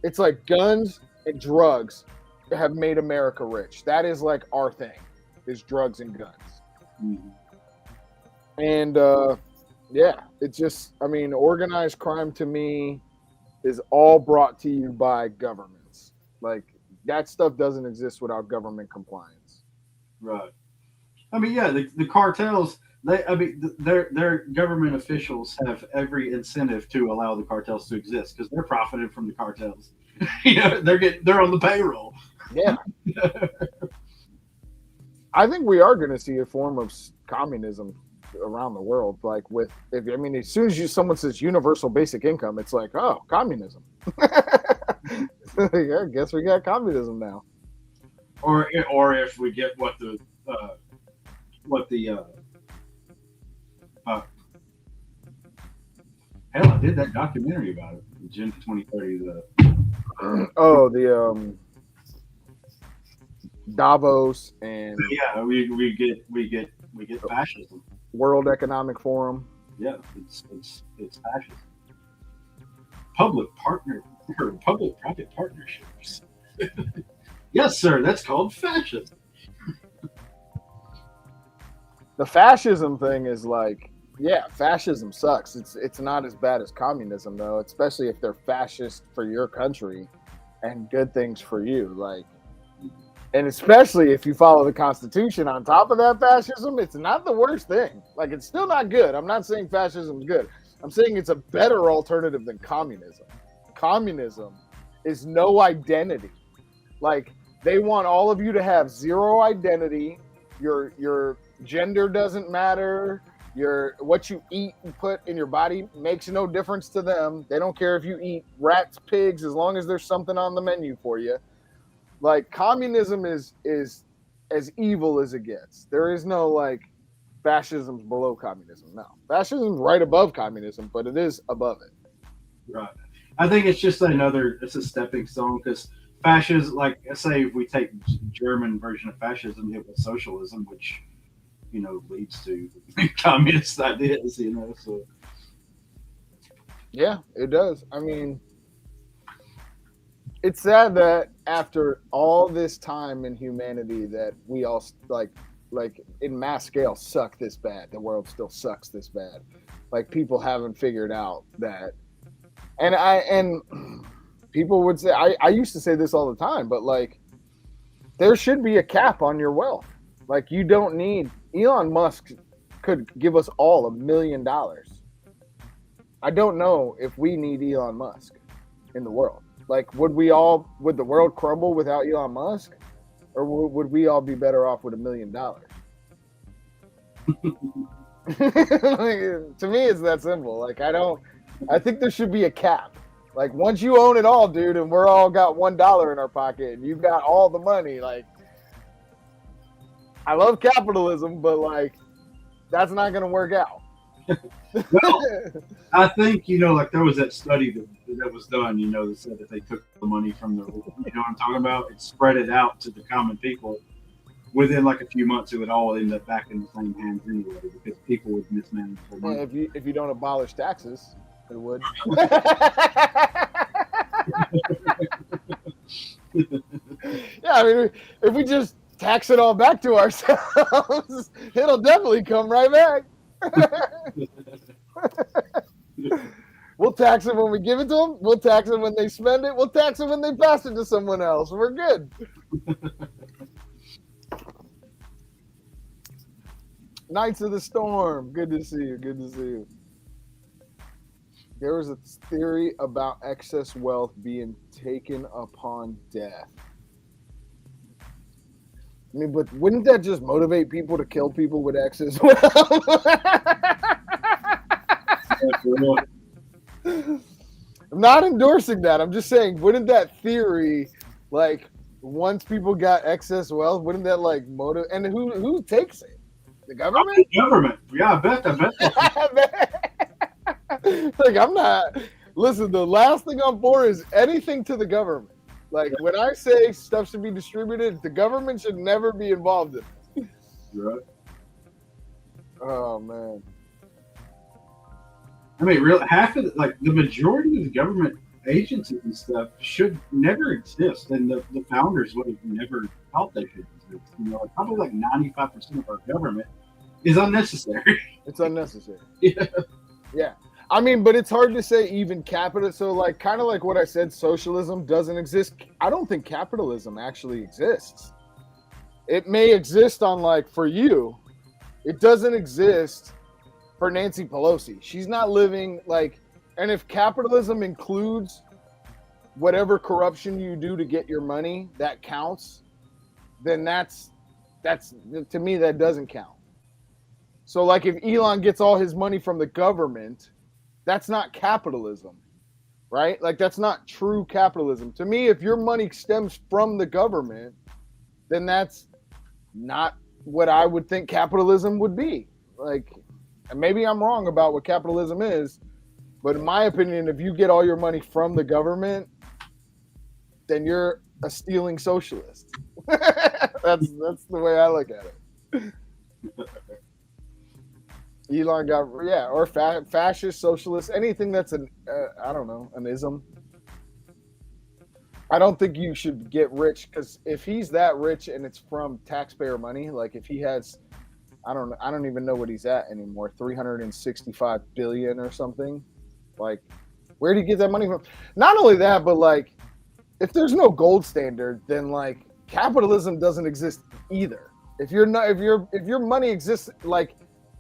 It's like guns and drugs have made America rich. That is like our thing. Is drugs and guns. Mm-hmm. And it's just, organized crime to me is all brought to you by governments. Like that stuff doesn't exist without government compliance. Right. I mean, yeah, the cartels. Their government officials have every incentive to allow the cartels to exist because they're profiting from the cartels. They're on the payroll. Yeah. I think we are going to see a form of communism around the world. Like as soon as someone says universal basic income, it's like, oh, communism. Yeah, I guess we got communism now. Or if we get what the hell, I did that documentary about it, Agenda 2030. The Davos and yeah, we get fascism. World Economic Forum. Yeah, it's fascism. Public-private partnerships. Yes, sir. That's called fascism. The fascism thing is like, yeah, fascism sucks. It's not as bad as communism though, especially if they're fascist for your country and good things for you. Like, and especially if you follow the Constitution on top of that fascism, it's not the worst thing. Like, it's still not good. I'm not saying fascism is good. I'm saying it's a better alternative than communism. Communism is no identity. Like, they want all of you to have zero identity. Your gender doesn't matter. What you eat and put in your body makes no difference to them. They don't care if you eat rats, pigs, as long as there's something on the menu for you. Like, communism is as evil as it gets. There is no like fascism's below communism. No, fascism's right above communism, but it is above it. Right. I think it's just it's a stepping stone because fascism, like say if we take German version of fascism, it was socialism, which leads to communist ideas. So yeah, it does. I mean, it's sad that after all this time in humanity that we all like in mass scale suck this bad. The world still sucks this bad. Like, people haven't figured out that. And people would say, I used to say this all the time, but like, there should be a cap on your wealth. Like, you don't need, Elon Musk could give us all $1 million. I don't know if we need Elon Musk in the world. Like, would the world crumble without Elon Musk? Or would we all be better off with $1 million? Like, to me, it's that simple. Like, I think there should be a cap. Like, once you own it all, dude, and we're all got $1 in our pocket and you've got all the money, like, I love capitalism, but like, that's not going to work out. Well, I think, like there was that study that was done, that said that they took the money from the, what I'm talking about? It spread it out to the common people. Within like a few months, it would all end up back in the same hands anyway, because people would mismanage their money. Yeah, if you don't abolish taxes, it would. Yeah, I mean, if we just tax it all back to ourselves, it'll definitely come right back. We'll tax it when we give it to them. We'll tax it when they spend it. We'll tax it when they pass it to someone else. We're good. Knights of the Storm. Good to see you. Good to see you. There was a theory about excess wealth being taken upon death. I mean, but wouldn't that just motivate people to kill people with excess wealth? I'm not endorsing that. I'm just saying, wouldn't that theory, like, once people got excess wealth, wouldn't that like motivate? And who takes it? The government? The government. Yeah, I bet. Like, I'm not. Listen, the last thing I'm for is anything to the government. Like, when I say stuff should be distributed, the government should never be involved in it. Right. Oh man. I mean, half of the majority of the government agencies and stuff should never exist, and the founders would have never thought they should exist. Probably like 95% of our government is unnecessary. It's unnecessary. Yeah. Yeah. I mean, but it's hard to say even capital. So, like, kind of like what I said, socialism doesn't exist. I don't think capitalism actually exists. It may exist on, like, for you. It doesn't exist for Nancy Pelosi. She's not living, like, and if capitalism includes whatever corruption you do to get your money, that counts, then that's to me, that doesn't count. So, like, if Elon gets all his money from the government, that's not capitalism, right? Like, that's not true capitalism. To me, if your money stems from the government, then that's not what I would think capitalism would be. Like, and maybe I'm wrong about what capitalism is, but in my opinion, if you get all your money from the government, then you're a stealing socialist. That's the way I look at it. Elon got, yeah, or fascist, socialist, anything that's an ism. I don't think you should get rich, because if he's that rich and it's from taxpayer money, like if he has, I don't even know what he's at anymore, 365 billion or something. Like, where do you get that money from? Not only that, but like, if there's no gold standard, then like capitalism doesn't exist either. If your money exists, like,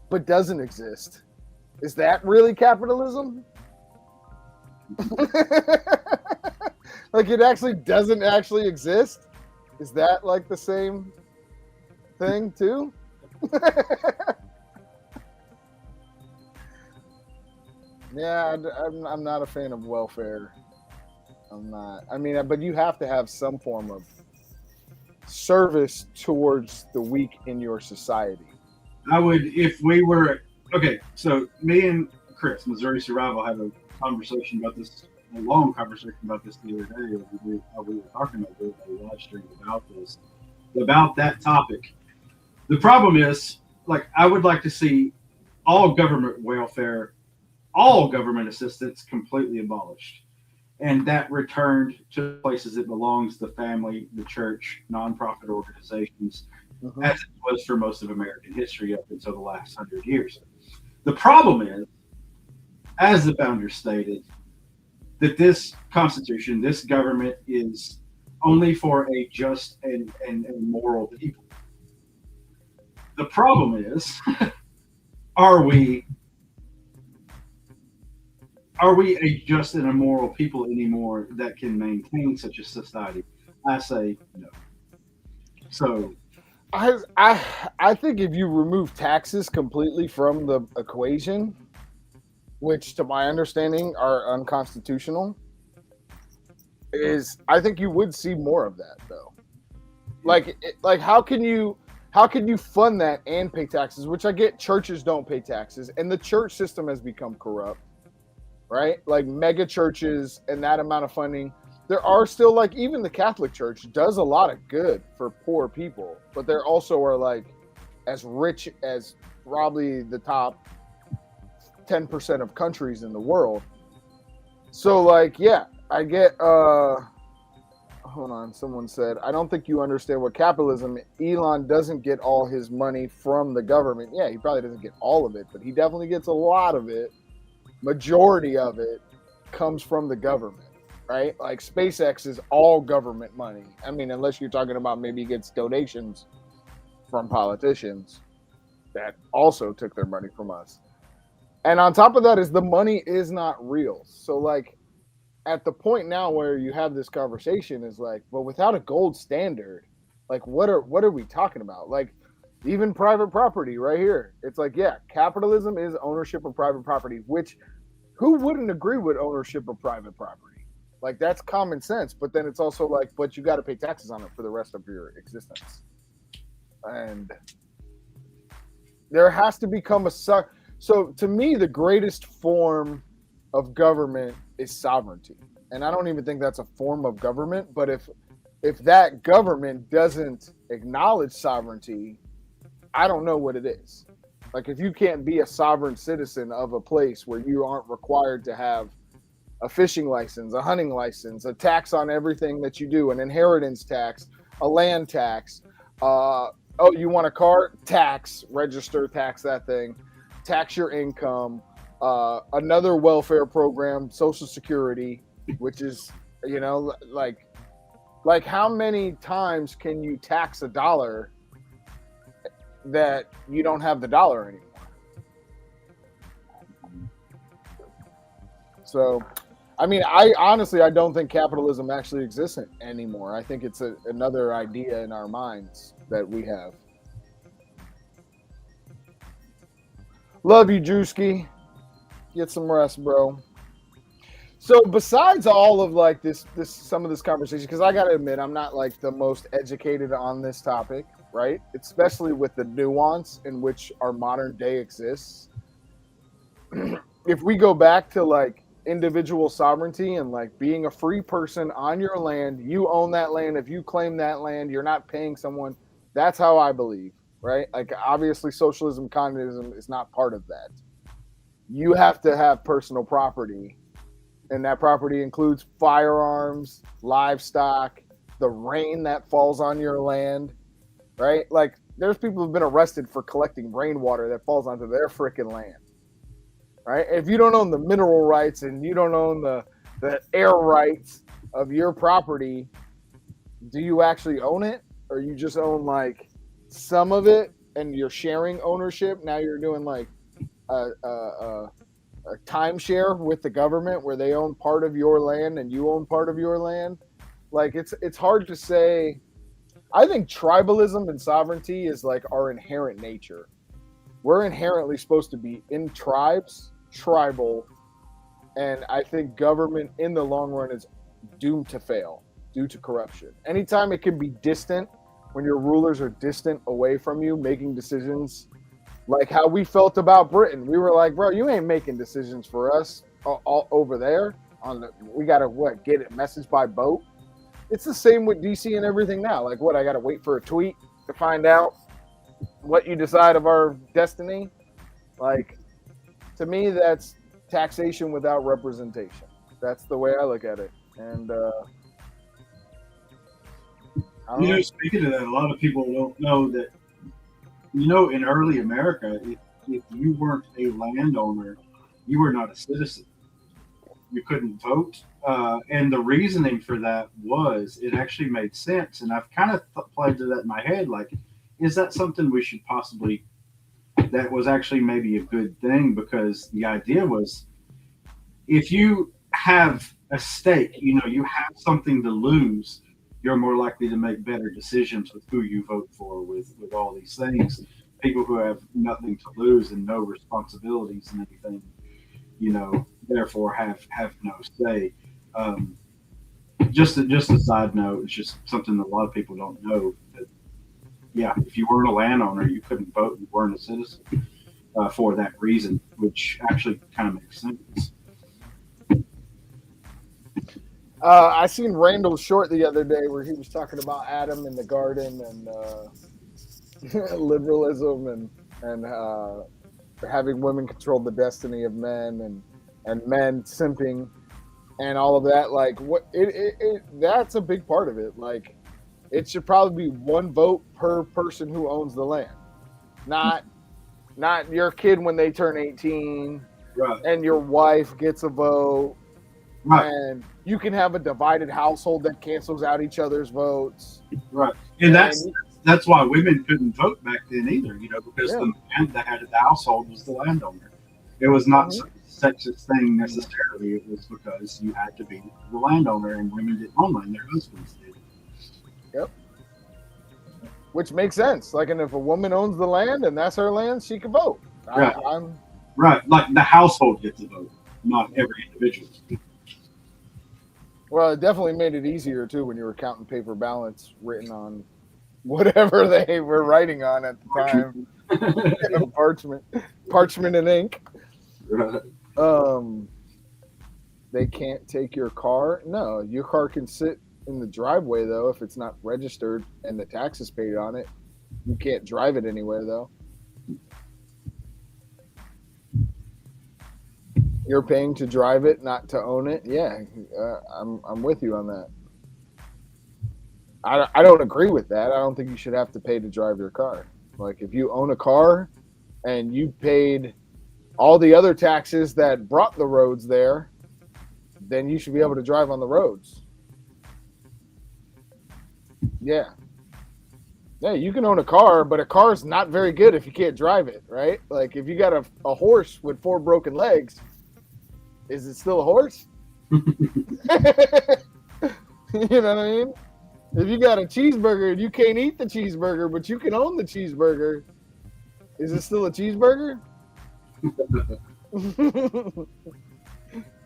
but doesn't exist, is that really capitalism? Like, it actually doesn't actually exist? Is that like the same thing too? Yeah, I'm not a fan of welfare. I'm not. I mean, but you have to have some form of service towards the weak in your society. I would, if we were, okay, so me and Chris, Missouri Survival, had a conversation about this, a long conversation about this the other day. We were talking about it, a live stream about that topic. The problem is, like, I would like to see all government welfare, all government assistance completely abolished, and that returned to places it belongs, the family, the church, nonprofit organizations, as it was for most of American history up until the last 100 years. The problem is, as the founders stated, that this Constitution, this government is only for a just and moral people. The problem is, are we a just and a moral people anymore that can maintain such a society? I say no. So I think if you remove taxes completely from the equation, which to my understanding are unconstitutional, I think you would see more of that though. Like how can you fund that and pay taxes? Which I get, churches don't pay taxes, and the church system has become corrupt, right? Like mega churches and that amount of funding. There are still, like, even the Catholic Church does a lot of good for poor people, but there also are like as rich as probably the top 10% of countries in the world. So like, yeah, I get hold on, someone said, I don't think you understand what capitalism. Elon doesn't get all his money from the government. Yeah, he probably doesn't get all of it, but he definitely gets a lot of it. Majority of it comes from the government. Right? Like SpaceX is all government money. I mean, unless you're talking about maybe he gets donations from politicians that also took their money from us. And on top of that is the money is not real. So like at the point now where you have this conversation is like, well, without a gold standard, like what are we talking about? Like even private property right here. It's like, yeah, capitalism is ownership of private property, which who wouldn't agree with ownership of private property? Like, that's common sense, but then it's also like, but you got to pay taxes on it for the rest of your existence. And there has to become so to me, the greatest form of government is sovereignty. And I don't even think that's a form of government, but if that government doesn't acknowledge sovereignty, I don't know what it is. Like, if you can't be a sovereign citizen of a place where you aren't required to have a fishing license, a hunting license, a tax on everything that you do, an inheritance tax, a land tax. You want a car? Tax, register, tax that thing, tax your income. another welfare program, Social Security, which is, like how many times can you tax a dollar that you don't have the dollar anymore? So, I mean, I honestly don't think capitalism actually exists anymore. I think it's another idea in our minds that we have. Love you, Drewski. Get some rest, bro. So besides all of like this some of this conversation, because I gotta admit, I'm not like the most educated on this topic, right? Especially with the nuance in which our modern day exists. If we go back to like individual sovereignty and like being a free person on your land, you own that land. If you claim that land, you're not paying someone. That's how I believe, right? Like obviously socialism, communism is not part of that. You have to have personal property, and that property includes firearms, livestock, the rain that falls on your land, right? Like there's people who've been arrested for collecting rainwater that falls onto their freaking land, right? If you don't own the mineral rights and you don't own the air rights of your property, do you actually own it, or you just own like some of it and you're sharing ownership? Now you're doing like a timeshare with the government where they own part of your land and you own part of your land. Like it's hard to say. I think tribalism and sovereignty is like our inherent nature. We're inherently supposed to be in tribes, tribal, and I think government in the long run is doomed to fail due to corruption. Anytime it can be distant, when your rulers are distant away from you, making decisions like how we felt about Britain. We were like, bro, you ain't making decisions for us all over there. We got to get it message by boat. It's the same with DC and everything now. Like I got to wait for a tweet to find out what you decide of our destiny. Like, to me, that's taxation without representation. That's the way I look at it. And speaking of that, a lot of people don't know that. In early America, if you weren't a landowner, you were not a citizen. You couldn't vote. And the reasoning for that was it actually made sense. And I've kind of played to that in my head. Like, is that something we should possibly, that was actually maybe a good thing? Because the idea was if you have a stake, you have something to lose, you're more likely to make better decisions with who you vote for, with all these things. People who have nothing to lose and no responsibilities and anything, therefore have no say. Just a side note, it's just something that a lot of people don't know. That, yeah, if you weren't a landowner, you couldn't vote. You weren't a citizen for that reason, which actually kind of makes sense. I seen Randall Short the other day where he was talking about Adam in the garden and liberalism and having women control the destiny of men and men simping and all of that. Like that's a big part of it. Like it should probably be one vote per person who owns the land, not your kid when they turn 18, right, and your wife gets a vote. Right. And you can have a divided household that cancels out each other's votes. Right. And that's why women couldn't vote back then either, because the man that had the household was the landowner. It was not such a thing necessarily. It was because you had to be the landowner, and women didn't own land, their husbands did. Yep. Which makes sense. Like, and if a woman owns the land and that's her land, she can vote. Right. Right. Like the household gets a vote, not every individual. Well, it definitely made it easier, too, when you were counting paper ballots written on whatever they were writing on at the time. Parchment and ink. Right. They can't take your car. No, your car can sit in the driveway, though, if it's not registered and the tax is paid on it. You can't drive it anywhere, though. You're paying to drive it, not to own it. Yeah, I'm with you on that. I don't agree with that. I don't think you should have to pay to drive your car. Like if you own a car and you paid all the other taxes that brought the roads there, then you should be able to drive on the roads. Yeah. Yeah, you can own a car, but a car is not very good if you can't drive it, right? Like if you got a horse with 4 broken legs, is it still a horse? You know what I mean? If you got a cheeseburger and you can't eat the cheeseburger, but you can own the cheeseburger, is it still a cheeseburger?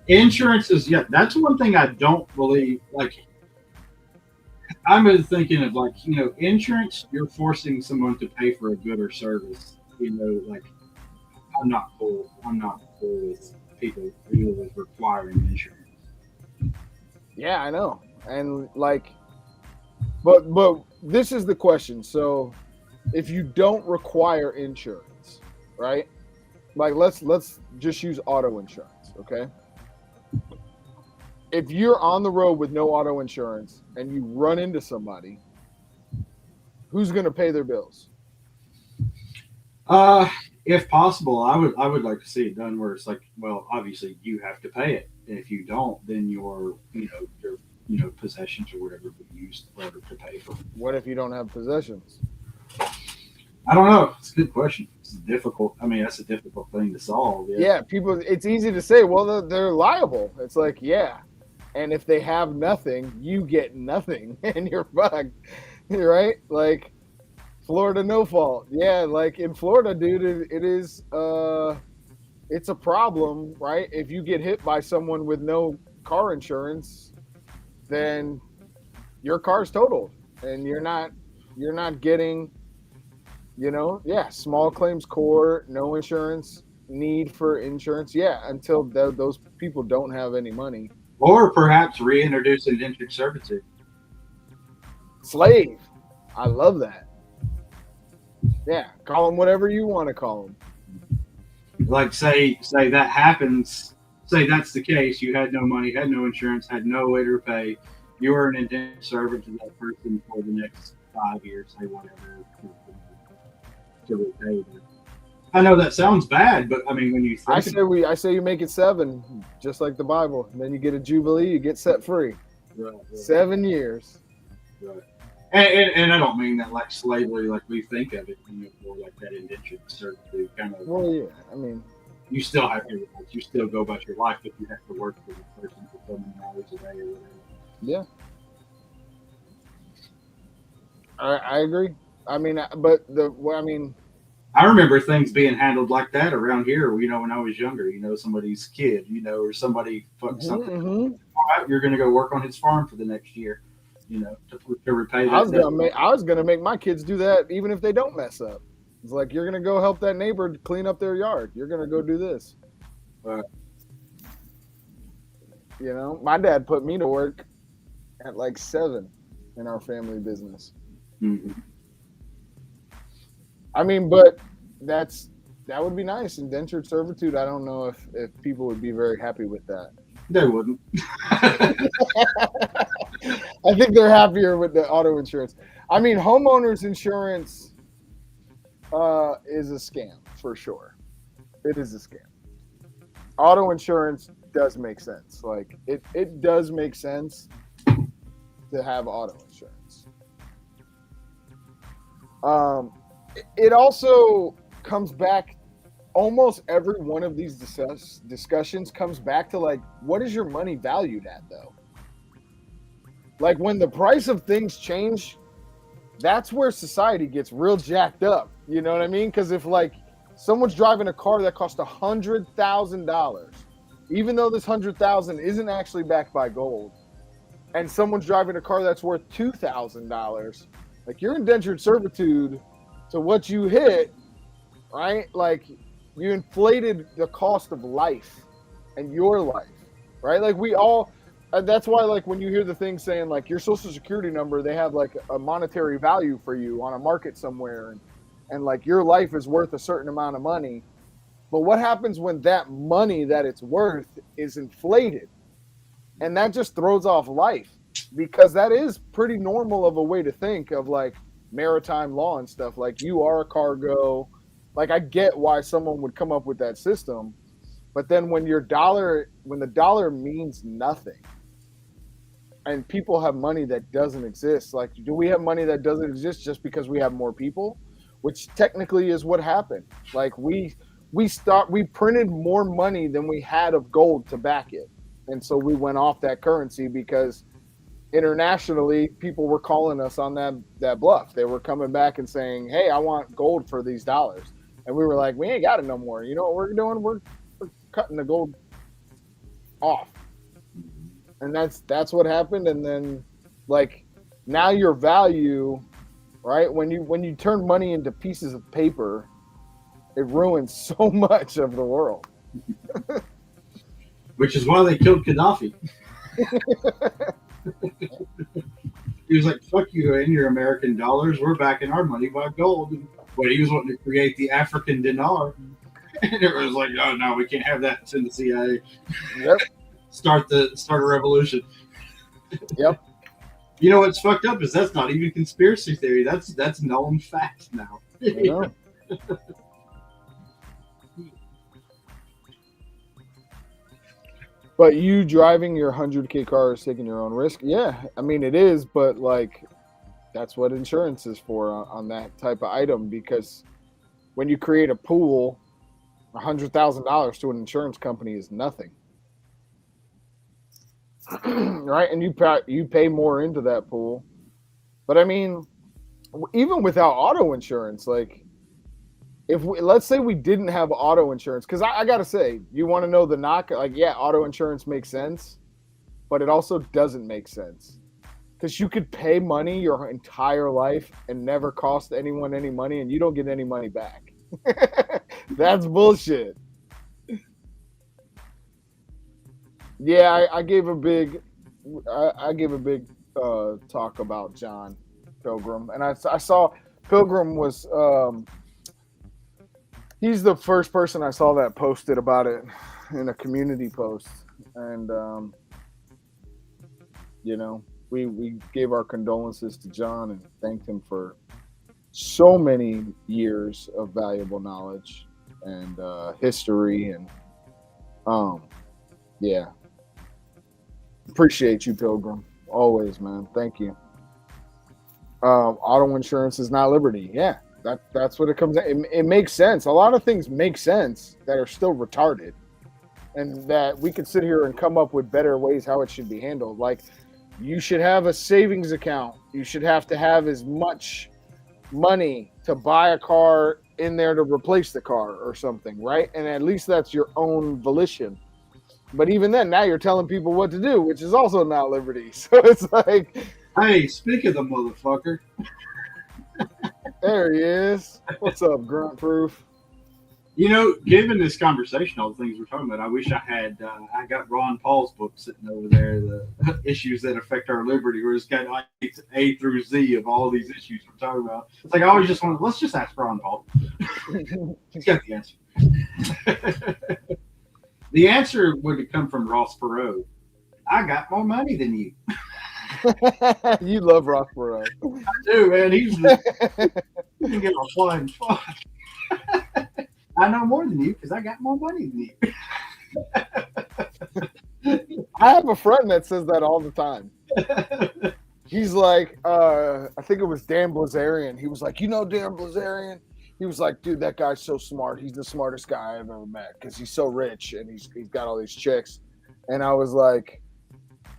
Insurance is, yeah, that's one thing I don't believe. Like, I'm thinking of, like, you know, insurance, you're forcing someone to pay for a good or service. You know, like, I'm not cool with people really requiring insurance. Yeah, I know. And like, but this is the question. So if you don't require insurance, right? Like let's just use auto insurance, okay? If you're on the road with no auto insurance and you run into somebody, who's going to pay their bills? If possible, I would like to see it done where it's like, well, obviously you have to pay it. And if you don't, then your possessions or whatever will be used in order to pay for it. What if you don't have possessions? I don't know. It's a good question. It's difficult. I mean, that's a difficult thing to solve. Yeah, people. It's easy to say, well, they're liable. It's like, yeah, and if they have nothing, you get nothing, and you're fucked, right? Like Florida, no fault. Yeah, like in Florida, dude, it is. It's a problem, right? If you get hit by someone with no car insurance, then your car's totaled, and you're not getting. Small claims court, no insurance, need for insurance. Yeah, until those people don't have any money. Or perhaps reintroduce indentured servitude. Slave. I love that. Yeah, call them whatever you want to call them. Like say that happens. Say that's the case. You had no money, had no insurance, had no way to repay. You were an indentured servant to that person for the next 5 years, say whatever. To repay them. I know that sounds bad, but I mean, when you think I say you make it 7, just like the Bible. And then you get a jubilee, you get set free. Right. 7 years. Right. And I don't mean that like slavery, like we think of it, more like that indentured servitude kind of. Well, yeah, I mean, you still have to, you still go about your life, but you have to work for the person for so many hours a day or whatever. Yeah. I agree. I mean, I remember things being handled like that around here. When I was younger, somebody's kid, or somebody fucked something. Mm-hmm. All right, you're going to go work on his farm for the next year, to repay that. I was gonna make my kids do that even if they don't mess up. It's like you're gonna go help that neighbor clean up their yard. You're gonna go do this. Right. My dad put me to work at like 7 in our family business. Mm-hmm. I mean, but that would be nice. Indentured servitude. I don't know if people would be very happy with that. They wouldn't. I think they're happier with the auto insurance. I mean, homeowners insurance is a scam for sure. It is a scam. Auto insurance does make sense. Like it does make sense to have auto insurance. It also comes back, almost every one of these discussions comes back to like, what is your money valued at though? Like when the price of things change, that's where society gets real jacked up. You know what I mean? Because if like someone's driving a car that cost $100,000, even though this $100,000 isn't actually backed by gold, and someone's driving a car that's worth $2,000, like your indentured servitude to what you hit, right? Like you inflated the cost of life and your life, right? Like we all, that's why like when you hear the thing saying like your social security number, they have like a monetary value for you on a market somewhere, and like your life is worth a certain amount of money. But what happens when that money that it's worth is inflated? And that just throws off life, because that is pretty normal of a way to think of like maritime law and stuff. Like you are a cargo, Like, I get why someone would come up with that system, but then when the dollar means nothing, and people have money that doesn't exist, like, do we have money that doesn't exist just because we have more people? Which technically is what happened. Like, we printed more money than we had of gold to back it, and so we went off that currency because internationally people were calling us on that bluff. They were coming back and saying, hey, I want gold for these dollars, and we were like, we ain't got it no more. You know what we're doing? We're cutting the gold off, and that's what happened. And then, like, now your value, right, when you turn money into pieces of paper, it ruins so much of the world. Which is why they killed Gaddafi. He was like, fuck you and your American dollars. We're backing our money by gold. But he was wanting to create the African dinar. And it was like, oh, no, we can't have that. It's in the CIA. Yep. Start a revolution. Yep. You know what's fucked up is that's not even conspiracy theory. That's known fact now. I know. But you driving your 100K car is taking your own risk. Yeah, I mean it is, but like that's what insurance is for on that type of item, because when you create a pool, $100,000 to an insurance company is nothing. Right? And you pay more into that pool. But I mean, even without auto insurance, like, let's say we didn't have auto insurance, because I gotta say, you want to know the knock? Like, yeah, auto insurance makes sense, but it also doesn't make sense, because you could pay money your entire life and never cost anyone any money, and you don't get any money back. That's bullshit. Yeah, I gave a big talk about John Pilgrim, and I saw Pilgrim was. He's the first person I saw that posted about it in a community post. And, we gave our condolences to John and thanked him for so many years of valuable knowledge and history. And, yeah. Appreciate you, Pilgrim. Always, man. Thank you. Auto insurance is not liberty. Yeah. That's what it comes at. It makes sense. A lot of things make sense that are still retarded, and that we could sit here and come up with better ways how it should be handled. Like, you should have a savings account. You should have to have as much money to buy a car in there to replace the car or something, right? And at least that's your own volition. But even then, now you're telling people what to do, which is also not liberty. So it's like, hey, speak of the motherfucker. There he is. What's up, Grunt Proof? You know, given this conversation, all the things we're talking about, I wish I had. I got Ron Paul's book sitting over there, the issues that affect our liberty, where it's got like A through Z of all these issues we're talking about. It's like I always just want to let's just ask Ron Paul. He's got the answer. The answer would come from Ross Perot. I got more money than you. You love Ross Perot. I do, man. He can get a flying fuck. I know more than you because I got more money than you. I have a friend that says that all the time. He's like, I think it was Dan Blazarian. He was like, you know Dan Blazarian? He was like, dude, that guy's so smart. He's the smartest guy I've ever met because he's so rich and he's got all these chicks. And I was like,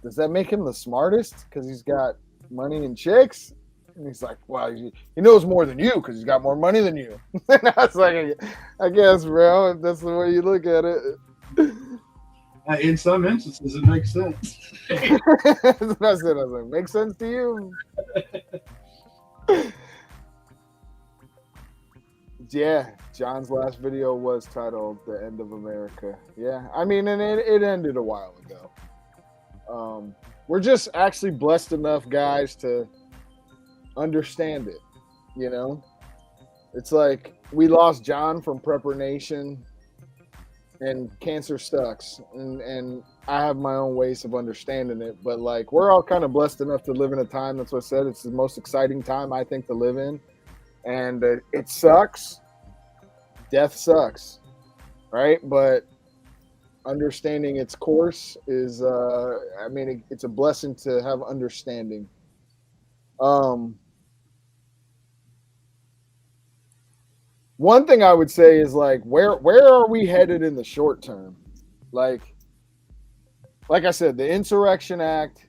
does that make him the smartest because he's got money and chicks? And he's like, well, he knows more than you because he's got more money than you. And I was like, I guess, bro, if that's the way you look at it. In some instances, it makes sense. That's what I said. I was like, makes sense to you? Yeah, John's last video was titled "The End of America." Yeah, I mean, and it ended a while ago. We're just actually blessed enough, guys, to understand it. You know, it's like we lost John from Prepper Nation, and cancer sucks, and I have my own ways of understanding it. But like, we're all kind of blessed enough to live in a time. That's what I said. It's the most exciting time I think to live in. And it sucks, death sucks, right? But understanding its course is, it's a blessing to have understanding. One thing I would say is like, where are we headed in the short term? Like I said, the Insurrection Act,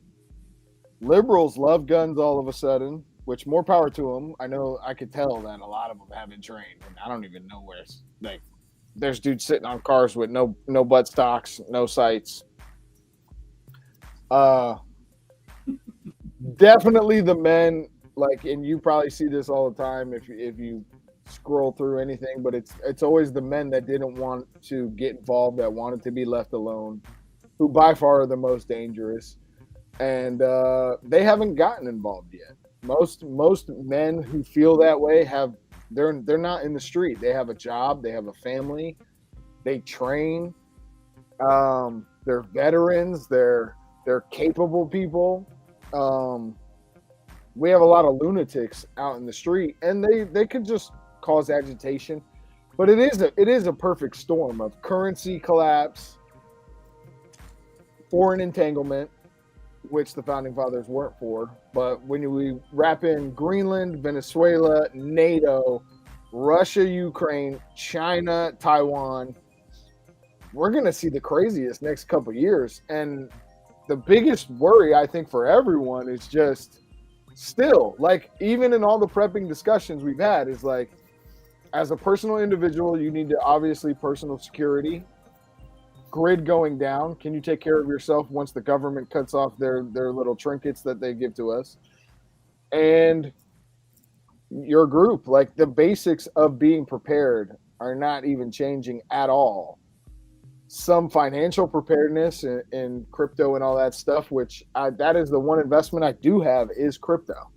liberals love guns all of a sudden, which more power to them. I know I could tell that a lot of them haven't trained, and I don't even know where it's like. There's dudes sitting on cars with no butt stocks, no sights. Definitely the men, like, and you probably see this all the time if you scroll through anything, but it's always the men that didn't want to get involved, that wanted to be left alone, who by far are the most dangerous, and they haven't gotten involved yet. Most men who feel that way they're not in the street. They have a job, they have a family, they train, they're veterans, they're capable people. We have a lot of lunatics out in the street, and they could just cause agitation. But it is a perfect storm of currency collapse, foreign entanglement, which the founding fathers weren't for. But when we wrap in Greenland, Venezuela, NATO, Russia, Ukraine, China, Taiwan, we're going to see the craziest next couple of years. And the biggest worry, I think, for everyone is just still, like, even in all the prepping discussions we've had, is like, as a personal individual, you need to obviously personal security, grid going down. Can you take care of yourself once the government cuts off their little trinkets that they give to us? And your group, like, the basics of being prepared are not even changing at all. Some financial preparedness in crypto and all that stuff, which that is the one investment I do have, is crypto.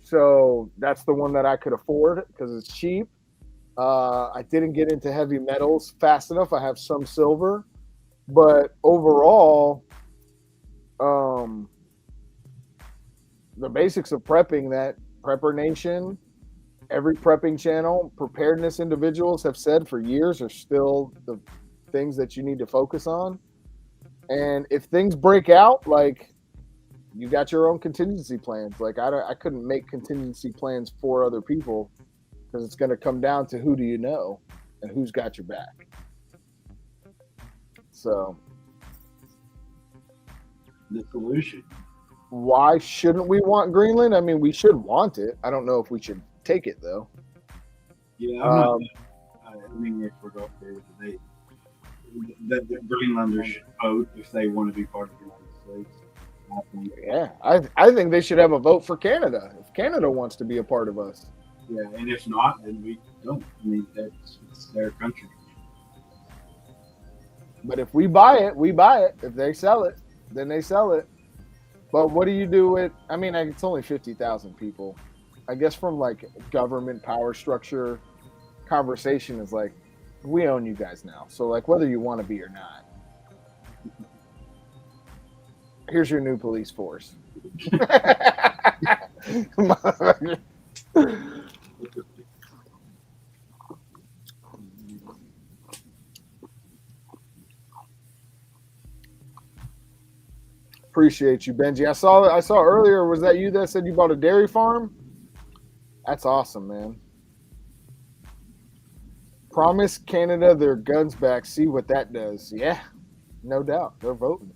So that's the one that I could afford because it's cheap. I didn't get into heavy metals fast enough. I have some silver, but overall, the basics of prepping that Prepper Nation, every prepping channel, preparedness individuals have said for years are still the things that you need to focus on. And if things break out, like, you got your own contingency plans. Like, I couldn't make contingency plans for other people because it's going to come down to who do you know and who's got your back. So the solution. Why shouldn't we want Greenland? I mean, we should want it. I don't know if we should take it, though. Yeah, I mean, if we're going there, the Greenlanders should vote if they want to be part of the United States. Yeah, I think they should have a vote for Canada if Canada wants to be a part of us. Yeah, and if not, then we don't. I mean, it's their country. But if we buy it, we buy it. If they sell it, then they sell it. But what do you do with, I mean, it's only 50,000 people. I guess from like government power structure conversation is like, we own you guys now. So like whether you want to be or not, here's your new police force. Appreciate you, Benji. I saw earlier, was that you that said you bought a dairy farm? That's awesome, man. Promise Canada their guns back. See what that does. Yeah, no doubt. They're voting.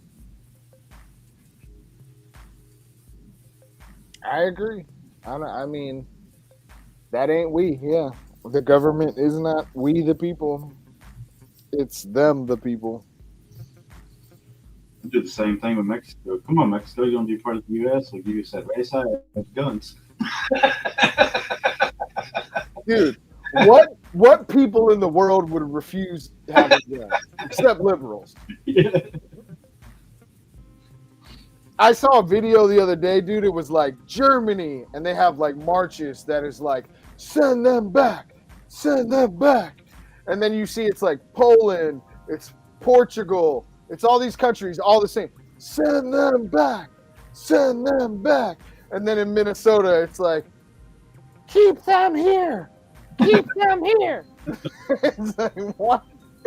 I agree. I mean, that ain't we. Yeah. The government is not we the people. It's them the people. We do the same thing with Mexico. Come on, Mexico, you want to be part of the U.S.? We'll give you cerveza and guns. Dude, what people in the world would refuse having guns except liberals? Yeah. I saw a video the other day, dude. It was like Germany, and they have like marches that is like, send them back, send them back. And then you see it's like Poland, it's Portugal, it's all these countries, all the same. Send them back, send them back. And then in Minnesota, it's like, keep them here, keep them here. It's like, what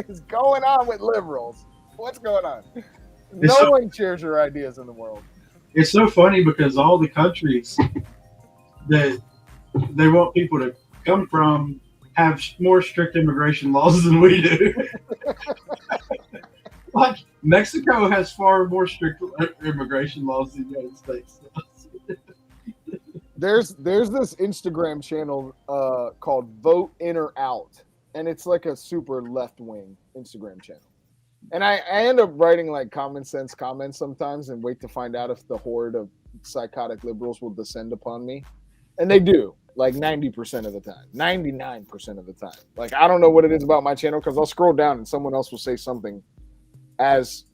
is going on with liberals? What's going on? It's No one shares your ideas in the world. It's so funny because all the countries that they want people to come from have more strict immigration laws than we do. Like Mexico has far more strict immigration laws than the United States does. There's this Instagram channel called Vote In or Out, and it's like a super left wing Instagram channel. And I end up writing like common sense comments sometimes and wait to find out if the horde of psychotic liberals will descend upon me. And they do, like 90% of the time, 99% of the time. Like, I don't know what it is about my channel because I'll scroll down and someone else will say something as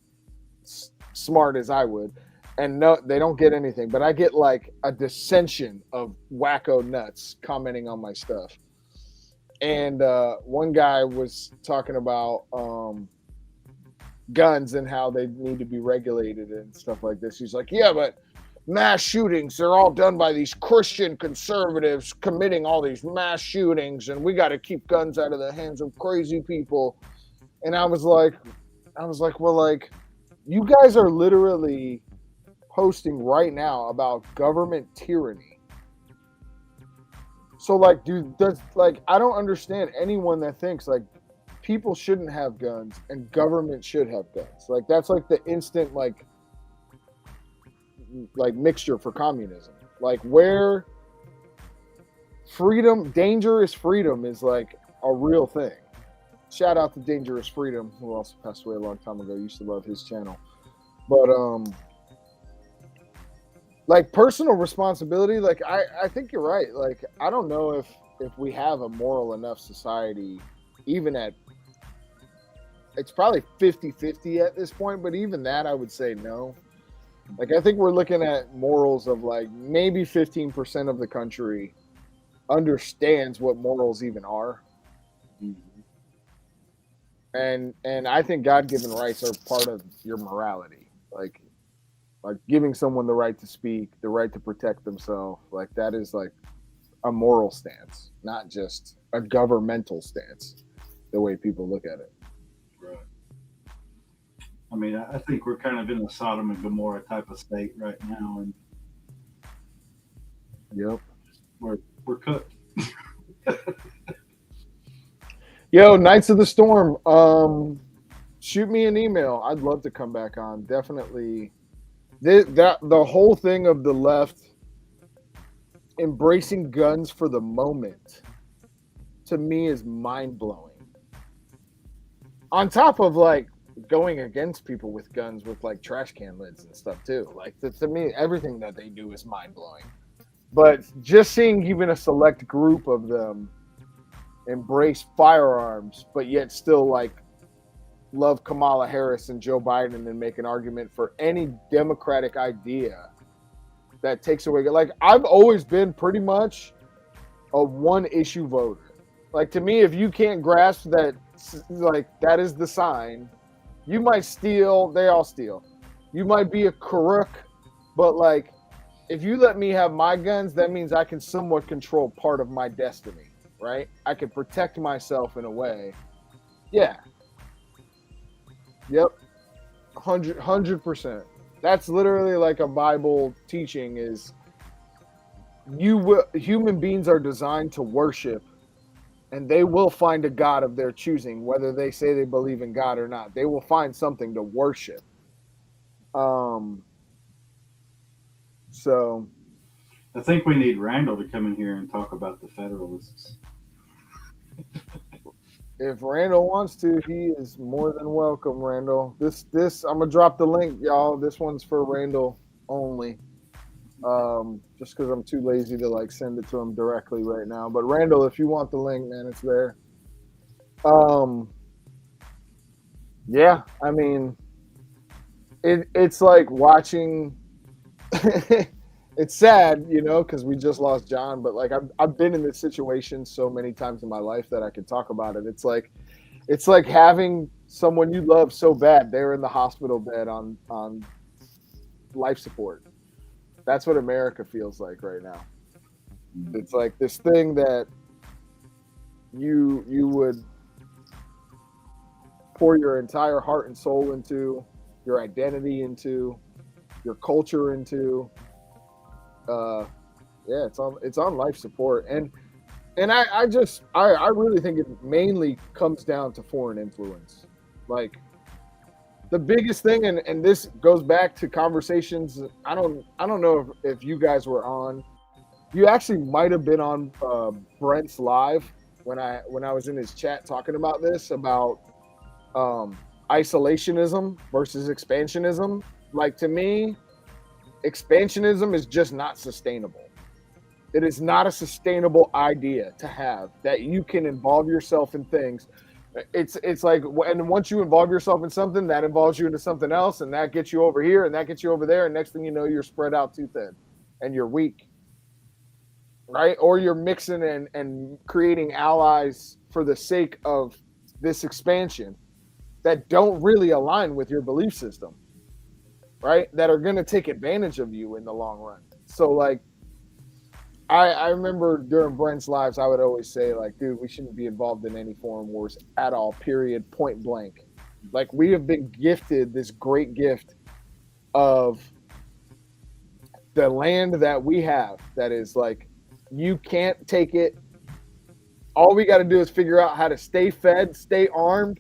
smart as I would. And no, they don't get anything. But I get like a dissension of wacko nuts commenting on my stuff. And one guy was talking about guns and how they need to be regulated and stuff like this. He's like, yeah, but mass shootings, they're all done by these Christian conservatives committing all these mass shootings, and we got to keep guns out of the hands of crazy people. And I was like, well, like, you guys are literally posting right now about government tyranny. So like, dude, I don't understand anyone that thinks like people shouldn't have guns and government should have guns. Like, that's like the instant like mixture for communism. Like, where dangerous freedom is like a real thing. Shout out to Dangerous Freedom, who also passed away a long time ago. Used to love his channel. But like personal responsibility, like I think you're right. Like, I don't know if we have a moral enough society, even at, it's probably 50-50 at this point, but even that I would say no. Like, I think we're looking at morals of like maybe 15% of the country understands what morals even are. And I think God-given rights are part of your morality. Like giving someone the right to speak, the right to protect themselves, like that is like a moral stance, not just a governmental stance, the way people look at it. Right. I mean, I think we're kind of in a Sodom and Gomorrah type of state right now, and yep, we're cooked. Yo, Knights of the Storm, shoot me an email. I'd love to come back on. Definitely. The whole thing of the left embracing guns for the moment, to me, is mind-blowing. On top of like going against people with guns with like trash can lids and stuff too. Like, to me, everything that they do is mind-blowing. But just seeing even a select group of them embrace firearms, but yet still like love Kamala Harris and Joe Biden and make an argument for any democratic idea that takes away. Like, I've always been pretty much a one issue voter. Like, to me, if you can't grasp that, like, that is the sign, you might steal, they all steal. You might be a crook, but like, if you let me have my guns, that means I can somewhat control part of my destiny. Right? I can protect myself in a way. Yeah. Yep. 100%. That's literally like a Bible teaching is human beings are designed to worship, and they will find a God of their choosing, whether they say they believe in God or not. They will find something to worship. So I think we need Randall to come in here and talk about the Federalists. If Randall wants to, he is more than welcome, Randall. This I'm gonna drop the link, y'all. This one's for Randall only. Just because I'm too lazy to like send it to him directly right now. But Randall, if you want the link, man, it's there. Yeah, I mean, it's like watching. It's sad, you know, because we just lost John, but like I've been in this situation so many times in my life that I can talk about it. It's like having someone you love so bad they're in the hospital bed on life support. That's what America feels like right now. It's like this thing that you would pour your entire heart and soul into, your identity into, your culture into. Yeah, it's on life support, and I really think it mainly comes down to foreign influence. Like the biggest thing, and this goes back to conversations. I don't know if you guys were on. You actually might have been on Brent's live when I was in his chat talking about this, about isolationism versus expansionism. Like, to me, expansionism is just not sustainable. It is not a sustainable idea to have, that you can involve yourself in things. It's like, and once you involve yourself in something, that involves you into something else, and that gets you over here, and that gets you over there, and next thing you know, you're spread out too thin, and you're weak, right? Or you're mixing and creating allies for the sake of this expansion that don't really align with your belief system, right? That are going to take advantage of you in the long run. So, like, I remember during Brent's lives, I would always say, like, dude, we shouldn't be involved in any foreign wars at all, period, point blank. Like, we have been gifted this great gift of the land that we have that is, like, you can't take it. All we got to do is figure out how to stay fed, stay armed,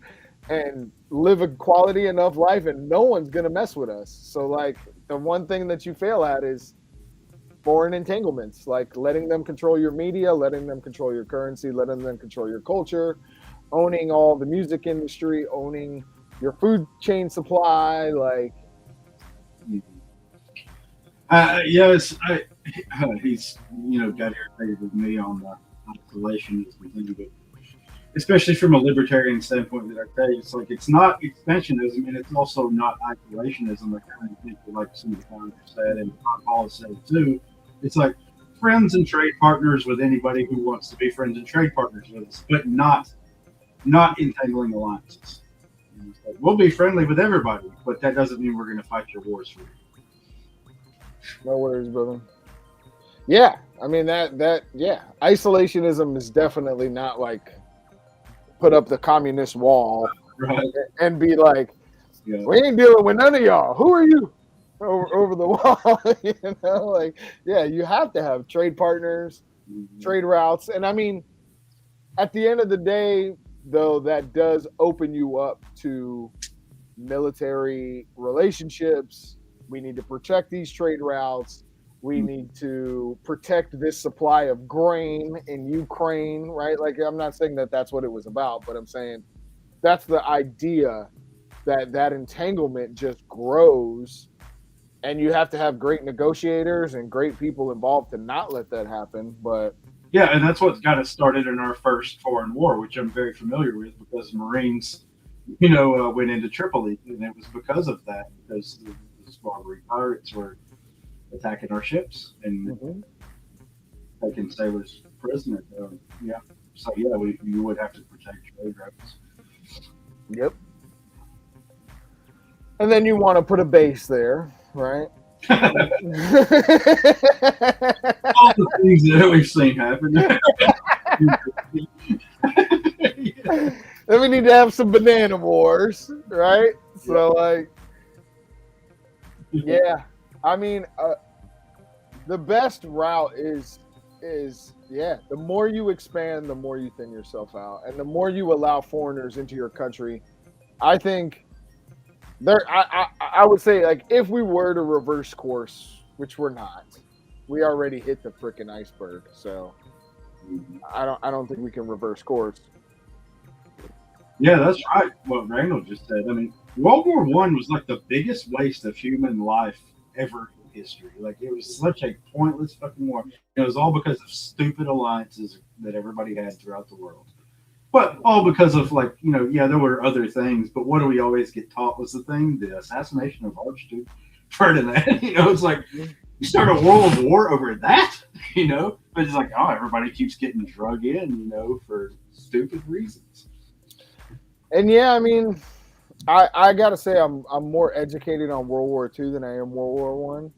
and live a quality enough life, and no one's going to mess with us. So, like, the one thing that you fail at is foreign entanglements, like letting them control your media, letting them control your currency, letting them control your culture, owning all the music industry, owning your food chain supply. Like, yes, he's got irritated with me on the isolationism thing, but especially from a libertarian standpoint, that I tell you, it's like, it's not expansionism and it's also not isolationism. I kind of think, like some of the founders said, and Paul has said too, it's like friends and trade partners with anybody who wants to be friends and trade partners with us, but not entangling alliances. Like, we'll be friendly with everybody, but that doesn't mean we're going to fight your wars for you. No worries, brother. Yeah, I mean that isolationism is definitely not like put up the communist wall, right, and be like, we ain't dealing with none of y'all. Who are you? Over the wall, like, yeah, you have to have trade partners, trade routes. And I mean, at the end of the day, though, that does open you up to military relationships. We need to protect these trade routes. We need to protect this supply of grain in Ukraine, right? Like, I'm not saying that that's what it was about, but I'm saying that's the idea, that entanglement just grows. And you have to have great negotiators and great people involved to not let that happen. But yeah, and that's what got us started in our first foreign war, which I'm very familiar with, because Marines, went into Tripoli, and it was because of that, because the Barbary pirates were attacking our ships and taking sailors prisoner. Yeah, so yeah, you would have to protect trade routes. Yep. And then you want to put a base there, right? All the things that we've seen happen. Then we need to have some banana wars, right? So, like, yeah, I mean, the best route is the more you expand, the more you thin yourself out, and the more you allow foreigners into your country. I think I would say, like, if we were to reverse course, which we're not, we already hit the freaking iceberg. So I don't think we can reverse course. Yeah, that's right. What Randall just said. I mean, World War I was like the biggest waste of human life ever in history. Like, it was such a pointless fucking war. It was all because of stupid alliances that everybody had throughout the world. But all because of, like, there were other things, but what do we always get taught was the thing? The assassination of Archduke Ferdinand. It's like, you start a world war over that, but it's like, oh, everybody keeps getting drug in, for stupid reasons. And yeah, I mean, I gotta say I'm more educated on World War II than I am World War I.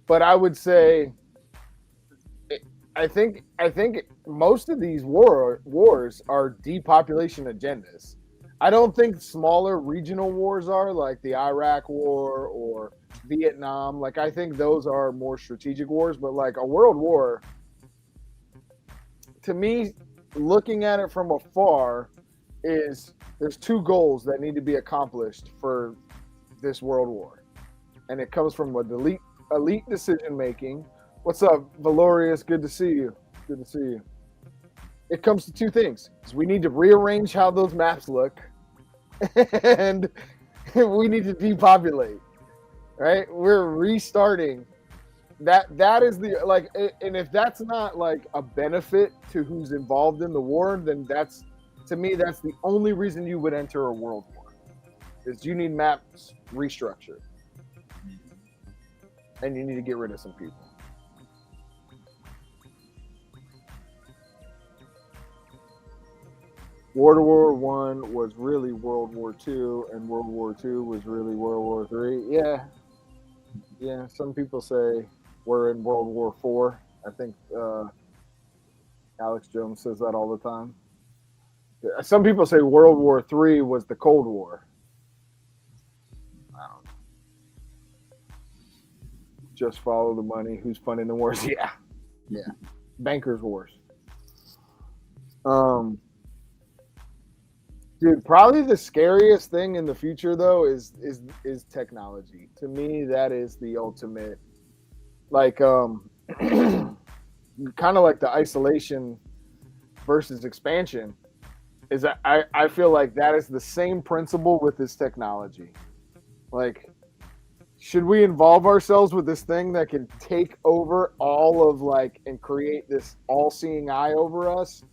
But I would say, I think most of these wars are depopulation agendas. I don't think smaller regional wars are like the Iraq War or Vietnam. Like I think those are more strategic wars, but like a world war, to me, looking at it from afar, is there's two goals that need to be accomplished for this world war, and it comes from what elite decision making. What's up, Valorius? Good to see you. Good to see you. It comes to two things. We need to rearrange how those maps look, and we need to depopulate. Right? We're restarting. That is the like, and if that's not like a benefit to who's involved in the war, then that's, to me, that's the only reason you would enter a world war. Is you need maps restructured, and you need to get rid of some people. World War One was really World War Two, and World War Two was really World War Three. Yeah. Some people say we're in World War Four. I think Alex Jones says that all the time. Some people say World War Three was the Cold War. I don't know. Just follow the money. Who's funding the wars? Yeah. Bankers' wars. Dude, probably the scariest thing in the future though is technology. To me, that is the ultimate, like kind of like the isolation versus expansion. Is that I feel like that is the same principle with this technology. Like, should we involve ourselves with this thing that can take over all of like and create this all-seeing eye over us,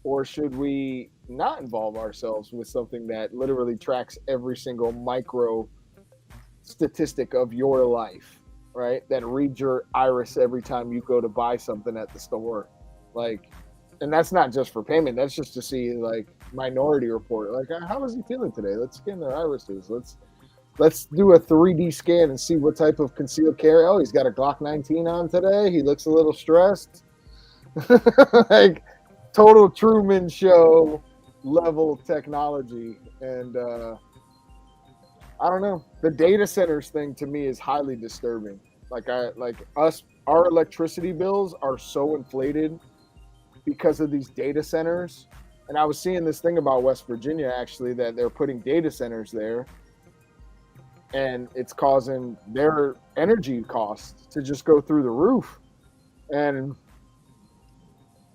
or should we not involve ourselves with something that literally tracks every single micro statistic of your life, right? That reads your iris every time you go to buy something at the store. Like, and that's not just for payment. That's just to see like Minority Report. Like, how is he feeling today? Let's scan their irises. Let's do a 3D scan and see what type of concealed carry. Oh, he's got a Glock 19 on today. He looks a little stressed. Like, total Truman Show level technology. And I don't know, the data centers thing to me is highly disturbing. Our electricity bills are so inflated because of these data centers. And I was seeing this thing about West Virginia, actually, that they're putting data centers there, and it's causing their energy costs to just go through the roof. And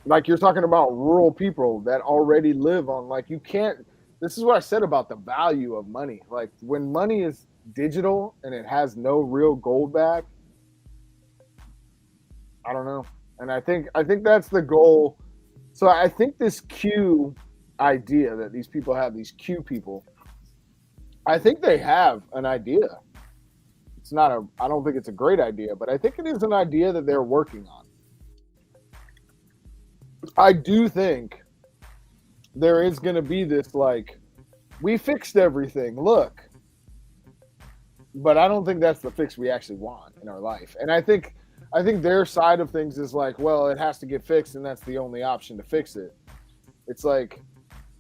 like, you're talking about rural people that already live on, like, you can't, this is what I said about the value of money. Like, when money is digital and it has no real gold back, I don't know. And I think that's the goal. So I think this Q idea that these people have, these Q people, I think they have an idea. I don't think it's a great idea, but I think it is an idea that they're working on. I do think there is going to be this, like, we fixed everything, look. But I don't think that's the fix we actually want in our life. And I think their side of things is like, well, it has to get fixed, and that's the only option to fix it. It's like,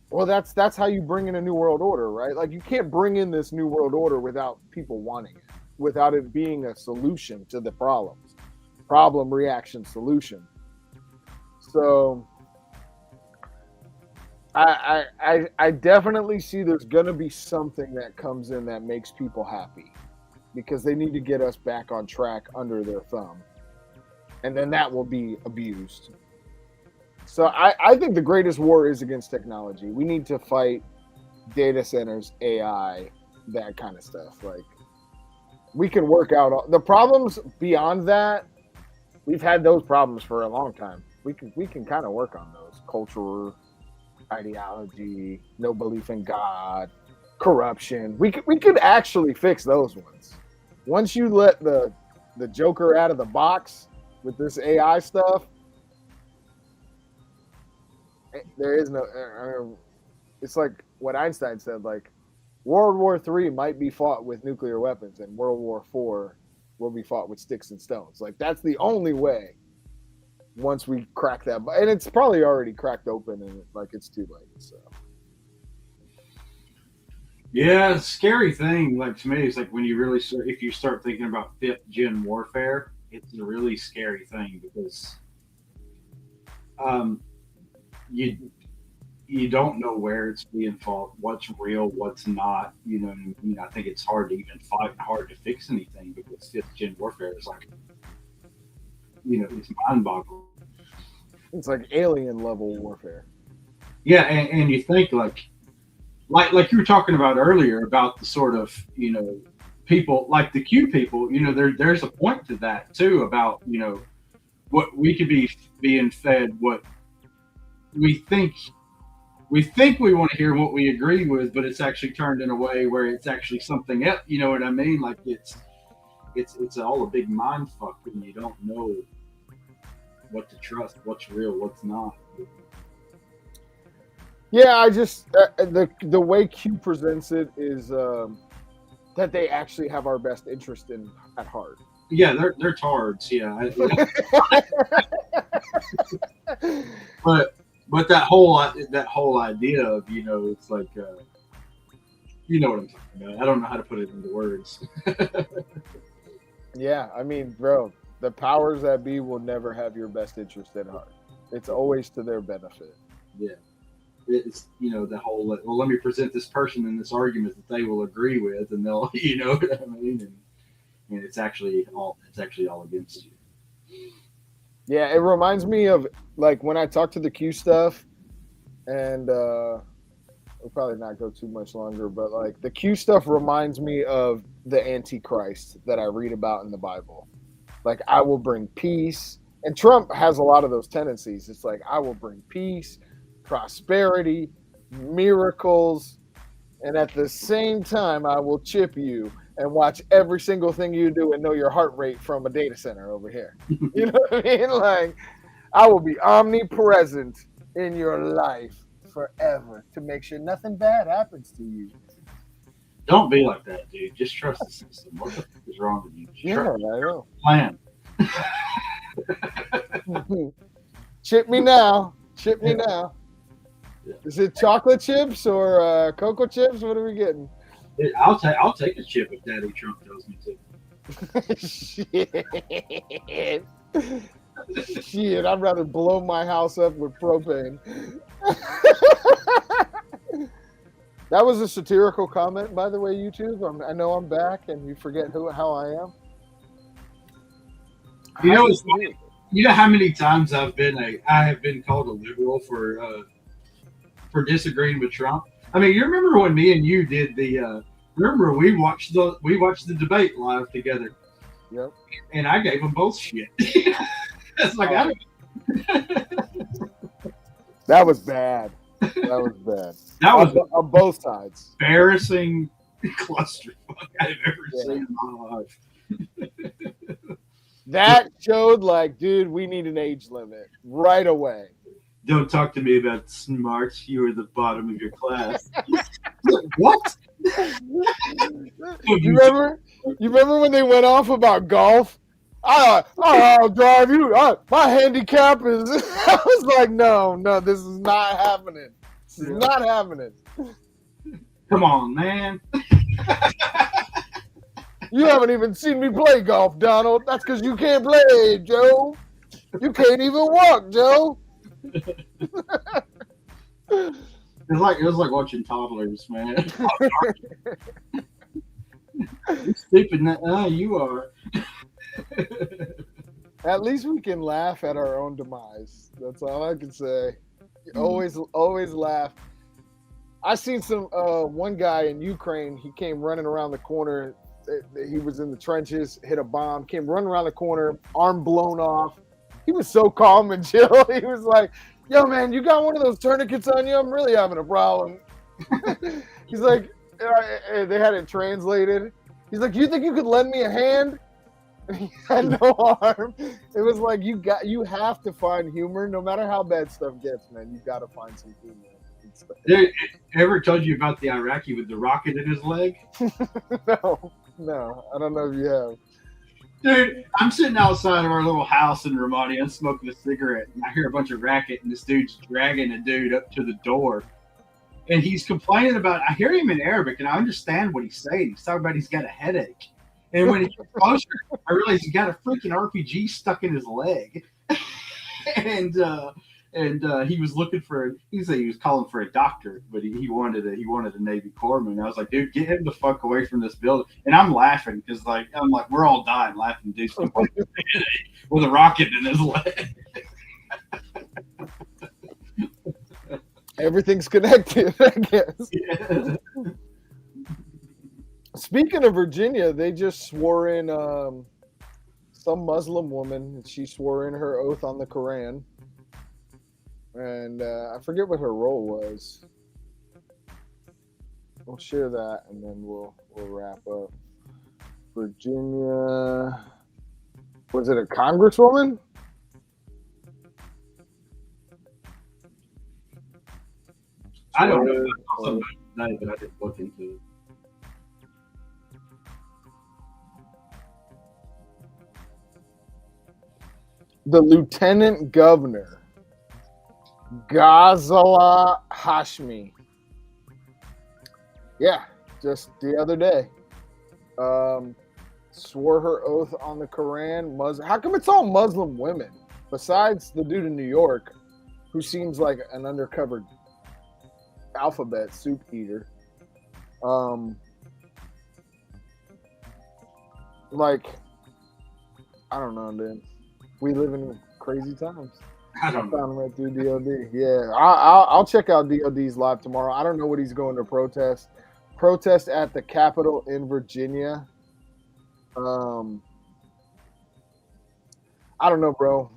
well, that's how you bring in a new world order, right? Like, you can't bring in this new world order without people wanting it, without it being a solution to the problems. Problem, reaction, solution. So I definitely see there's going to be something that comes in that makes people happy, because they need to get us back on track under their thumb. And then that will be abused. So I think the greatest war is against technology. We need to fight data centers, AI, that kind of stuff. Like, we can work out the problems beyond that. We've had those problems for a long time. We can kind of work on those. Cultural ideology, no belief in God, corruption. We could actually fix those ones. Once you let the Joker out of the box with this AI stuff, there is no. It's like what Einstein said. Like, World War III might be fought with nuclear weapons, and World War IV will be fought with sticks and stones. Like, that's the only way once we crack that, and it's probably already cracked open, and like it's too late. So Yeah, scary thing. Like to me, it's like when you really start, if you start thinking about fifth gen warfare, it's a really scary thing because um, you you don't know where it's being fought, what's real, what's not. You know, what I mean, I think it's hard to even fight, hard to fix anything because fifth gen warfare is like, it's mind boggling. it's like alien level warfare. Yeah, and you think like you were talking about earlier about the sort of people like the Q people. There's a point to that too about what we could be being fed, what we think we want to hear, what we agree with, but it's actually turned in a way where it's actually something else. You know what I mean? Like it's all a big mind fuck when you don't know what to trust, what's real, what's not. Yeah, I just the way Q presents it is that they actually have our best interest at heart. Yeah, they're tards. Yeah, but that whole idea of it's like you know what I'm talking about. I don't know how to put it into words. Yeah, I mean, bro, the powers that be will never have your best interest at heart. It's always to their benefit. Yeah. It's the whole well, let me present this person in this argument that they will agree with, and they'll what I mean, and it's actually all against you. Yeah, it reminds me of like when I talk to the Q stuff, and we'll probably not go too much longer, but like the Q stuff reminds me of the Antichrist that I read about in the Bible. Like I will bring peace, and Trump has a lot of those tendencies. It's like I will bring peace, prosperity, miracles, and at the same time I will chip you and watch every single thing you do and know your heart rate from a data center over here. You know what I mean? Like I will be omnipresent in your life forever to make sure nothing bad happens to you. Don't be like that, dude. Just trust the system. What the fuck is wrong with you? Yeah, I know. Plan. Chip me now. Chip me now. Yeah. Is it chocolate chips or cocoa chips? What are we getting? I'll take a chip if Daddy Trump tells me Shit. Shit, I'd rather blow my house up with propane. That was a satirical comment, by the way, YouTube. I know I'm back, and you forget how I am. It's funny. You know how many times I have been called a liberal for disagreeing with Trump. I mean, you remember when me and you did remember we watched the debate live together. Yep. And I gave them both shit. It's like that was bad. That was bad. That was on both sides. Embarrassing clusterfuck I've ever seen in my life. That showed like, dude, we need an age limit right away. Don't talk to me about smarts. You are the bottom of your class. What? You remember when they went off about golf? I'll drive you. My handicap is. I was like, no, this is not happening. This is not happening. Come on, man. You haven't even seen me play golf, Donald. That's because you can't play, Joe. You can't even walk, Joe. It was like watching toddlers, man. You're stupid. You are. At least we can laugh at our own demise. That's all I can say. Always laugh. I seen some one guy in Ukraine. He came running around the corner. He was in the trenches, hit a bomb, came running around the corner, arm blown off. He was so calm and chill. He was like, yo, man, you got one of those tourniquets on you? I'm really having a problem. He's like, they had it translated. He's like, you think you could lend me a hand? He had no arm. It was like, you have to find humor. No matter how bad stuff gets, man, you got to find some humor. Dude, ever told you about the Iraqi with the rocket in his leg? No, I don't know if you have. Dude, I'm sitting outside of our little house in Ramadi. I'm smoking a cigarette, and I hear a bunch of racket, and this dude's dragging a dude up to the door. And he's complaining about, I hear him in Arabic, and I understand what he's saying. He's talking about he's got a headache. And when he gets closer, I realize he's got a freaking RPG stuck in his leg. and he was looking for, he said he was calling for a doctor, but he wanted a Navy corpsman. And I was like, dude, get him the fuck away from this building. And I'm laughing because I'm like, we're all dying laughing, dude, with a rocket in his leg. Everything's connected, I guess. Yeah. Speaking of Virginia, they just swore in some Muslim woman. She swore in her oath on the Quran. And I forget what her role was. We'll share that, and then we'll wrap up. Virginia, was it a congresswoman? I don't know. But I didn't look into it. The lieutenant governor, Ghazala Hashmi. Yeah, just the other day. Swore her oath on the Quran. How come it's all Muslim women? Besides the dude in New York, who seems like an undercover alphabet soup eater. Like, I don't know, dude. We live in crazy times. I don't know. Found him right through DOD. Yeah, I'll check out DOD's live tomorrow. I don't know what he's going to protest. Protest at the Capitol in Virginia. I don't know, bro.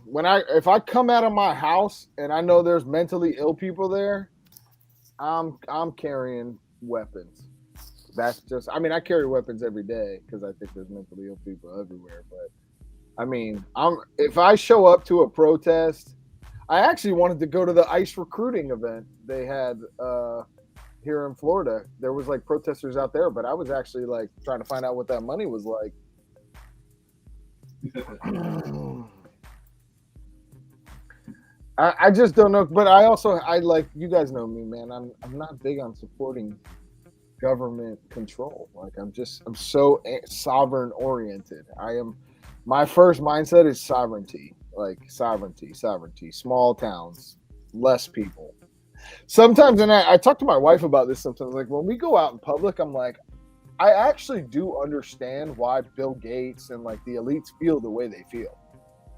If I come out of my house and I know there's mentally ill people there, I'm carrying weapons. That's just, I mean, I carry weapons every day because I think there's mentally ill people everywhere. But I mean, if I show up to a protest, I actually wanted to go to the ICE recruiting event they had here in Florida. There was like protesters out there, but I was actually like trying to find out what that money was like. I just don't know, but I like, you guys know me, man. I'm not big on supporting government control. Like I'm so sovereign oriented. My first mindset is sovereignty, like sovereignty, small towns, less people. Sometimes, and I talk to my wife about this sometimes, like when we go out in public, I'm like, I actually do understand why Bill Gates and like the elites feel the way they feel.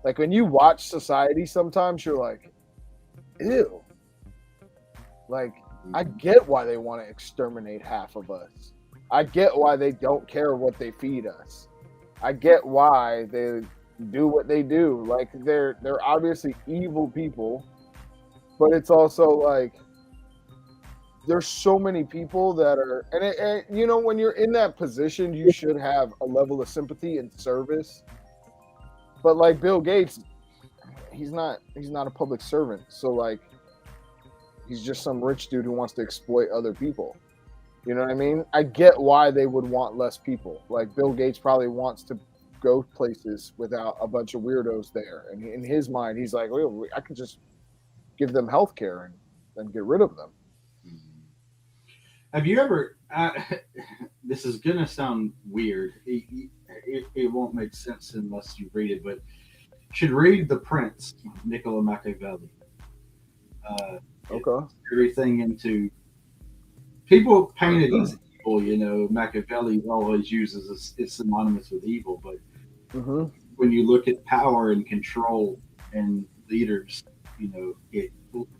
Like when you watch society, sometimes you're like, ew. Like, I get why they want to exterminate half of us. I get why they don't care what they feed us. I get why they do what they do. Like they're obviously evil people, but it's also like there's so many people that are, and you know, when you're in that position, you should have a level of sympathy and service. But like Bill Gates, he's not a public servant. So like, he's just some rich dude who wants to exploit other people. You know what I mean? I get why they would want less people. Like Bill Gates probably wants to go places without a bunch of weirdos there. And in his mind, he's like, well, I could just give them health care and get rid of them. Have you ever, this is going to sound weird. It won't make sense unless you read it, but you should read The Prince, Niccolo Machiavelli. Okay. Everything into, people paint it as evil, you know, Machiavelli always uses it's synonymous with evil, but when you look at power and control and leaders, you know, it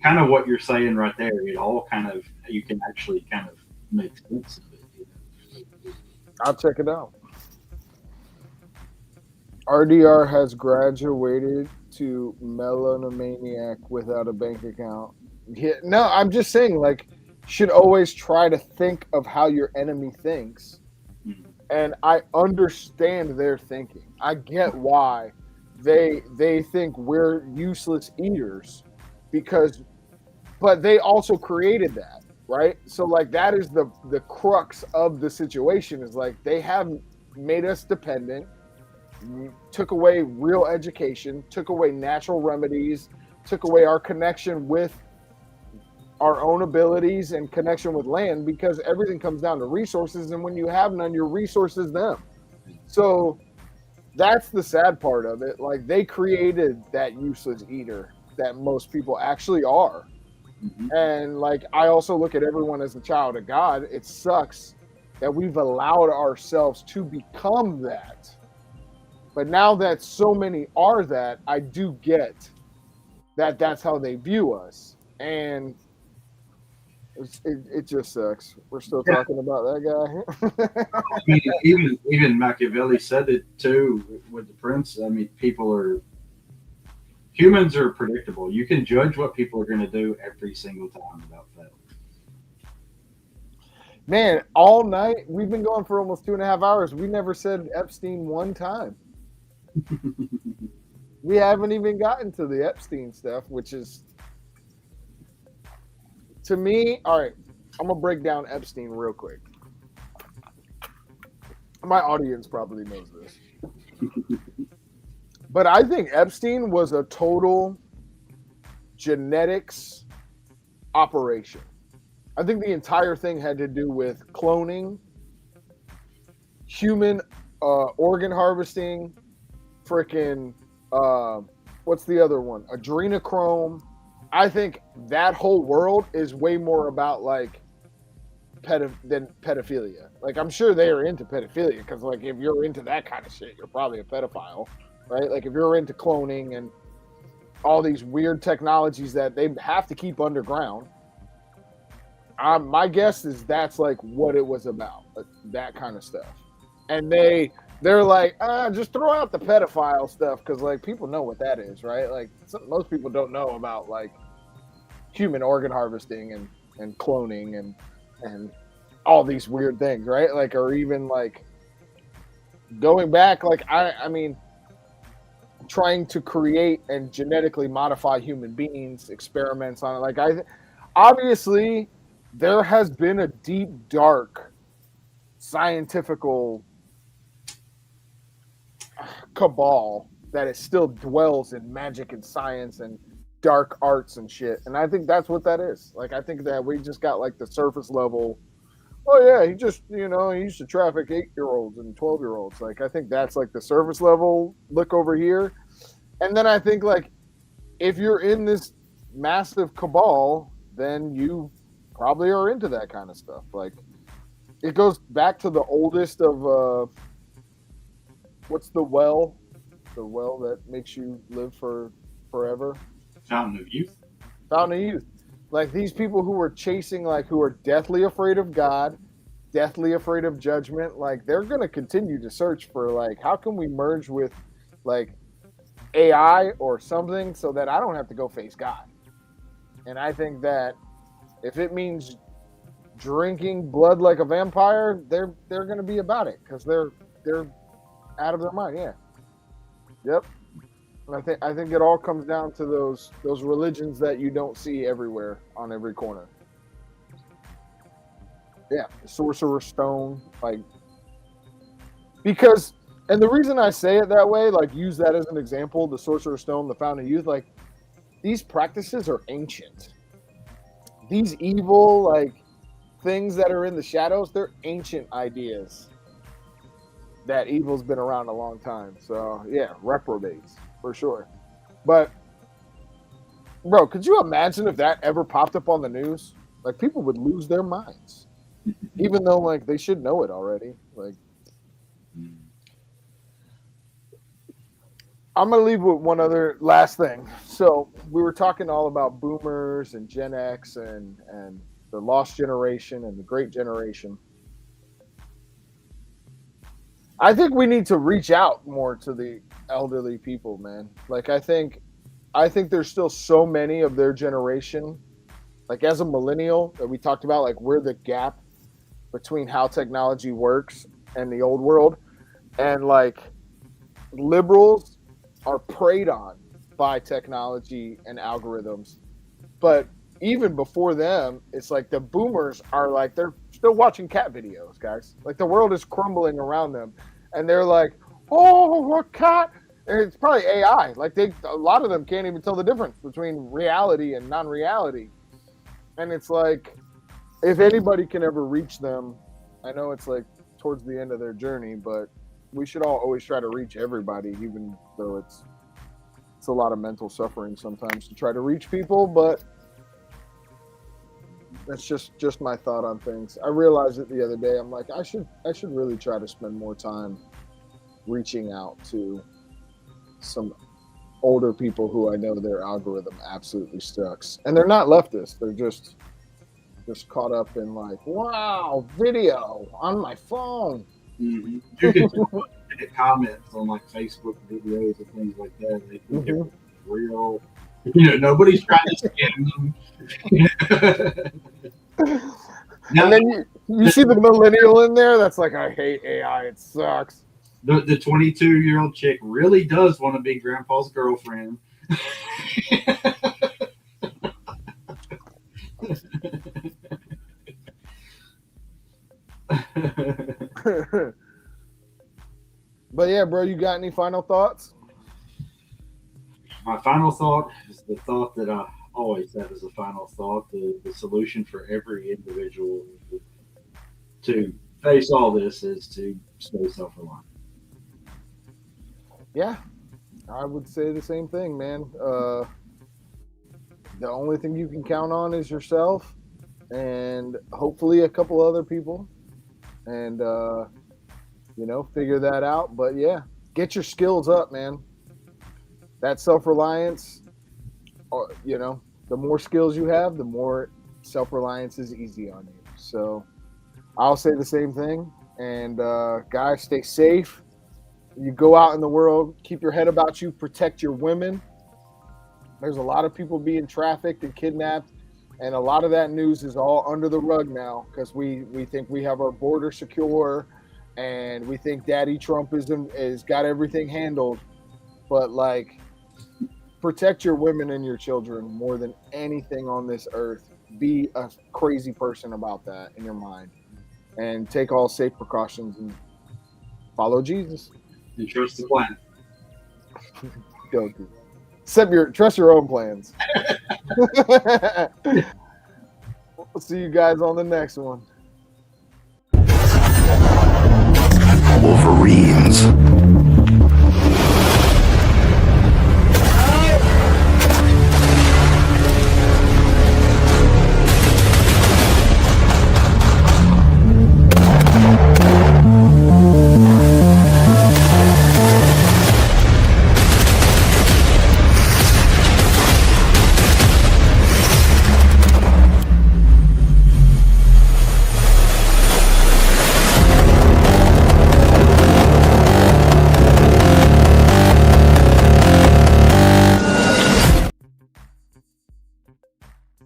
kind of what you're saying right there, it all kind of, you can actually kind of make sense of it. You know? I'll check it out. RDR has graduated to melonomaniac without a bank account. Yeah, no, I'm just saying, like, should always try to think of how your enemy thinks. And I understand their thinking. I get why they think we're useless eaters but they also created that, right? So like that is the crux of the situation, is like they have made us dependent. took away real education, took away natural remedies, took away our connection with our own abilities and connection with land, because everything comes down to resources, and when you have none, your resources them. So that's the sad part of it. Like, they created that useless eater that most people actually are. And like, I also look at everyone as a child of God. It sucks that we've allowed ourselves to become that. But now that so many are that, I do get that that's how they view us. And it just sucks. We're still talking about that guy. I mean, even Machiavelli said it too with the Prince. I mean, humans are predictable. You can judge what people are going to do every single time without fail. Man, all night, we've been going for almost 2.5 hours. We never said Epstein one time. We haven't even gotten to the Epstein stuff, which is, to me, all right, I'm going to break down Epstein real quick. My audience probably knows this. But I think Epstein was a total genetics operation. I think the entire thing had to do with cloning, human organ harvesting, freaking, what's the other one? Adrenochrome. I think that whole world is way more about like than pedophilia. Like, I'm sure they are into pedophilia, because like, if you're into that kind of shit, you're probably a pedophile, right? Like, if you're into cloning and all these weird technologies that they have to keep underground, my guess is that's like what it was about, that kind of stuff. And they're like, just throw out the pedophile stuff, because like, people know what that is, right? Like, most people don't know about like human organ harvesting and cloning and all these weird things, right? Like, or even like going back, like, I mean, trying to create and genetically modify human beings, experiments on it. Like, obviously there has been a deep, dark scientifical cabal that it still dwells in magic and science and dark arts and shit. And I think that's what that is. Like, I think that we just got like the surface level, oh yeah, he just, he used to traffic 8-year-olds and 12-year-olds. Like, I think that's like the surface level look over here. And then I think like, if you're in this massive cabal, then you probably are into that kind of stuff. Like, it goes back to the oldest of what's the well that makes you live forever? Fountain of Youth. Fountain of Youth. Like, these people who are chasing, like, who are deathly afraid of God, deathly afraid of judgment, like, they're going to continue to search for, like, how can we merge with, like, AI or something so that I don't have to go face God. And I think that if it means drinking blood like a vampire, they're going to be about it, because they're out of their mind. Yeah. Yep. And I think it all comes down to those religions that you don't see everywhere on every corner. Yeah, the Sorcerer's Stone, like, because, and the reason I say it that way, like, use that as an example, the Sorcerer's Stone, the Fountain of Youth, like, these practices are ancient. These evil, like, things that are in the shadows, they're ancient ideas. That evil's been around a long time. So, yeah, reprobates, for sure. But, bro, could you imagine if that ever popped up on the news? Like, people would lose their minds. Even though, like, they should know it already. Like, I'm going to leave with one other last thing. So, we were talking all about boomers and Gen X and the lost generation and the great generation. I think we need to reach out more to the elderly people, man. Like, I think there's still so many of their generation, like, as a millennial that we talked about, like, we're the gap between how technology works and the old world. And, like, liberals are preyed on by technology and algorithms. But even before them, it's like the boomers are like, they're still watching cat videos, guys. Like, the world is crumbling around them. And they're like, oh, a cat. And it's probably AI. Like a lot of them can't even tell the difference between reality and non-reality. And it's like, if anybody can ever reach them, I know it's like towards the end of their journey, but we should all always try to reach everybody, even though it's a lot of mental suffering sometimes to try to reach people. But that's just my thought on things. I realized it the other day. I'm like, I should really try to spend more time reaching out to some older people who I know their algorithm absolutely sucks, and they're not leftist. They're just caught up in like, wow, video on my phone. Mm-hmm. You can look at comments on like Facebook videos and things like that. They think it's real. Nobody's trying to scam them. And then you see the millennial in there that's like, I hate AI, it sucks. The 22-year-old chick really does want to be grandpa's girlfriend. But yeah, bro, you got any final thoughts? My final thought is the thought that I always have as a final thought. The solution for every individual to face all this is to stay self-reliant. Yeah, I would say the same thing, man. The only thing you can count on is yourself and hopefully a couple other people, and figure that out. But yeah, get your skills up, man. That self-reliance, the more skills you have, the more self-reliance is easy on you. So I'll say the same thing. And guys, stay safe. You go out in the world, keep your head about you, protect your women. There's a lot of people being trafficked and kidnapped, and a lot of that news is all under the rug now because we think we have our border secure, and we think Daddy Trump is got everything handled. But like, protect your women and your children more than anything on this earth. Be a crazy person about that in your mind, and take all safe precautions and follow Jesus. And trust the plan. Don't do that. Trust your own plans. We'll see you guys on the next one. Wolverines.